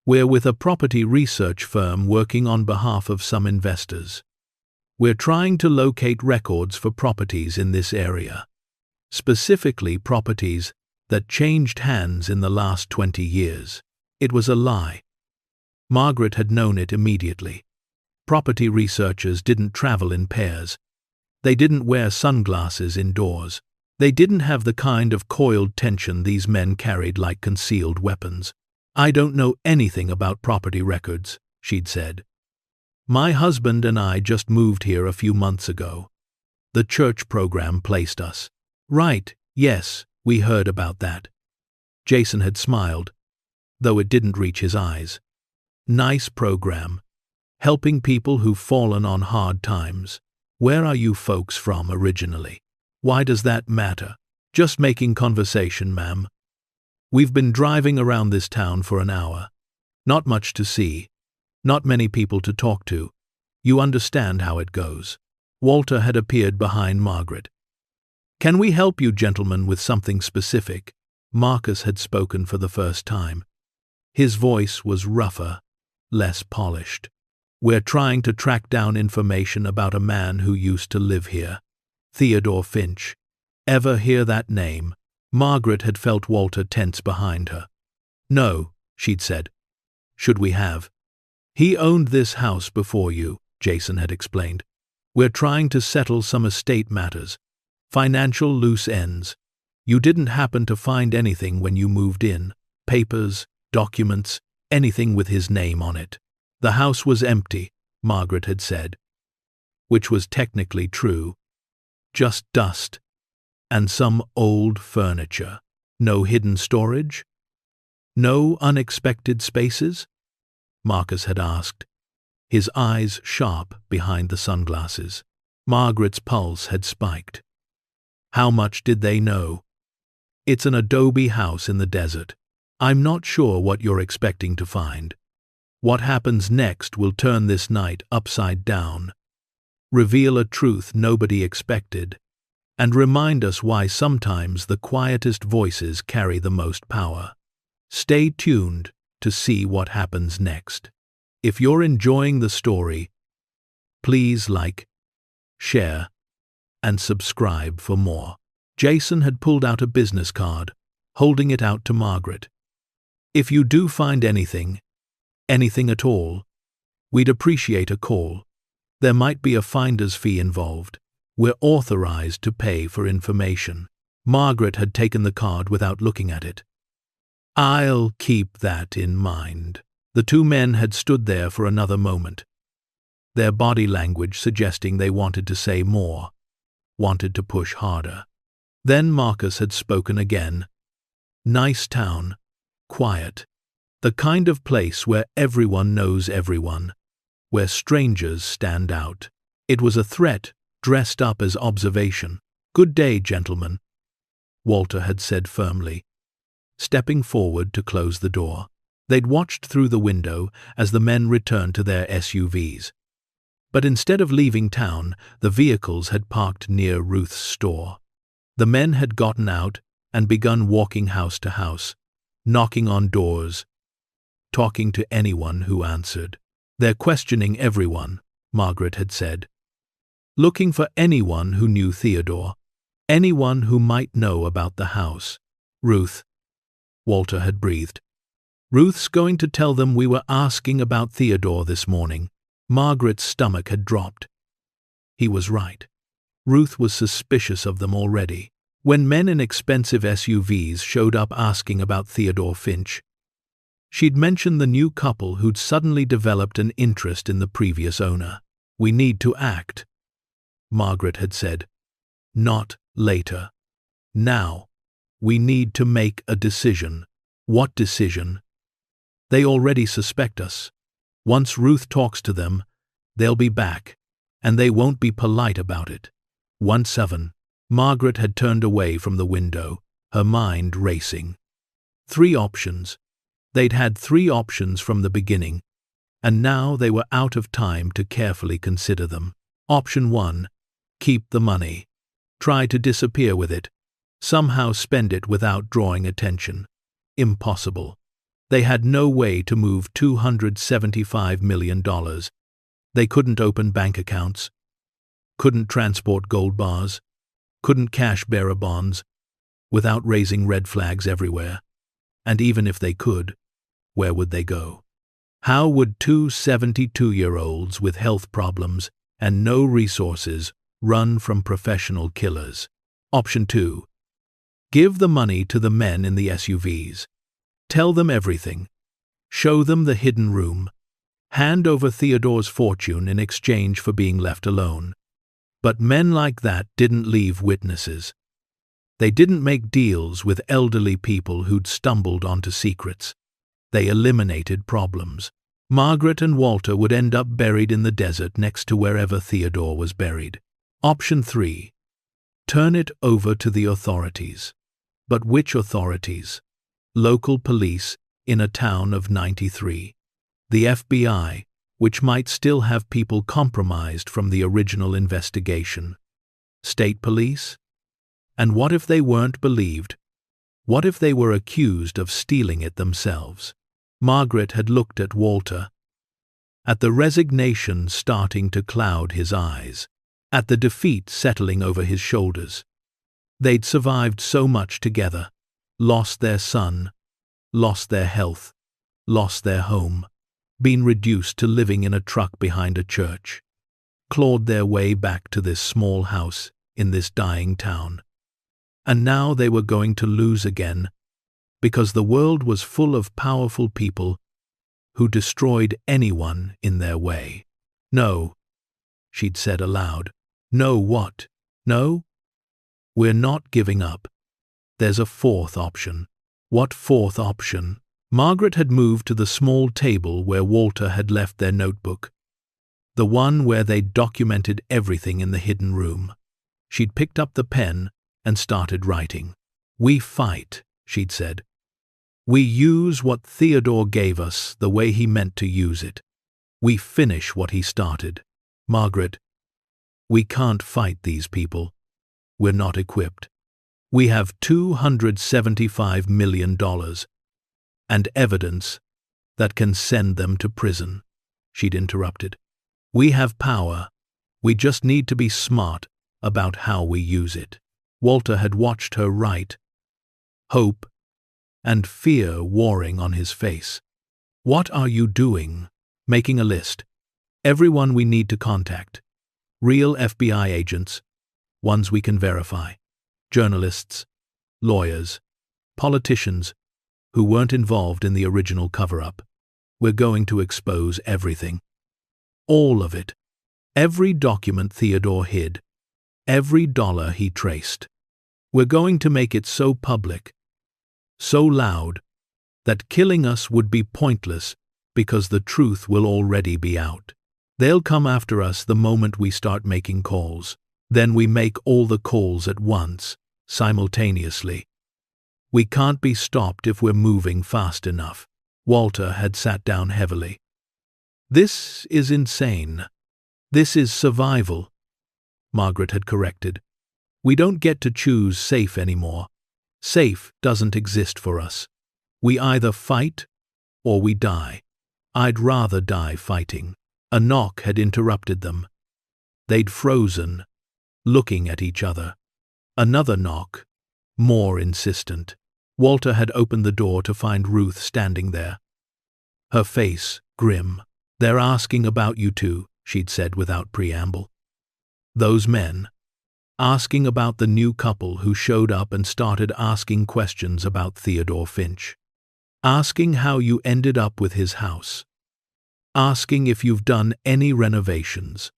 "We're with a property research firm working on behalf of some investors. We're trying to locate records for properties in this area, specifically properties that changed hands in the last 20 years. It was a lie. Margaret had known it immediately. Property researchers didn't travel in pairs. They didn't wear sunglasses indoors. They didn't have the kind of coiled tension these men carried like concealed weapons. "I don't know anything about property records," she'd said. "My husband and I just moved here a few months ago. The church program placed us." "Right, yes, we heard about that." Jason had smiled, though it didn't reach his eyes. "Nice program. Helping people who've fallen on hard times. Where are you folks from originally?" "Why does that matter?" "Just making conversation, ma'am. We've been driving around this town for an hour. Not much to see. Not many people to talk to. You understand how it goes." Walter had appeared behind Margaret. "Can we help you gentlemen with something specific?" Marcus had spoken for the first time. His voice was rougher, less polished. "We're trying to track down information about a man who used to live here. Theodore Finch. Ever hear that name?" Margaret had felt Walter tense behind her. "No," she'd said. "Should we have?" "He owned this house before you," Jason had explained. "We're trying to settle some estate matters, financial loose ends. You didn't happen to find anything when you moved in? Papers, documents, anything with his name on it?" "The house was empty," Margaret had said. Which was technically true. Just dust. And some old furniture. "No hidden storage? No unexpected spaces?" Marcus had asked, his eyes sharp behind the sunglasses. Margaret's pulse had spiked. How much did they know? "It's an adobe house in the desert. I'm not sure what you're expecting to find. What happens next will turn this night upside down, reveal a truth nobody expected, and remind us why sometimes the quietest voices carry the most power. Stay tuned, to see what happens next. If you're enjoying the story, please like, share, and subscribe for more. Jason had pulled out a business card, holding it out to Margaret. If you do find anything at all, we'd appreciate a call. There might be a finder's fee involved. We're authorized to pay for information. Margaret had taken the card without looking at it. I'll keep that in mind. The two men had stood there for another moment, their body language suggesting they wanted to say more, wanted to push harder. Then Marcus had spoken again. Nice town, quiet, the kind of place where everyone knows everyone, where strangers stand out. It was a threat dressed up as observation. Good day, gentlemen, Walter had said firmly, stepping forward to close the door. They'd watched through the window as the men returned to their SUVs. But instead of leaving town, the vehicles had parked near Ruth's store. The men had gotten out and begun walking house to house, knocking on doors, talking to anyone who answered. They're questioning everyone, Margaret had said, looking for anyone who knew Theodore, anyone who might know about the house. Ruth, Walter had breathed. Ruth's going to tell them we were asking about Theodore this morning. Margaret's stomach had dropped. He was right. Ruth was suspicious of them already. When men in expensive SUVs showed up asking about Theodore Finch, she'd mentioned the new couple who'd suddenly developed an interest in the previous owner. We need to act, Margaret had said. Not later. Now. We need to make a decision. What decision? They already suspect us. Once Ruth talks to them, they'll be back, and they won't be polite about it. 1-7. Margaret had turned away from the window, her mind racing. 3 options. They'd had 3 options from the beginning, and now they were out of time to carefully consider them. Option 1. Keep the money. Try to disappear with it. Somehow spend it without drawing attention. Impossible. They had no way to move $275 million. They couldn't open bank accounts, couldn't transport gold bars, couldn't cash bearer bonds, without raising red flags everywhere. And even if they could, where would they go? How would 2 72-year-olds with health problems and no resources run from professional killers? Option 2. Give the money to the men in the SUVs. Tell them everything. Show them the hidden room. Hand over Theodore's fortune in exchange for being left alone. But men like that didn't leave witnesses. They didn't make deals with elderly people who'd stumbled onto secrets. They eliminated problems. Margaret and Walter would end up buried in the desert next to wherever Theodore was buried. Option 3. Turn it over to the authorities. But which authorities? Local police in a town of 93. The FBI, which might still have people compromised from the original investigation. State police? And what if they weren't believed? What if they were accused of stealing it themselves? Margaret had looked at Walter, at the resignation starting to cloud his eyes, at the defeat settling over his shoulders. They'd survived so much together, lost their son, lost their health, lost their home, been reduced to living in a truck behind a church, clawed their way back to this small house in this dying town. And now they were going to lose again, because the world was full of powerful people who destroyed anyone in their way. No, she'd said aloud. No what? No? We're not giving up. There's a 4th option. What 4th option? Margaret had moved to the small table where Walter had left their notebook, the one where they'd documented everything in the hidden room. She'd picked up the pen and started writing. We fight, she'd said. We use what Theodore gave us the way he meant to use it. We finish what he started. Margaret, we can't fight these people. We're not equipped. We have $275 million and evidence that can send them to prison," she'd interrupted. "We have power. We just need to be smart about how we use it." Walter had watched her write, hope and fear warring on his face. "What are you doing?" "Making a list. Everyone we need to contact. Real FBI agents, ones we can verify. Journalists, lawyers, politicians who weren't involved in the original cover-up. We're going to expose everything. All of it. Every document Theodore hid. Every dollar he traced. We're going to make it so public, so loud, that killing us would be pointless because the truth will already be out. They'll come after us the moment we start making calls. Then we make all the calls at once, simultaneously. We can't be stopped if we're moving fast enough." Walter had sat down heavily. "This is insane. This is survival," Margaret had corrected. "We don't get to choose safe anymore. Safe doesn't exist for us. We either fight or we die. I'd rather die fighting." A knock had interrupted them. They'd frozen, looking at each other. Another knock, more insistent. Walter had opened the door to find Ruth standing there, her face grim. "They're asking about you two," she'd said without preamble. "Those men, asking about the new couple who showed up and started asking questions about Theodore Finch. Asking how you ended up with his house. Asking if you've done any renovations,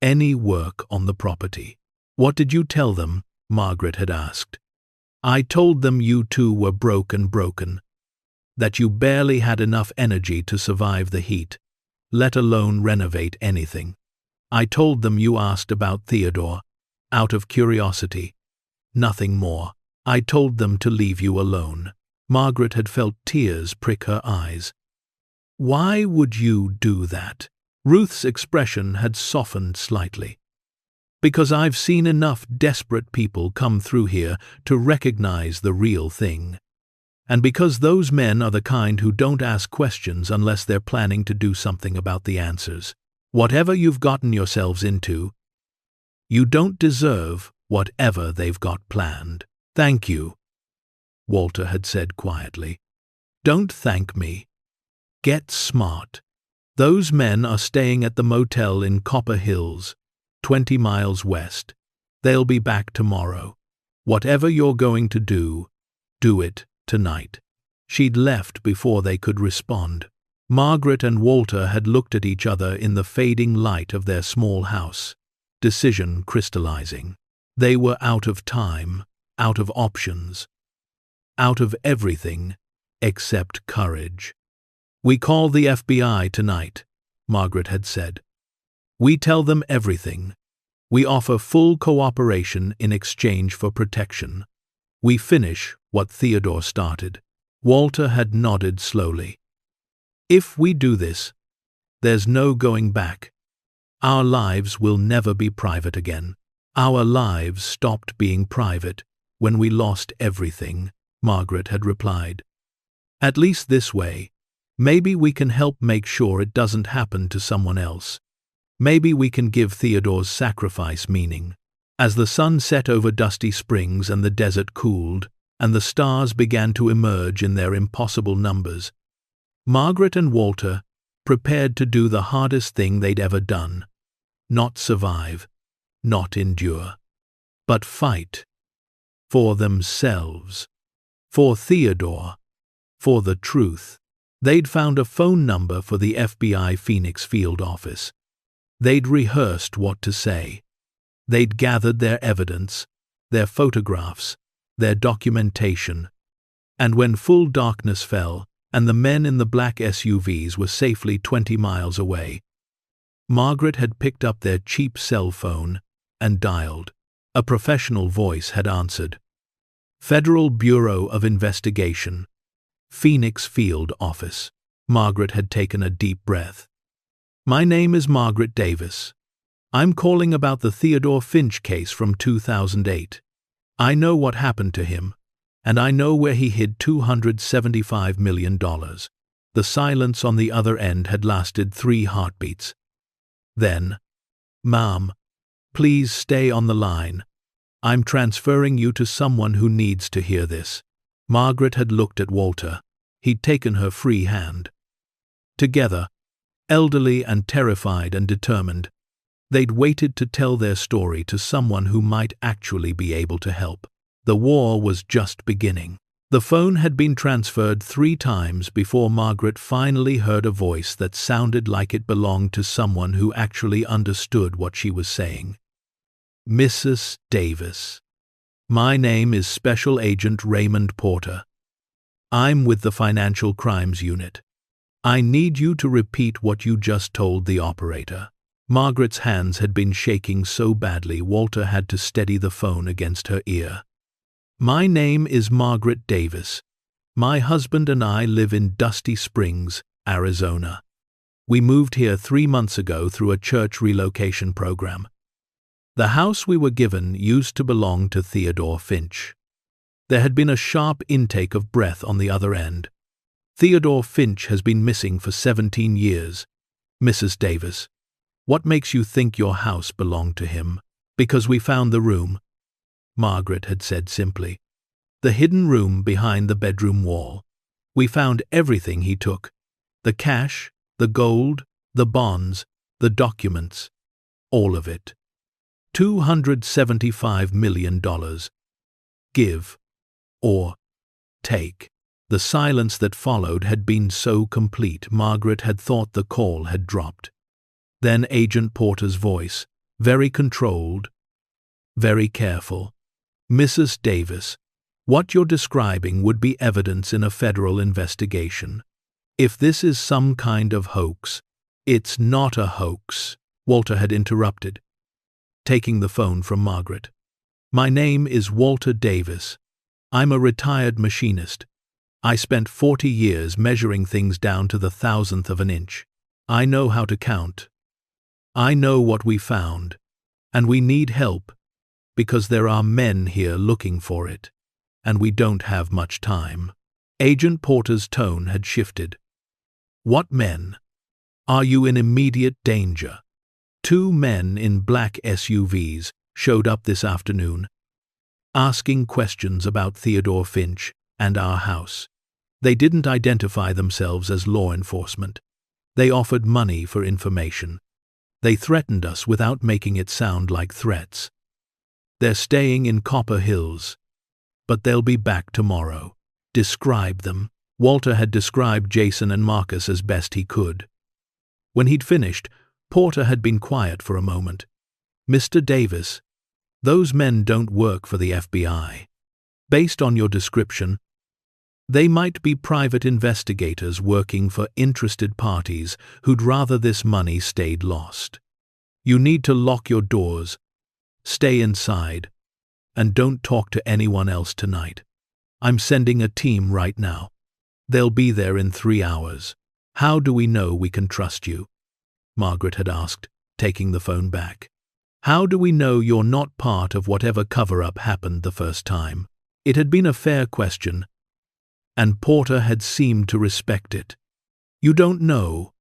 any work on the property." "What did you tell them?" Margaret had asked. "I told them you two were broken, that you barely had enough energy to survive the heat, let alone renovate anything. I told them you asked about Theodore, out of curiosity, nothing more. I told them to leave you alone." Margaret had felt tears prick her eyes. "Why would you do that?" Ruth's expression had softened slightly. "Because I've seen enough desperate people come through here to recognize the real thing. And because those men are the kind who don't ask questions unless they're planning to do something about the answers. Whatever you've gotten yourselves into, you don't deserve whatever they've got planned." "Thank you," Walter had said quietly. "Don't thank me. Get smart. Those men are staying at the motel in Copper Hills, 20 miles west. They'll be back tomorrow. Whatever you're going to do it tonight." She'd left before they could respond. Margaret and Walter had looked at each other in the fading light of their small house, decision crystallizing. They were out of time, out of options, out of everything except courage. "We call the FBI tonight," Margaret had said. "We tell them everything. We offer full cooperation in exchange for protection. We finish what Theodore started." Walter had nodded slowly. "If we do this, there's no going back. Our lives will never be private again. Our lives stopped being private when we lost everything," Margaret had replied. "At least this way, maybe we can help make sure it doesn't happen to someone else. Maybe we can give Theodore's sacrifice meaning." As the sun set over Dusty Springs and the desert cooled, and the stars began to emerge in their impossible numbers, Margaret and Walter prepared to do the hardest thing they'd ever done. Not survive, not endure, but fight. For themselves. For Theodore. For the truth. They'd found a phone number for the FBI Phoenix field office. They'd rehearsed what to say. They'd gathered their evidence, their photographs, their documentation. And when full darkness fell, and the men in the black SUVs were safely 20 miles away, Margaret had picked up their cheap cell phone and dialed. A professional voice had answered. "Federal Bureau of Investigation, Phoenix Field Office." Margaret had taken a deep breath. "My name is Margaret Davis. I'm calling about the Theodore Finch case from 2008. I know what happened to him, and I know where he hid $275 million. The silence on the other end had lasted 3 heartbeats. Then, "Ma'am, please stay on the line. I'm transferring you to someone who needs to hear this." Margaret had looked at Walter. He'd taken her free hand. Together, elderly and terrified and determined, they'd waited to tell their story to someone who might actually be able to help. The war was just beginning. The phone had been transferred 3 times before Margaret finally heard a voice that sounded like it belonged to someone who actually understood what she was saying. "Mrs. Davis. My name is Special Agent Raymond Porter. I'm with the Financial Crimes Unit. I need you to repeat what you just told the operator." Margaret's hands had been shaking so badly Walter had to steady the phone against her ear. "My name is Margaret Davis. My husband and I live in Dusty Springs, Arizona. We moved here 3 months ago through a church relocation program. The house we were given used to belong to Theodore Finch." There had been a sharp intake of breath on the other end. "Theodore Finch has been missing for 17 years. Mrs. Davis, what makes you think your house belonged to him?" "Because we found the room," Margaret had said simply. "The hidden room behind the bedroom wall. We found everything he took. The cash, the gold, the bonds, the documents. All of it. $275 million. Give. Or take." The silence that followed had been so complete Margaret had thought the call had dropped. Then Agent Porter's voice, very controlled, very careful. "Mrs. Davis, what you're describing would be evidence in a federal investigation. If this is some kind of hoax—" "It's not a hoax," Walter had interrupted, taking the phone from Margaret. "My name is Walter Davis. I'm a retired machinist. I spent 40 years measuring things down to the thousandth of an inch. I know how to count. I know what we found, and we need help, because there are men here looking for it, and we don't have much time." Agent Porter's tone had shifted. "What men? Are you in immediate danger?" 2 men in black SUVs showed up this afternoon, asking questions about Theodore Finch and our house. They didn't identify themselves as law enforcement. They offered money for information. They threatened us without making it sound like threats. They're staying in Copper Hills, but they'll be back tomorrow. "Describe them." Walter had described Jason and Marcus as best he could. When he'd finished, Porter had been quiet for a moment. "Mr. Davis, those men don't work for the FBI. Based on your description, they might be private investigators working for interested parties who'd rather this money stayed lost. You need to lock your doors, stay inside, and don't talk to anyone else tonight. I'm sending a team right now. They'll be there in 3 hours. How do we know we can trust you?" Margaret had asked, taking the phone back. "How do we know you're not part of whatever cover-up happened the first time?" It had been a fair question, and Porter had seemed to respect it. "You don't know.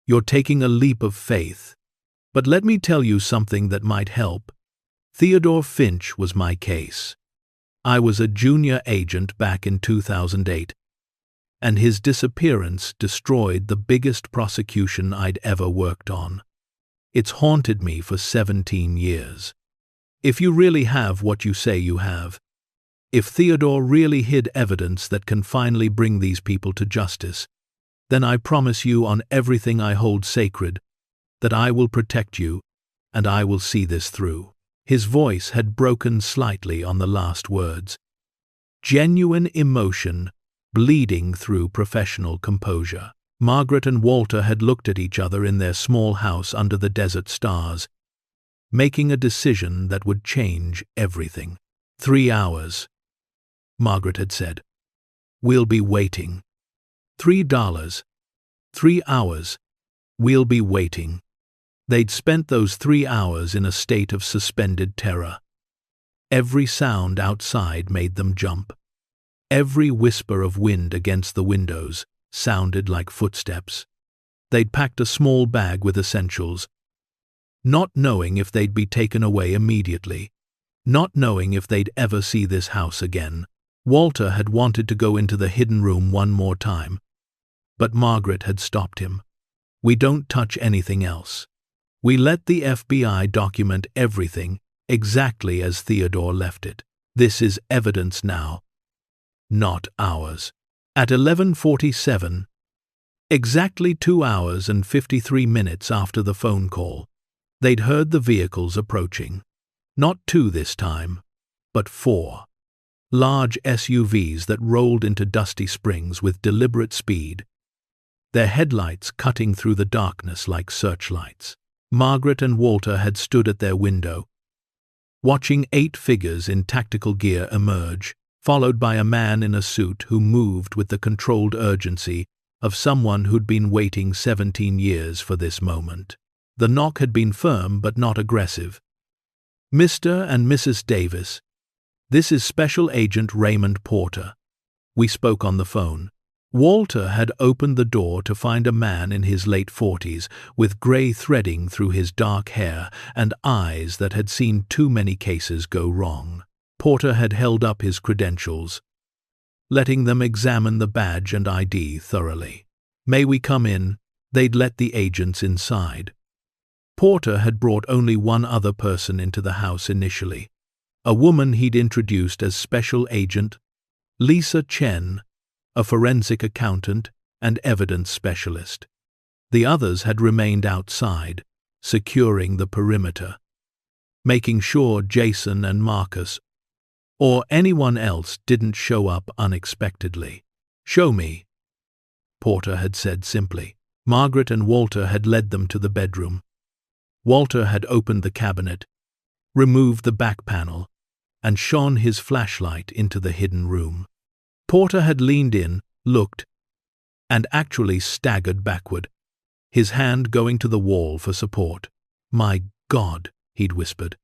You're taking a leap of faith. But let me tell you something that might help. Theodore Finch was my case. I was a junior agent back in 2008, and his disappearance destroyed the biggest prosecution I'd ever worked on. It's haunted me for 17 years. If you really have what you say you have, if Theodore really hid evidence that can finally bring these people to justice, then I promise you on everything I hold sacred that I will protect you and I will see this through." His voice had broken slightly on the last words. Genuine emotion bleeding through professional composure. Margaret and Walter had looked at each other in their small house under the desert stars, making a decision that would change everything. 3 hours, Margaret had said. "We'll be waiting. $3. 3 hours. We'll be waiting." They'd spent those 3 hours in a state of suspended terror. Every sound outside made them jump. Every whisper of wind against the windows sounded like footsteps. They'd packed a small bag with essentials, not knowing if they'd be taken away immediately, not knowing if they'd ever see this house again. Walter had wanted to go into the hidden room one more time, but Margaret had stopped him. "We don't touch anything else. We let the FBI document everything exactly as Theodore left it. This is evidence now, not ours." At 11:47, exactly 2 hours and 53 minutes after the phone call, they'd heard the vehicles approaching. Not 2 this time, but 4. Large SUVs that rolled into Dusty Springs with deliberate speed, their headlights cutting through the darkness like searchlights. Margaret and Walter had stood at their window, watching 8 figures in tactical gear emerge, followed by a man in a suit who moved with the controlled urgency of someone who'd been waiting 17 years for this moment. The knock had been firm but not aggressive. "Mr. and Mrs. Davis, this is Special Agent Raymond Porter." We spoke on the phone. Walter had opened the door to find a man in his late 40s with grey threading through his dark hair and eyes that had seen too many cases go wrong. Porter had held up his credentials, letting them examine the badge and ID thoroughly. "May we come in?" They'd let the agents inside. Porter had brought only one other person into the house initially, a woman he'd introduced as Special Agent Lisa Chen, a forensic accountant and evidence specialist. The others had remained outside, securing the perimeter, making sure Jason and Marcus or anyone else didn't show up unexpectedly. "Show me," Porter had said simply. Margaret and Walter had led them to the bedroom. Walter had opened the cabinet, removed the back panel, and shone his flashlight into the hidden room. Porter had leaned in, looked, and actually staggered backward, his hand going to the wall for support. "My God," he'd whispered.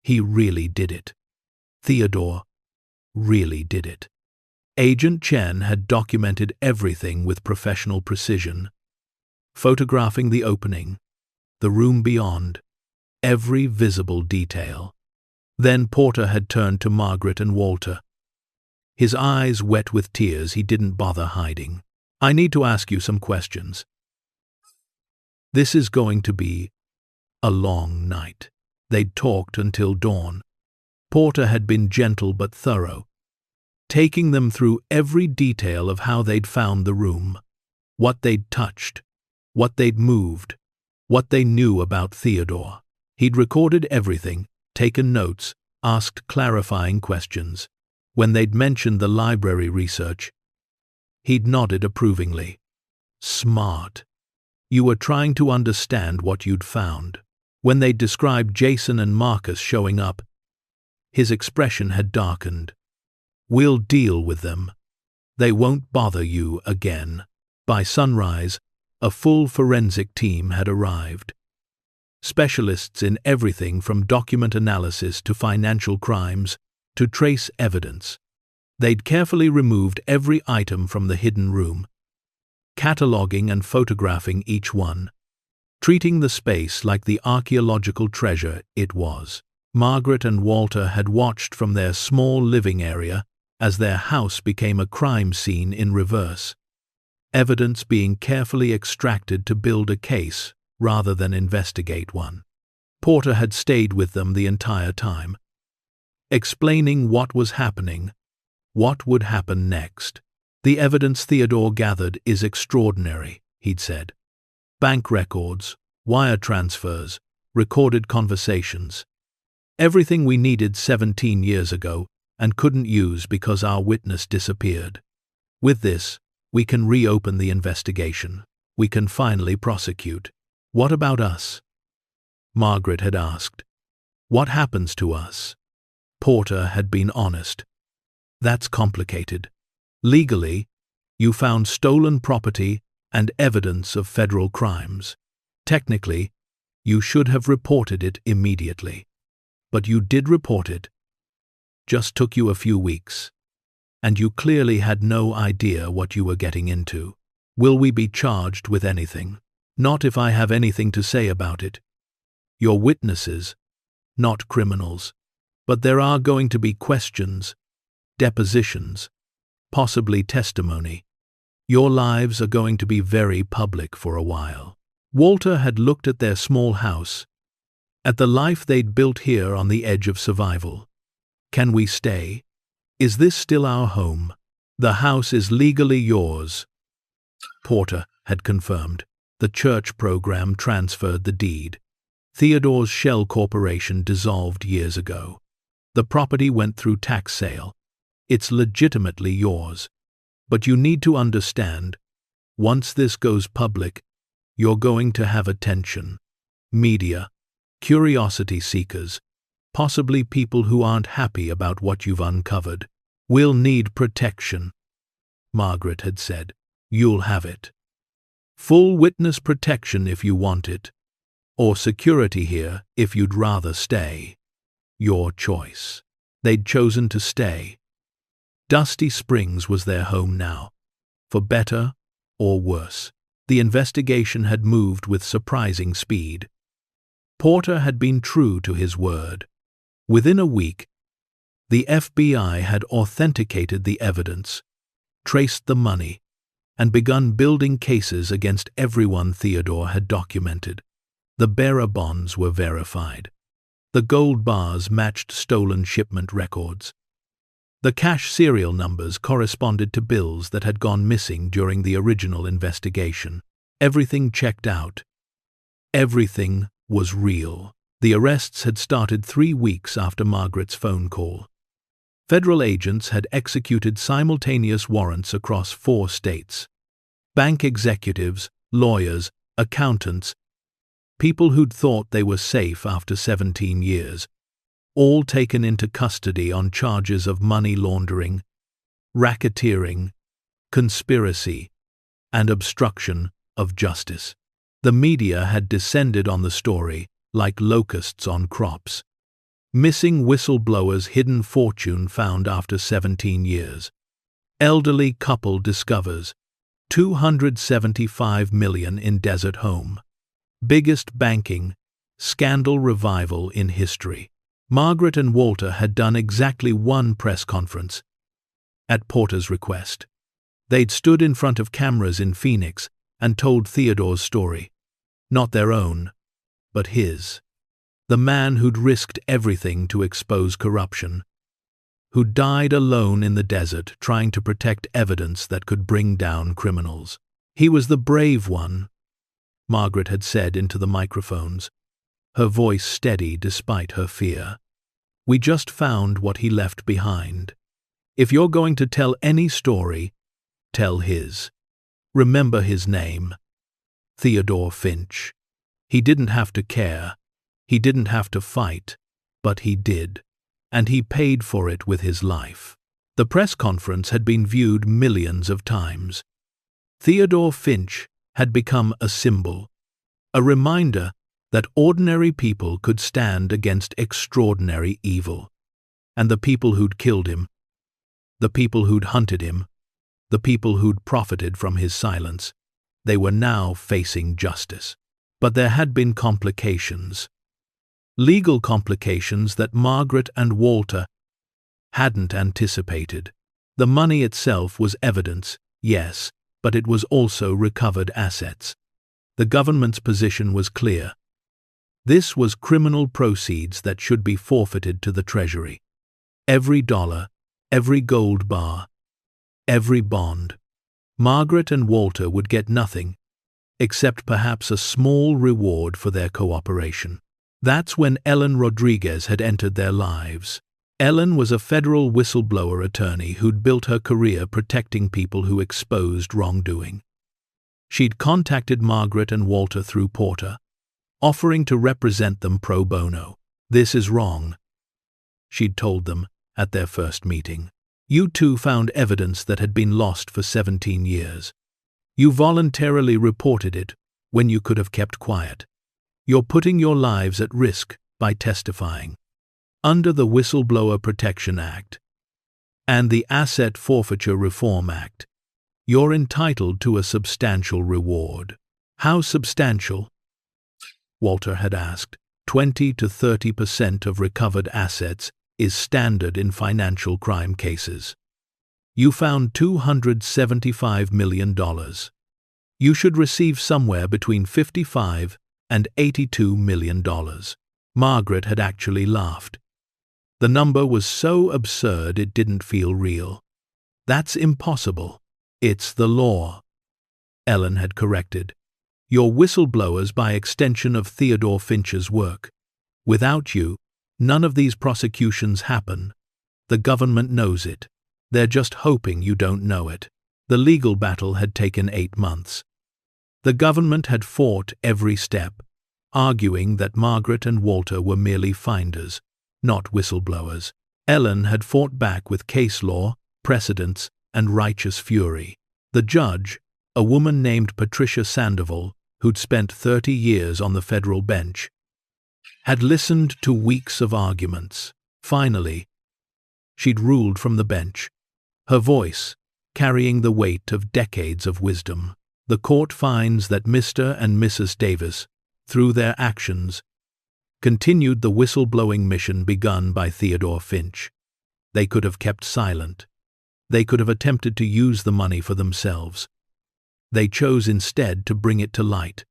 "He really did it. Theodore really did it." Agent Chen had documented everything with professional precision, photographing the opening, the room beyond, every visible detail. Then Porter had turned to Margaret and Walter, his eyes wet with tears he didn't bother hiding. "I need to ask you some questions. This is going to be a long night." They'd talked until dawn. Porter had been gentle but thorough, taking them through every detail of how they'd found the room, what they'd touched, what they'd moved, what they knew about Theodore. He'd recorded everything, taken notes, asked clarifying questions. When they'd mentioned the library research, he'd nodded approvingly. "Smart. You were trying to understand what you'd found." When they'd described Jason and Marcus showing up, his expression had darkened. "We'll deal with them. They won't bother you again." By sunrise, a full forensic team had arrived. Specialists in everything from document analysis to financial crimes to trace evidence. They'd carefully removed every item from the hidden room, cataloging and photographing each one, treating the space like the archaeological treasure it was. Margaret and Walter had watched from their small living area as their house became a crime scene in reverse, evidence being carefully extracted to build a case rather than investigate one. Porter had stayed with them the entire time, explaining what was happening, what would happen next. "The evidence Theodore gathered is extraordinary," he'd said. "Bank records, wire transfers, recorded conversations. Everything we needed 17 years ago and couldn't use because our witness disappeared. With this, we can reopen the investigation. We can finally prosecute." "What about us?" Margaret had asked. "What happens to us?" Porter had been honest. "That's complicated. Legally, you found stolen property and evidence of federal crimes. Technically, you should have reported it immediately. But you did report it. Just took you a few weeks. And you clearly had no idea what you were getting into. Will we be charged with anything? Not if I have anything to say about it. You're witnesses, not criminals. But there are going to be questions, depositions, possibly testimony. Your lives are going to be very public for a while. Walter had looked at their small house, at the life they'd built here on the edge of survival. Can we stay? Is this still our home? The house is legally yours. Porter had confirmed. The church program transferred the deed. Theodore's shell corporation dissolved years ago. The property went through tax sale. It's legitimately yours. But you need to understand, once this goes public, you're going to have attention. Media, curiosity seekers, possibly people who aren't happy about what you've uncovered. We'll need protection. Margaret had said, you'll have it. Full witness protection if you want it. Or security here if you'd rather stay. Your choice. They'd chosen to stay. Dusty Springs was their home now. For better or worse, the investigation had moved with surprising speed. Porter had been true to his word. Within a week, the FBI had authenticated the evidence, traced the money, and begun building cases against everyone Theodore had documented. The bearer bonds were verified. The gold bars matched stolen shipment records. The cash serial numbers corresponded to bills that had gone missing during the original investigation. Everything checked out. Everything was real. The arrests had started 3 weeks after Margaret's phone call. Federal agents had executed simultaneous warrants across 4 states. Bank executives, lawyers, accountants, people who'd thought they were safe after 17 years, all taken into custody on charges of money laundering, racketeering, conspiracy, and obstruction of justice. The media had descended on the story like locusts on crops. Missing whistleblowers' hidden fortune found after 17 years. Elderly couple discovers $275 million in desert home. Biggest banking scandal revival in history. Margaret and Walter had done exactly 1 press conference. At Porter's request. They'd stood in front of cameras in Phoenix and told Theodore's story. Not their own, but his. The man who'd risked everything to expose corruption. Who died alone in the desert trying to protect evidence that could bring down criminals. He was the brave one, Margaret had said into the microphones, her voice steady despite her fear. We just found what he left behind. If you're going to tell any story, tell his. Remember his name. Theodore Finch. He didn't have to care. He didn't have to fight. But he did. And he paid for it with his life. The press conference had been viewed millions of times. Theodore Finch had become a symbol. A reminder that ordinary people could stand against extraordinary evil. And the people who'd killed him, the people who'd hunted him, the people who'd profited from his silence, they were now facing justice. But there had been complications. Legal complications that Margaret and Walter hadn't anticipated. The money itself was evidence, yes, but it was also recovered assets. The government's position was clear. This was criminal proceeds that should be forfeited to the Treasury. Every dollar, every gold bar, every bond. Margaret and Walter would get nothing, except perhaps a small reward for their cooperation. That's when Ellen Rodriguez had entered their lives. Ellen was a federal whistleblower attorney who'd built her career protecting people who exposed wrongdoing. She'd contacted Margaret and Walter through Porter, offering to represent them pro bono. This is wrong, she'd told them at their first meeting. You two found evidence that had been lost for 17 years. You voluntarily reported it when you could have kept quiet. You're putting your lives at risk by testifying. Under the Whistleblower Protection Act and the Asset Forfeiture Reform Act, You're entitled to a substantial reward. How substantial? Walter had asked. 20 to 30% of recovered assets is standard in financial crime cases. You found $275 million. You should receive somewhere between $55 and $82 million. Margaret had actually laughed. The number was so absurd it didn't feel real. That's impossible. It's the law. Ellen had corrected. You're whistleblowers by extension of Theodore Finch's work. Without you, none of these prosecutions happen. The government knows it. They're just hoping you don't know it. The legal battle had taken 8 months. The government had fought every step, arguing that Margaret and Walter were merely finders, not whistleblowers. Ellen had fought back with case law, precedents, and righteous fury. The judge, a woman named Patricia Sandoval, who'd spent 30 years on the federal bench, had listened to weeks of arguments. Finally, she'd ruled from the bench, her voice carrying the weight of decades of wisdom. The court finds that Mr. and Mrs. Davis, through their actions, continued the whistleblowing mission begun by Theodore Finch. They could have kept silent. They could have attempted to use the money for themselves. They chose instead to bring it to light,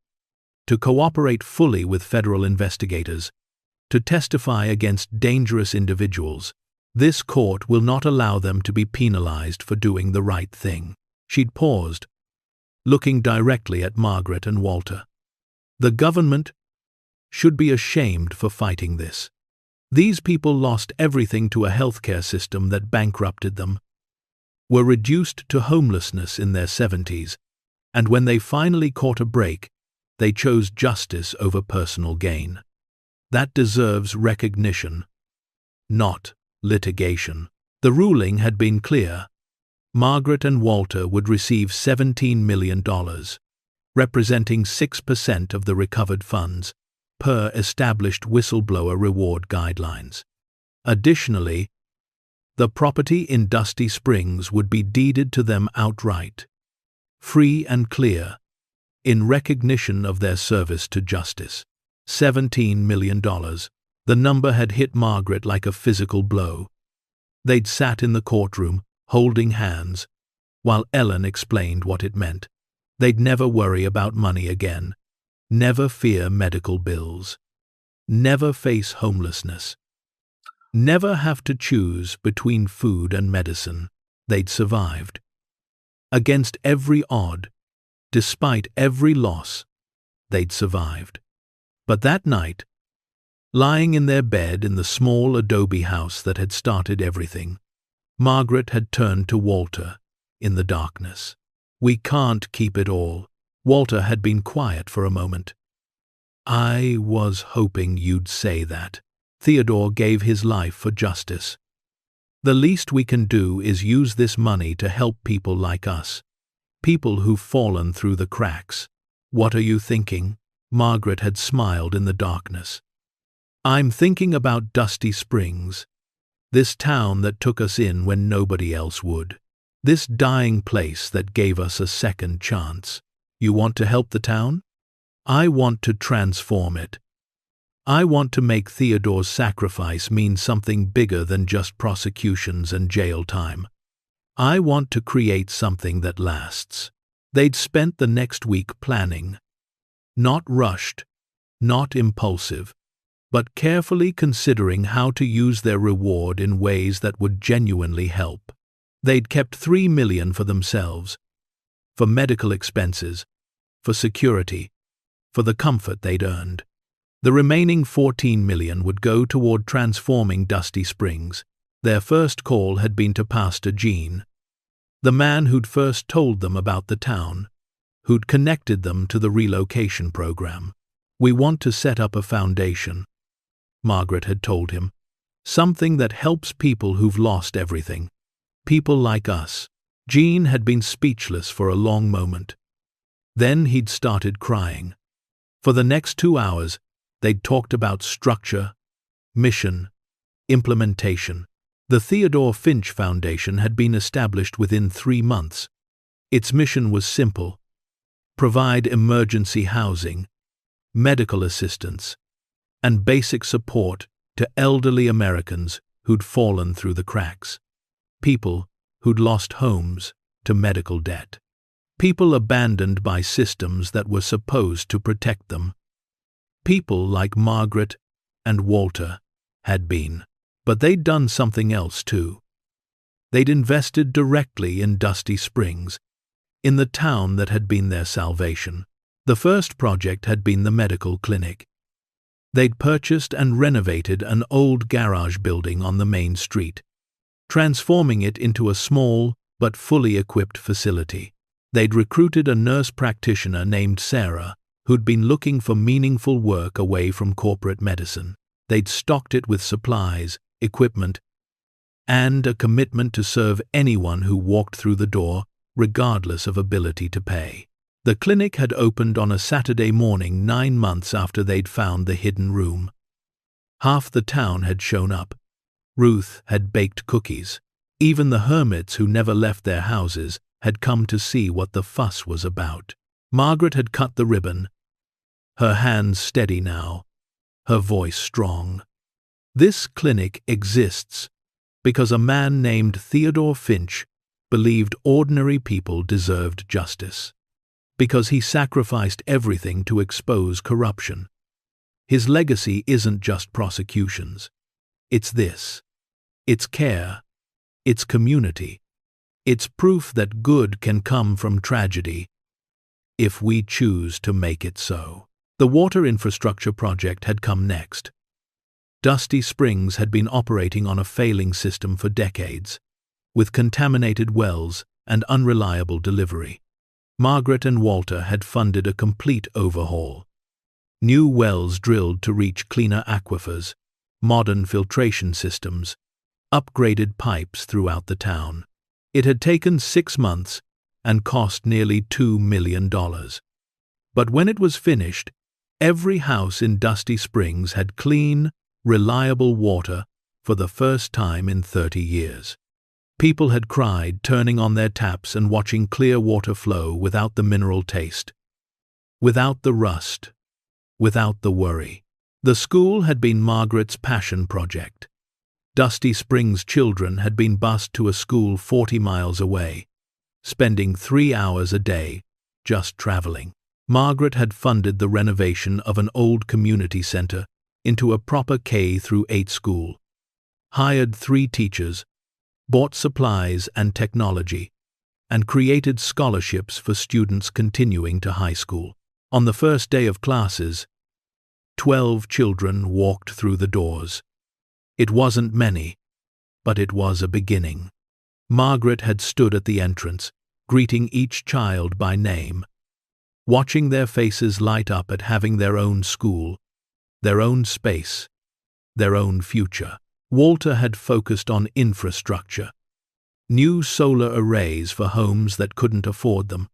to cooperate fully with federal investigators, to testify against dangerous individuals. This court will not allow them to be penalized for doing the right thing. She'd paused, looking directly at Margaret and Walter. The government should be ashamed for fighting this. These people lost everything to a healthcare system that bankrupted them, were reduced to homelessness in their 70s, and when they finally caught a break, they chose justice over personal gain. That deserves recognition, not litigation. The ruling had been clear. Margaret and Walter would receive $17 million, representing 6% of the recovered funds, per established whistleblower reward guidelines. Additionally, the property in Dusty Springs would be deeded to them outright, free and clear, in recognition of their service to justice. $17 million. The number had hit Margaret like a physical blow. They'd sat in the courtroom, holding hands, while Ellen explained what it meant. They'd never worry about money again, never fear medical bills, never face homelessness, never have to choose between food and medicine. They'd survived. Against every odd, despite every loss, they'd survived. But that night, lying in their bed in the small adobe house that had started everything, Margaret had turned to Walter in the darkness. We can't keep it all. Walter had been quiet for a moment. I was hoping you'd say that. Theodore gave his life for justice. The least we can do is use this money to help people like us, people who've fallen through the cracks. What are you thinking? Margaret had smiled in the darkness. I'm thinking about Dusty Springs, this town that took us in when nobody else would. This dying place that gave us a second chance. You want to help the town? I want to transform it. I want to make Theodore's sacrifice mean something bigger than just prosecutions and jail time. I want to create something that lasts. They'd spent the next week planning. Not rushed, not impulsive, but carefully considering how to use their reward in ways that would genuinely help. They'd kept $3 million for themselves, for medical expenses, for security, for the comfort they'd earned. The remaining $14 million would go toward transforming Dusty Springs. Their first call had been to Pastor Gene, the man who'd first told them about the town, who'd connected them to the relocation program. We want to set up a foundation, Margaret had told him, something that helps people who've lost everything, people like us. Gene had been speechless for a long moment. Then he'd started crying. For the next 2 hours, they'd talked about structure, mission, implementation. The Theodore Finch Foundation had been established within 3 months. Its mission was simple: provide emergency housing, medical assistance, and basic support to elderly Americans who'd fallen through the cracks. People who'd lost homes to medical debt. People abandoned by systems that were supposed to protect them. People like Margaret and Walter had been. But they'd done something else too. They'd invested directly in Dusty Springs, in the town that had been their salvation. The first project had been the medical clinic. They'd purchased and renovated an old garage building on the main street, transforming it into a small but fully equipped facility. They'd recruited a nurse practitioner named Sarah, who'd been looking for meaningful work away from corporate medicine. They'd stocked it with supplies, equipment, and a commitment to serve anyone who walked through the door, regardless of ability to pay. The clinic had opened on a Saturday morning 9 months after they'd found the hidden room. Half the town had shown up. Ruth had baked cookies. Even the hermits who never left their houses had come to see what the fuss was about. Margaret had cut the ribbon, her hands steady now, her voice strong. This clinic exists because a man named Theodore Finch believed ordinary people deserved justice. Because he sacrificed everything to expose corruption. His legacy isn't just prosecutions. It's this. It's care. It's community. It's proof that good can come from tragedy if we choose to make it so. The water infrastructure project had come next. Dusty Springs had been operating on a failing system for decades, with contaminated wells and unreliable delivery. Margaret and Walter had funded a complete overhaul. New wells drilled to reach cleaner aquifers, modern filtration systems, upgraded pipes throughout the town. It had taken 6 months and cost nearly $2 million. But when it was finished, every house in Dusty Springs had clean, reliable water for the first time in 30 years. People had cried, turning on their taps and watching clear water flow without the mineral taste, without the rust, without the worry. The school had been Margaret's passion project. Dusty Springs children had been bused to a school 40 miles away, spending 3 hours a day just traveling. Margaret had funded the renovation of an old community center into a proper K-8 school, hired 3 teachers, bought supplies and technology, and created scholarships for students continuing to high school. On the first day of classes, 12 children walked through the doors. It wasn't many, but it was a beginning. Margaret had stood at the entrance, greeting each child by name, watching their faces light up at having their own school, their own space, their own future. Walter had focused on infrastructure. New solar arrays for homes that couldn't afford them,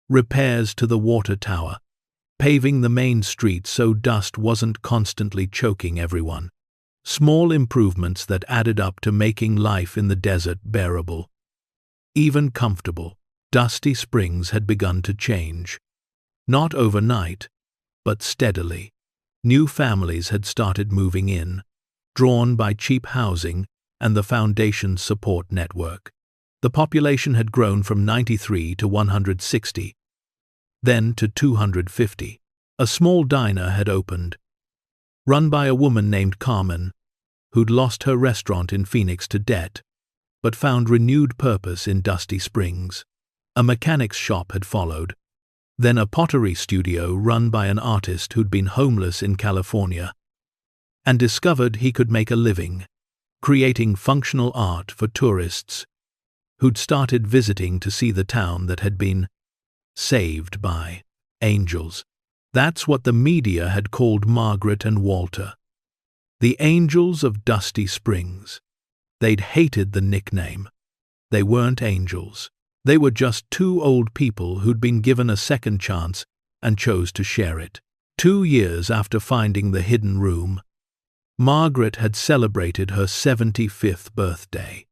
repairs to the water tower, paving the main street so dust wasn't constantly choking everyone. Small improvements that added up to making life in the desert bearable, even comfortable. Dusty Springs had begun to change. Not overnight, but steadily. New families had started moving in, drawn by cheap housing and the Foundation's support network. The population had grown from 93 to 160, then to 250. A small diner had opened, run by a woman named Carmen, who'd lost her restaurant in Phoenix to debt, but found renewed purpose in Dusty Springs. A mechanic's shop had followed, then a pottery studio run by an artist who'd been homeless in California and discovered he could make a living, creating functional art for tourists who'd started visiting to see the town that had been saved by angels. That's what the media had called Margaret and Walter. The Angels of Dusty Springs. They'd hated the nickname. They weren't angels. They were just 2 old people who'd been given a second chance and chose to share it. 2 years after finding the hidden room, Margaret had celebrated her 75th birthday.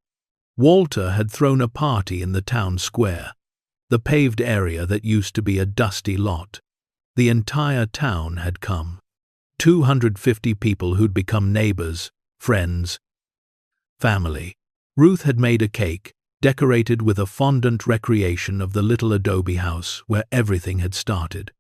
Walter had thrown a party in the town square, The paved area that used to be a dusty lot. The entire town had come. 250 people who'd become neighbors, friends, family. Ruth had made a cake, decorated with a fondant recreation of the little adobe house where everything had started.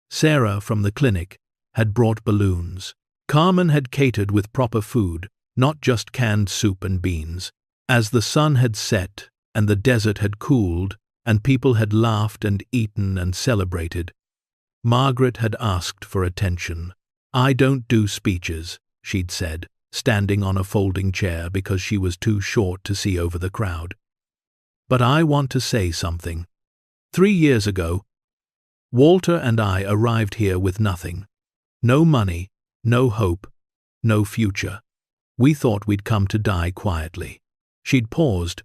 Sarah, from the clinic, had brought balloons. Carmen had catered with proper food, not just canned soup and beans. As the sun had set and the desert had cooled and people had laughed and eaten and celebrated, Margaret had asked for attention. "I don't do speeches," she'd said, standing on a folding chair because she was too short to see over the crowd. "But I want to say something. 3 years ago, Walter and I arrived here with nothing. No money, no hope, no future. We thought we'd come to die quietly." She'd paused,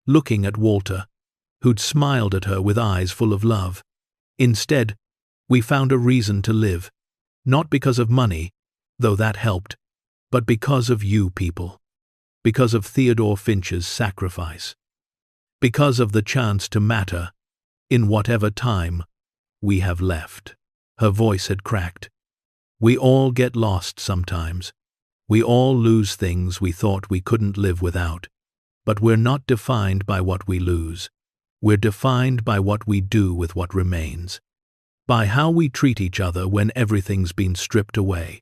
looking at Walter, who'd smiled at her with eyes full of love. "Instead, we found a reason to live. Not because of money, though that helped, but because of you people. Because of Theodore Finch's sacrifice. Because of the chance to matter in whatever time we have left." Her voice had cracked. "We all get lost sometimes. We all lose things we thought we couldn't live without. But we're not defined by what we lose. We're defined by what we do with what remains. By how we treat each other when everything's been stripped away.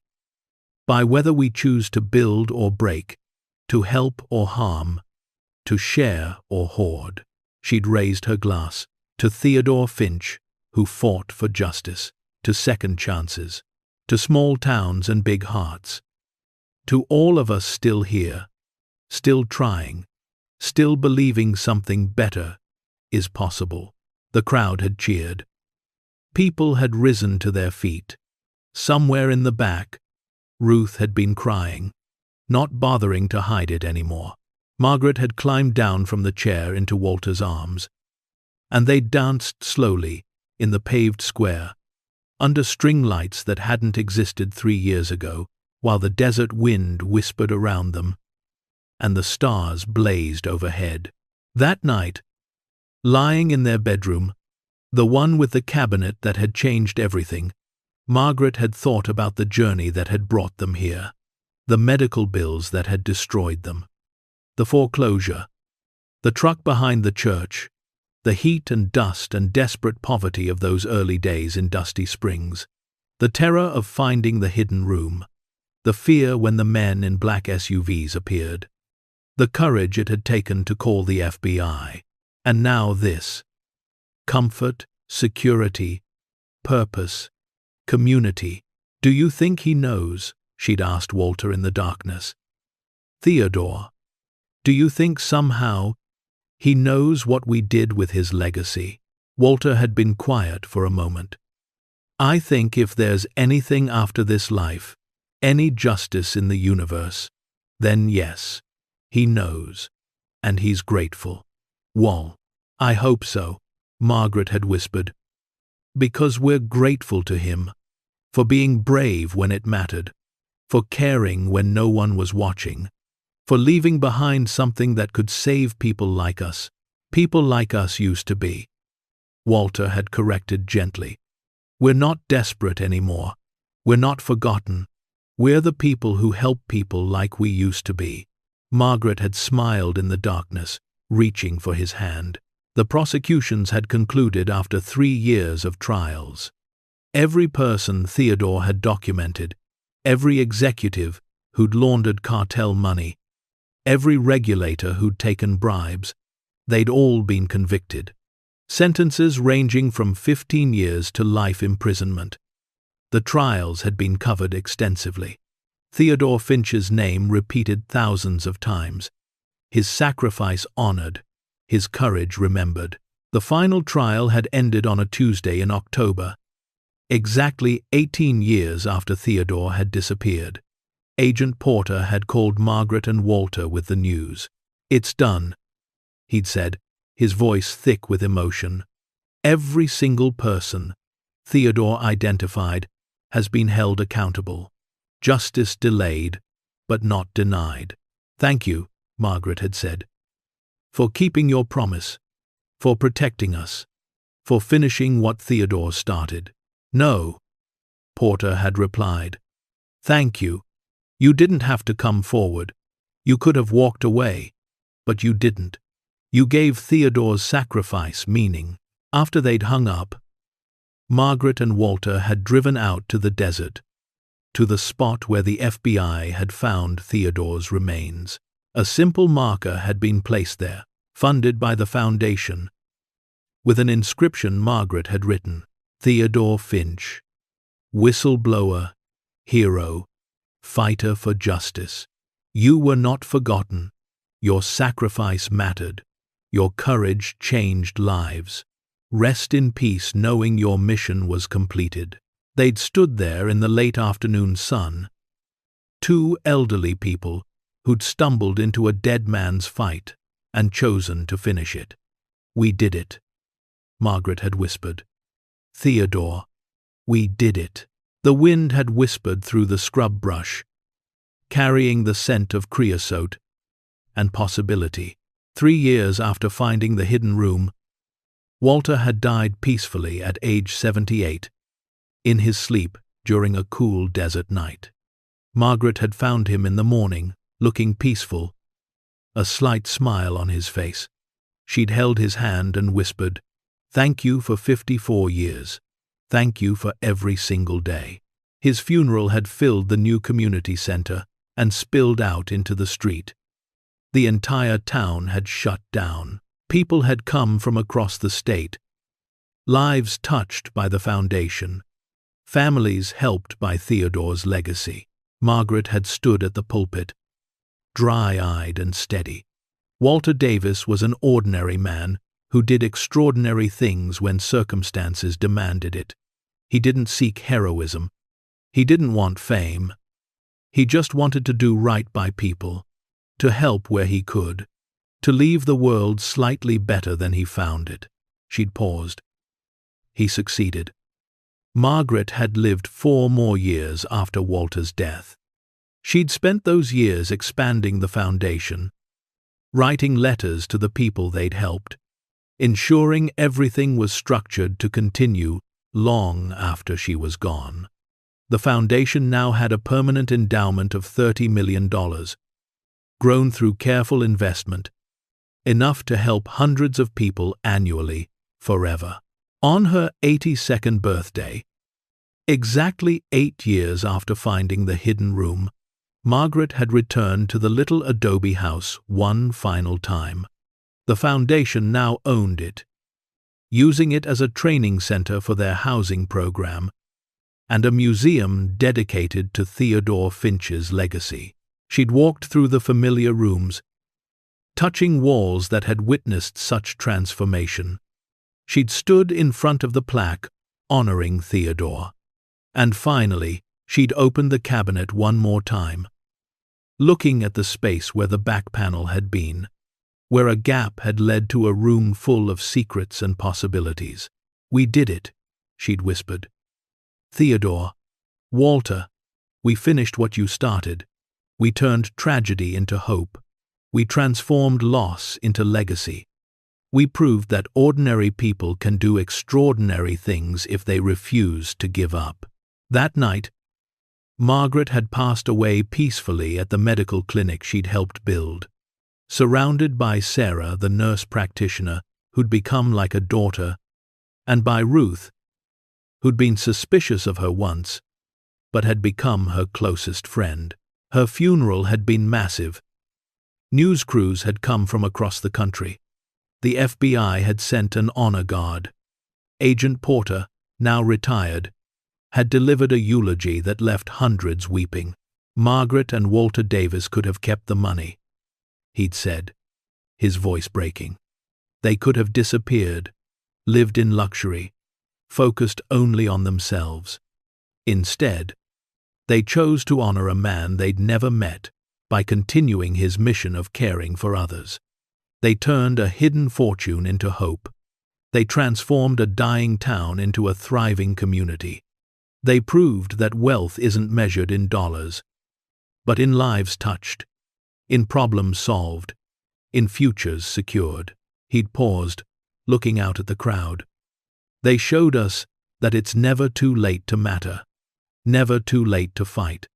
By whether we choose to build or break, to help or harm, to share or hoard." She'd raised her glass. "To Theodore Finch, who fought for justice. To second chances. To small towns and big hearts. To all of us still here, still trying, still believing something better is possible." The crowd had cheered. People had risen to their feet. Somewhere in the back, Ruth had been crying, not bothering to hide it anymore. Margaret had climbed down from the chair into Walter's arms, and they danced slowly in the paved square, under string lights that hadn't existed 3 years ago, while the desert wind whispered around them, and the stars blazed overhead. That night, lying in their bedroom, the one with the cabinet that had changed everything, Margaret had thought about the journey that had brought them here, the medical bills that had destroyed them, the foreclosure, the truck behind the church, the heat and dust and desperate poverty of those early days in Dusty Springs, the terror of finding the hidden room, the fear when the men in black SUVs appeared, the courage it had taken to call the FBI, and now this. Comfort, security, purpose, community. "Do you think he knows?" she'd asked Walter in the darkness. "Theodore, do you think somehow he knows what we did with his legacy?" Walter had been quiet for a moment. "I think if there's anything after this life, any justice in the universe, then yes, he knows, and he's grateful." "Wall, I hope so," Margaret had whispered. "Because we're grateful to him, for being brave when it mattered, for caring when no one was watching, for leaving behind something that could save people like us used to be." Walter had corrected gently. "We're not desperate anymore. We're not forgotten. We're the people who help people like we used to be." Margaret had smiled in the darkness, reaching for his hand. The prosecutions had concluded after 3 years of trials. Every person Theodore had documented, every executive who'd laundered cartel money, every regulator who'd taken bribes, they'd all been convicted. Sentences ranging from 15 years to life imprisonment. The trials had been covered extensively. Theodore Finch's name repeated thousands of times. His sacrifice honored, his courage remembered. The final trial had ended on a Tuesday in October, exactly 18 years after Theodore had disappeared. Agent Porter had called Margaret and Walter with the news. "It's done," he'd said, his voice thick with emotion. "Every single person Theodore identified has been held accountable. Justice delayed, but not denied." "Thank you," Margaret had said, "for keeping your promise, for protecting us, for finishing what Theodore started. No, Porter had replied. Thank you. You didn't have to come forward. You could have walked away, but you didn't. You gave Theodore's sacrifice meaning. After they'd hung up, Margaret and Walter had driven out to the desert, to the spot where the FBI had found Theodore's remains. A simple marker had been placed there, funded by the foundation. With an inscription Margaret had written, Theodore Finch, whistleblower, hero, fighter for justice. You were not forgotten. Your sacrifice mattered. Your courage changed lives. Rest in peace knowing your mission was completed. They'd stood there in the late afternoon sun, two elderly people who'd stumbled into a dead man's fight and chosen to finish it. We did it, Margaret had whispered. Theodore, we did it. The wind had whispered through the scrub brush, carrying the scent of creosote and possibility. 3 years after finding the hidden room, Walter had died peacefully at age 78, in his sleep during a cool desert night. Margaret had found him in the morning, looking peaceful, a slight smile on his face. She'd held his hand and whispered, Thank you for 54 years. Thank you for every single day. His funeral had filled the new community center and spilled out into the street. The entire town had shut down. People had come from across the state, lives touched by the foundation, families helped by Theodore's legacy. Margaret had stood at the pulpit, dry-eyed and steady. Walter Davis was an ordinary man who did extraordinary things when circumstances demanded it. He didn't seek heroism. He didn't want fame. He just wanted to do right by people, to help where he could, to leave the world slightly better than he found it. She'd paused. He succeeded. Margaret had lived 4 more years after Walter's death. She'd spent those years expanding the foundation, writing letters to the people they'd helped, ensuring everything was structured to continue long after she was gone. The foundation now had a permanent endowment of $30 million, grown through careful investment, enough to help hundreds of people annually, forever. On her 82nd birthday, exactly 8 years after finding the hidden room, Margaret had returned to the little adobe house one final time. The foundation now owned it, using it as a training center for their housing program and a museum dedicated to Theodore Finch's legacy. She'd walked through the familiar rooms, touching walls that had witnessed such transformation. She'd stood in front of the plaque, honoring Theodore. And finally, she'd opened the cabinet one more time, looking at the space where the back panel had been, where a gap had led to a room full of secrets and possibilities. We did it, she'd whispered. Theodore, Walter, we finished what you started. We turned tragedy into hope. We transformed loss into legacy. We proved that ordinary people can do extraordinary things if they refuse to give up. That night, Margaret had passed away peacefully at the medical clinic she'd helped build, surrounded by Sarah, the nurse practitioner, who'd become like a daughter, and by Ruth, who'd been suspicious of her once, but had become her closest friend. Her funeral had been massive. News crews had come from across the country. The FBI had sent an honor guard. Agent Porter, now retired, had delivered a eulogy that left hundreds weeping. Margaret and Walter Davis could have kept the money, he'd said, his voice breaking. They could have disappeared, lived in luxury, focused only on themselves. Instead, they chose to honor a man they'd never met by continuing his mission of caring for others. They turned a hidden fortune into hope. They transformed a dying town into a thriving community. They proved that wealth isn't measured in dollars, but in lives touched, in problems solved, in futures secured. He'd paused, looking out at the crowd. They showed us that it's never too late to matter, never too late to fight,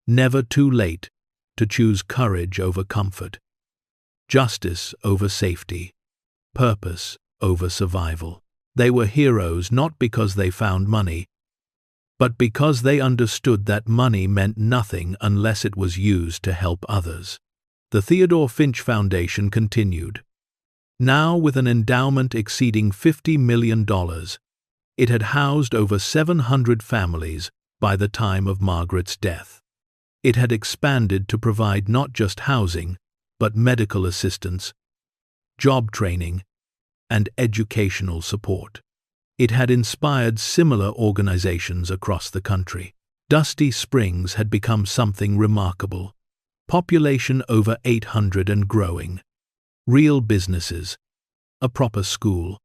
never too late to choose courage over comfort, justice over safety, purpose over survival. They were heroes not because they found money, but because they understood that money meant nothing unless it was used to help others. The Theodore Finch Foundation continued. Now with an endowment exceeding $50 million, it had housed over 700 families by the time of Margaret's death. It had expanded to provide not just housing, but medical assistance, job training, and educational support. It had inspired similar organizations across the country. Dusty Springs had become something remarkable. Population over 800 and growing. Real businesses, a proper school,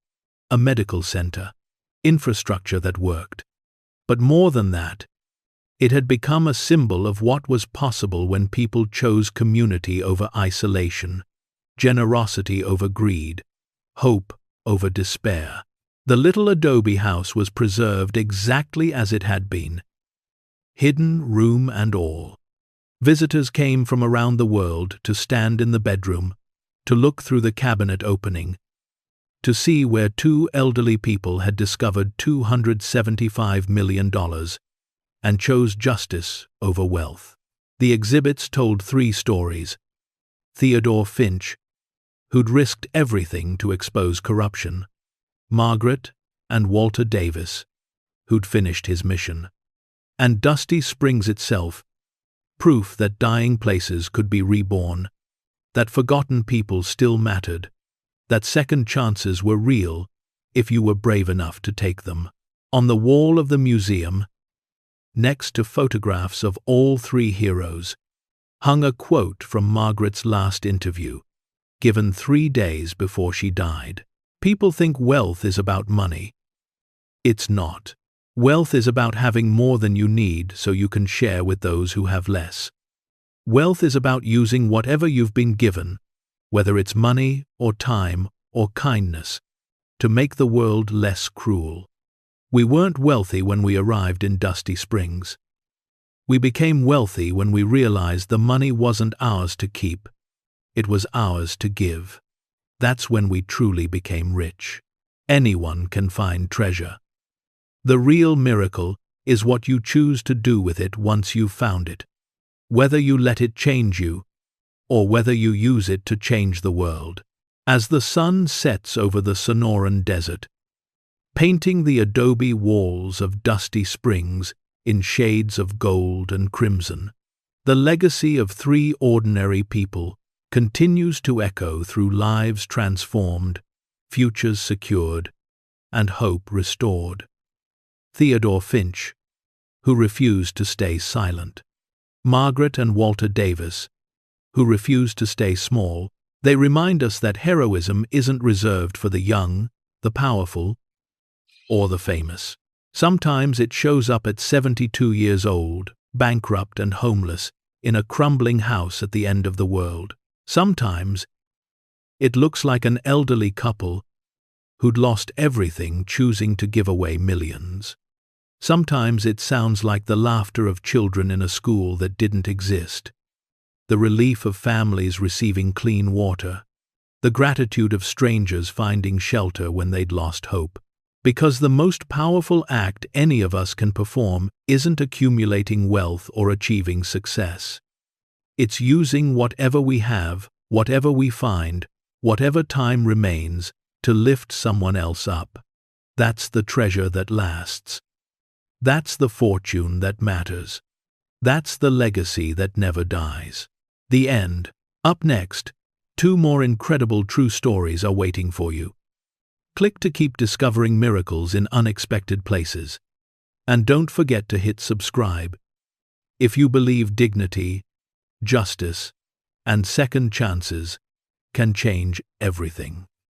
a medical center, infrastructure that worked. But more than that, it had become a symbol of what was possible when people chose community over isolation, generosity over greed, hope over despair. The little adobe house was preserved exactly as it had been, hidden room and all. Visitors came from around the world to stand in the bedroom, to look through the cabinet opening, to see where two elderly people had discovered $275 million and chose justice over wealth. The exhibits told three stories. Theodore Finch, who'd risked everything to expose corruption. Margaret and Walter Davis, who'd finished his mission. And Dusty Springs itself, proof that dying places could be reborn, that forgotten people still mattered, that second chances were real if you were brave enough to take them. On the wall of the museum, next to photographs of all three heroes, hung a quote from Margaret's last interview, given 3 days before she died. People think wealth is about money. It's not. Wealth is about having more than you need so you can share with those who have less. Wealth is about using whatever you've been given, whether it's money or time or kindness, to make the world less cruel. We weren't wealthy when we arrived in Dusty Springs. We became wealthy when we realized the money wasn't ours to keep, it was ours to give. That's when we truly became rich. Anyone can find treasure. The real miracle is what you choose to do with it once you've found it. Whether you let it change you, or whether you use it to change the world. As the sun sets over the Sonoran Desert, painting the adobe walls of Dusty Springs in shades of gold and crimson, the legacy of three ordinary people continues to echo through lives transformed, futures secured, and hope restored. Theodore Finch, who refused to stay silent. Margaret and Walter Davis, who refused to stay small. They remind us that heroism isn't reserved for the young, the powerful, or the famous. Sometimes it shows up at 72 years old, bankrupt and homeless, in a crumbling house at the end of the world. Sometimes it looks like an elderly couple who'd lost everything choosing to give away millions. Sometimes it sounds like the laughter of children in a school that didn't exist, the relief of families receiving clean water, the gratitude of strangers finding shelter when they'd lost hope. Because the most powerful act any of us can perform isn't accumulating wealth or achieving success. It's using whatever we have, whatever we find, whatever time remains, to lift someone else up. That's the treasure that lasts. That's the fortune that matters. That's the legacy that never dies. The end. Up next, 2 more incredible true stories are waiting for you. Click to keep discovering miracles in unexpected places. And don't forget to hit subscribe. If you believe dignity, justice, and second chances can change everything.